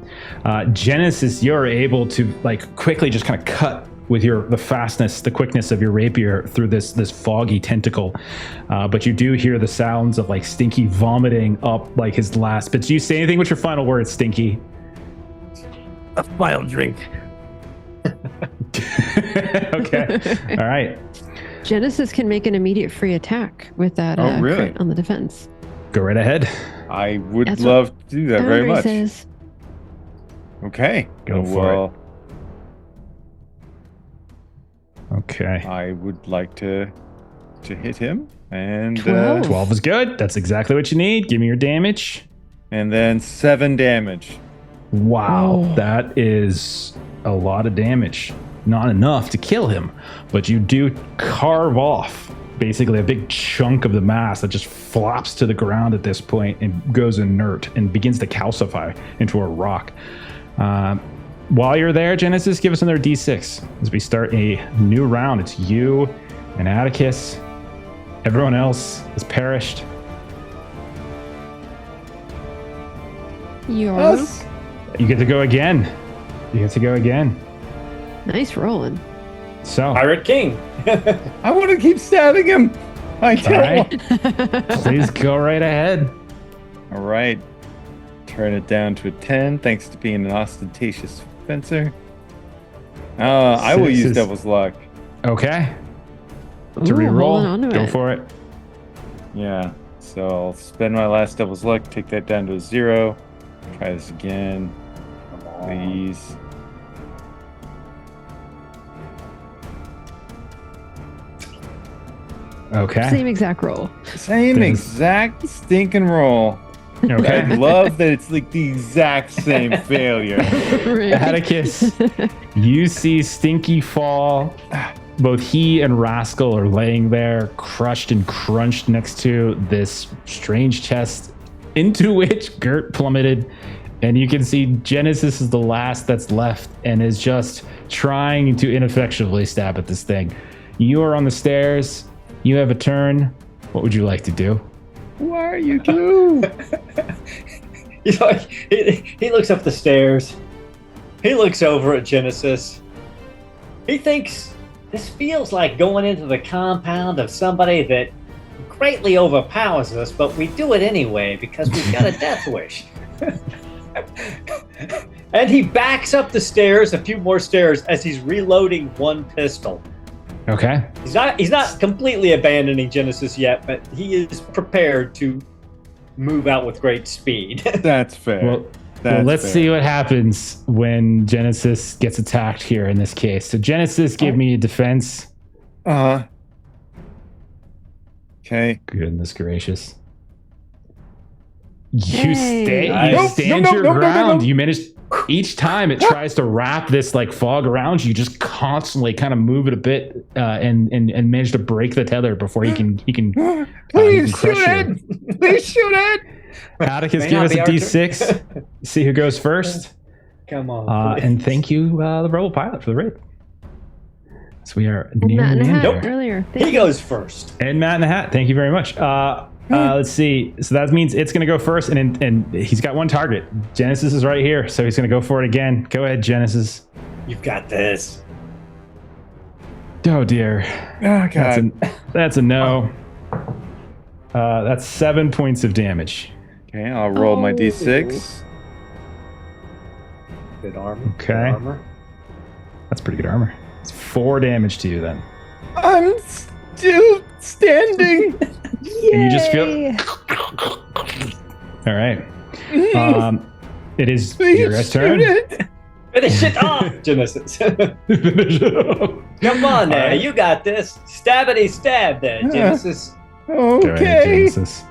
Genesis, you're able to like quickly just kind of cut with the quickness of your rapier through this foggy tentacle. But you do hear the sounds of like Stinky vomiting up like his last bits. Do you say anything? What's your final words, Stinky? A final drink. Okay. All right. Genesis can make an immediate free attack with that Oh, really? crit on the defense. Go right ahead. I would That's love to do that very Boundary much. says. Okay. Go for it. Okay. I would like to hit him and 12. 12 is good. That's exactly what you need. Give me your damage. and then 7 damage. Wow, Oh. that is a lot of damage. Not enough to kill him, but you do carve off basically a big chunk of the mass that just flops to the ground at this point and goes inert and begins to calcify into a rock. While you're there, Genesis, give us another D6 as we start a new round. It's you and Atticus. Everyone else has perished. Yours. You get to go again. You get to go again. Nice rolling. So, Pirate King. I want to keep stabbing him. I all don't right, please go right ahead. All right. Turn it down to a 10, thanks to being an ostentatious fencer. I will This use is- Devil's Luck. Okay. To Ooh, holding reroll, on to go it. for it. Yeah. So I'll spend my last Devil's Luck, take that down to a 0. Try this again. Please. Okay. Same exact roll. Same This- exact stinking roll. Okay. I love that it's like the exact same failure. Right. Atticus, you see Stinky fall. Both he and Rascal are laying there, crushed and crunched next to this strange chest into which Gert plummeted. And you can see Genesis is the last that's left and is just trying to ineffectually stab at this thing. You are on the stairs. You have a turn. What would you like to do? Why are you two? He looks up the stairs. He looks over at Genesis. He thinks this feels like going into the compound of somebody that greatly overpowers us, but we do it anyway because we've got a death wish. And he backs up the stairs, a few more stairs, as he's reloading one pistol. Okay. He's not completely abandoning Genesis yet, but he is prepared to move out with great speed. That's fair. Well, let's see what happens when Genesis gets attacked here in this case. So Genesis, give me a defense. Okay. Goodness gracious. You Hey. stand your ground. You manage each time it tries to wrap this like fog around you, just constantly kind of move it a bit and manage to break the tether before he can Please shoot it! Please shoot it! Atticus, May give not us be a our D6. See who goes first. Come on. And thank you, the Rebel Pilot, for the raid. So we are Matt near in the a end hat there. earlier. He goes first. And Matt in the hat. Thank you very much. Let's see. So that means it's going to go first, and he's got one target. Genesis is right here, so he's going to go for it again. Go ahead, Genesis. You've got this. Oh dear. Oh, God. That's a no. That's 7 points of damage. Okay, I'll roll my D6. Good armor. Okay. Good armor. That's pretty good armor. It's 4 damage to you then. I'm still standing. And you just feel. All right. It is your guys' turn. Finish it off, Genesis. Come on now, you got this. Stabbity stab there, Genesis. Go ahead, Okay, Genesis.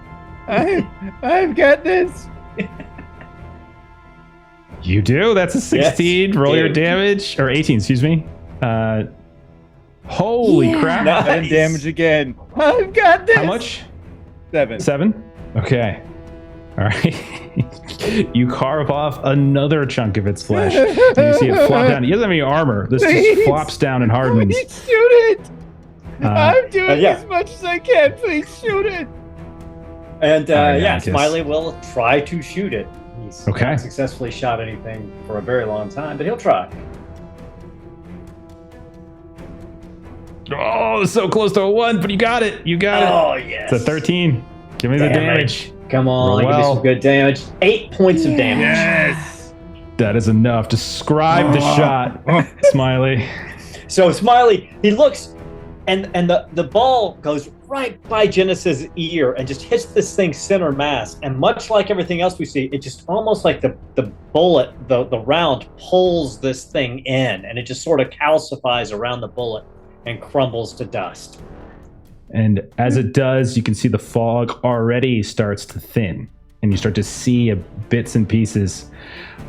I've got this. You do? That's a 16. Yes, Roll your dude. damage. Or 18, excuse me. Holy Yeah. crap. Nice. 7 damage again. I've got this. How much? 7. 7? Okay. All right. You carve off another chunk of its flesh. And you see it flop down. He doesn't have any armor. This Please. just flops down and hardens. Please shoot it. I'm doing yeah. as much as I can. Please shoot it. And Alright, yeah, Atticus. Smiley will try to shoot it. He's Okay. not successfully shot anything for a very long time, but he'll try. Oh, so close to a 1, but you got it. You got it. Oh, yes. It's a 13. Give me the Damn it. damage. Come on, Roll give me well. some good damage. 8 points of damage. Yes. That is enough. Describe the shot, Smiley. So Smiley, he looks, and the ball goes right by Genesis' ear and just hits this thing center mass. And much like everything else we see, it just almost like the bullet, the round pulls this thing in, and it just sort of calcifies around the bullet and crumbles to dust. And as it does, you can see the fog already starts to thin, and you start to see bits and pieces.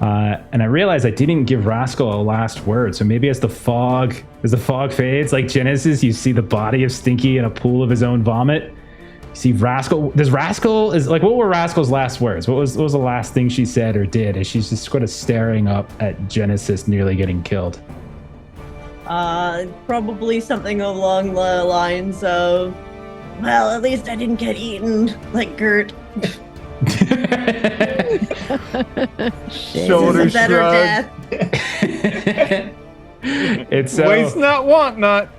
And I realized I didn't give Rascal a last word. So maybe as the fog fades, like Genesis, you see the body of Stinky in a pool of his own vomit. You see Rascal. What were Rascal's last words? What was the last thing she said or did? As she's just sort of staring up at Genesis nearly getting killed. Probably something along the lines of, well, at least I didn't get eaten like Gert. Shoulder It's a better shrug. death. It's so. Waste not, want not.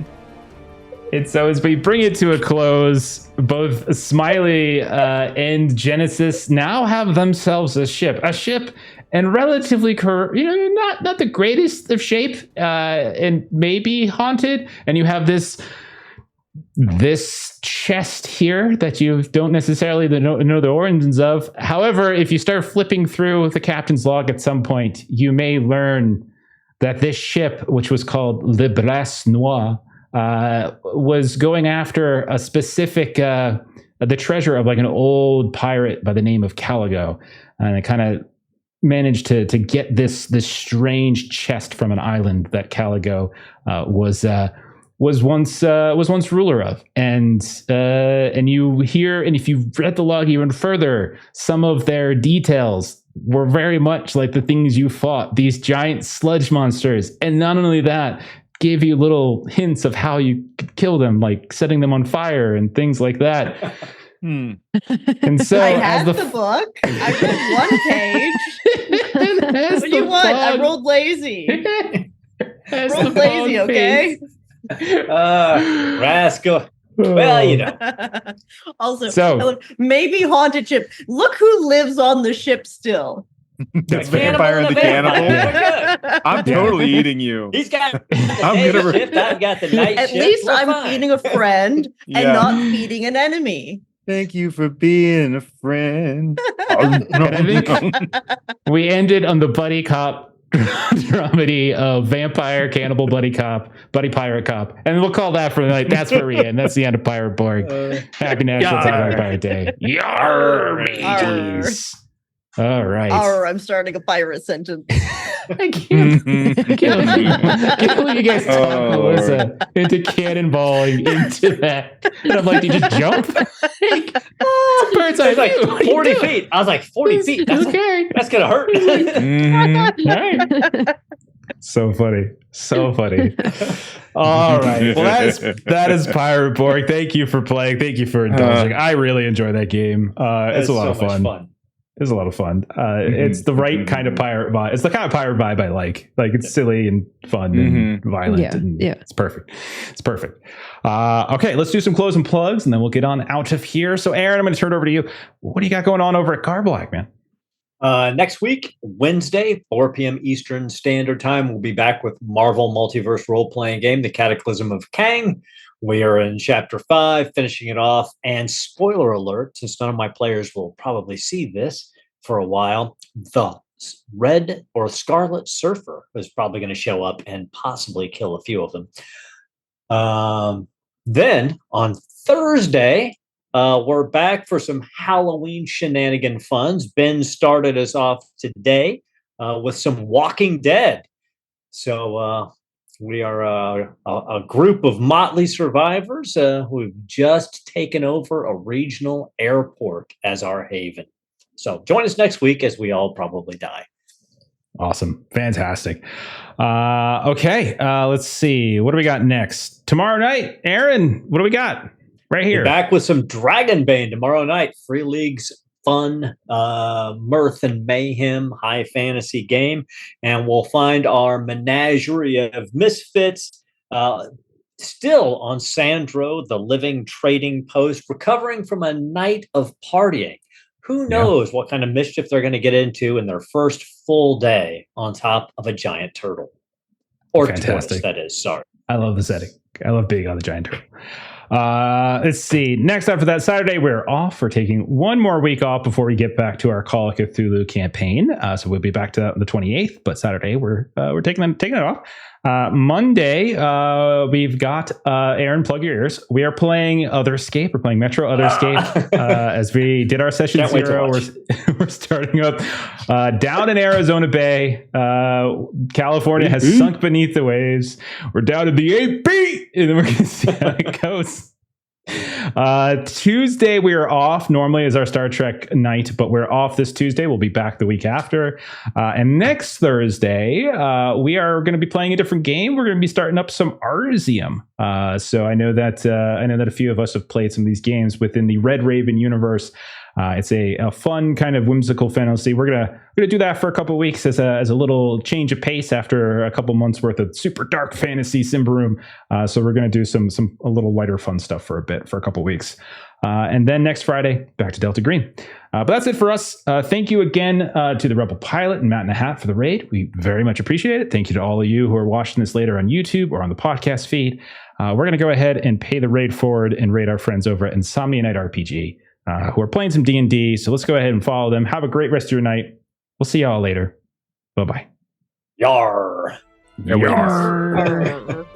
It's so as we bring it to a close, both Smiley and Genesis now have themselves a ship, and relatively, not the greatest of shape, and maybe haunted. And you have this chest here that you don't necessarily know the origins of. However, if you start flipping through the captain's log at some point, you may learn that this ship, which was called Le Bras Noir, was going after a specific the treasure of like an old pirate by the name of Caligo, and I kind of managed to get this strange chest from an island that Caligo was once ruler of, and you hear, and if you read the log even further, some of their details were very much like the things you fought, these giant sludge monsters, and not only that, gave you little hints of how you could kill them, like setting them on fire and things like that. And so, I had the book. I read one page. What do you want? I rolled lazy. Rolled lazy, okay? Rascal. Well, you know. Also, So, maybe haunted ship. Look who lives on the ship still. That's Vampire and the Cannibal. I'm totally eating you. He's got the day shift. I've got the night At shift. least We're I'm fine. feeding a friend and Yeah. not feeding an enemy. Thank you for being a friend. we ended on the buddy cop dramedy of vampire, cannibal, buddy cop, buddy pirate cop, and we'll call that for the night. That's where we end. That's the end of Pirateborg. Happy National Taco Pirate Day. Yarr, mages. All right. I'm starting a pirate sentence. I can't believe you guys talk Melissa into cannonballing into that. And I'm like, do you just jump? Bird's eye It's like view. What are you 40 doing? feet. I was like, 40 feet. That's, Okay. that's going to hurt. All right. So funny. So funny. All right. Well, that is Pirateborg. Thank you for playing. Thank you for indulging. I really enjoy that game. It's a lot of fun. It's a lot of fun. It's the right kind of pirate vibe. It's the kind of pirate vibe I like. Like, it's silly and fun and violent. Yeah, And yeah. It's perfect. It's perfect. Okay, let's do some close and plugs, and then we'll get on out of here. So, Aaron, I'm going to turn it over to you. What do you got going on over at Carblack, man? Next week, Wednesday, 4 p.m. Eastern Standard Time, we'll be back with Marvel Multiverse role-playing game, The Cataclysm of Kang. We are in Chapter 5, finishing it off. And spoiler alert, since none of my players will probably see this for a while, the Red or Scarlet Surfer is probably going to show up and possibly kill a few of them. Then, on Thursday, we're back for some Halloween shenanigan funds. Ben started us off today with some Walking Dead. So we are a group of motley survivors who've just taken over a regional airport as our haven. So join us next week as we all probably die. Awesome. Fantastic. Okay. Let's see. What do we got next? Tomorrow night, Aaron, what do we got? Right here. We're back with some Dragonbane tomorrow night. Free League's fun, mirth and mayhem, high fantasy game. And we'll find our menagerie of misfits still on Sandro, the living trading post, recovering from a night of partying. Who knows what kind of mischief they're going to get into in their first full day on top of a giant turtle. Or tortoise, that is. Sorry. I love the setting. I love being on the giant turtle. Let's see. Next after that Saturday, we're off. We're taking one more week off before we get back to our Call of Cthulhu campaign. So we'll be back to that on the 28th. But Saturday, we're taking it off. Monday, we've got Aaron, plug your ears. We are playing Otherscape. We're playing Metro Otherscape. As we did our session 0, we're starting up down in Arizona Bay. California has sunk beneath the waves. We're down in the 8B, and then we're going to see how it goes. Tuesday we are off. Normally is our Star Trek night, but we're off this Tuesday. We'll be back the week after. And next Thursday, we are going to be playing a different game. We're going to be starting up some Arzium. So I know that a few of us have played some of these games within the Red Raven universe. It's a fun kind of whimsical fantasy. We're gonna do that for a couple of weeks as a little change of pace after a couple months worth of super dark fantasy Simbaroom. So we're gonna do a little lighter fun stuff for a couple of weeks, and then next Friday back to Delta Green. But that's it for us. Thank you again to the Rebel Pilot and Matt in the Hat for the raid. We very much appreciate it. Thank you to all of you who are watching this later on YouTube or on the podcast feed. We're gonna go ahead and pay the raid forward and raid our friends over at Insomnia Night RPG. Who are playing some D&D. So let's go ahead and follow them. Have a great rest of your night. We'll see y'all later. Bye-bye. Yar. Yar.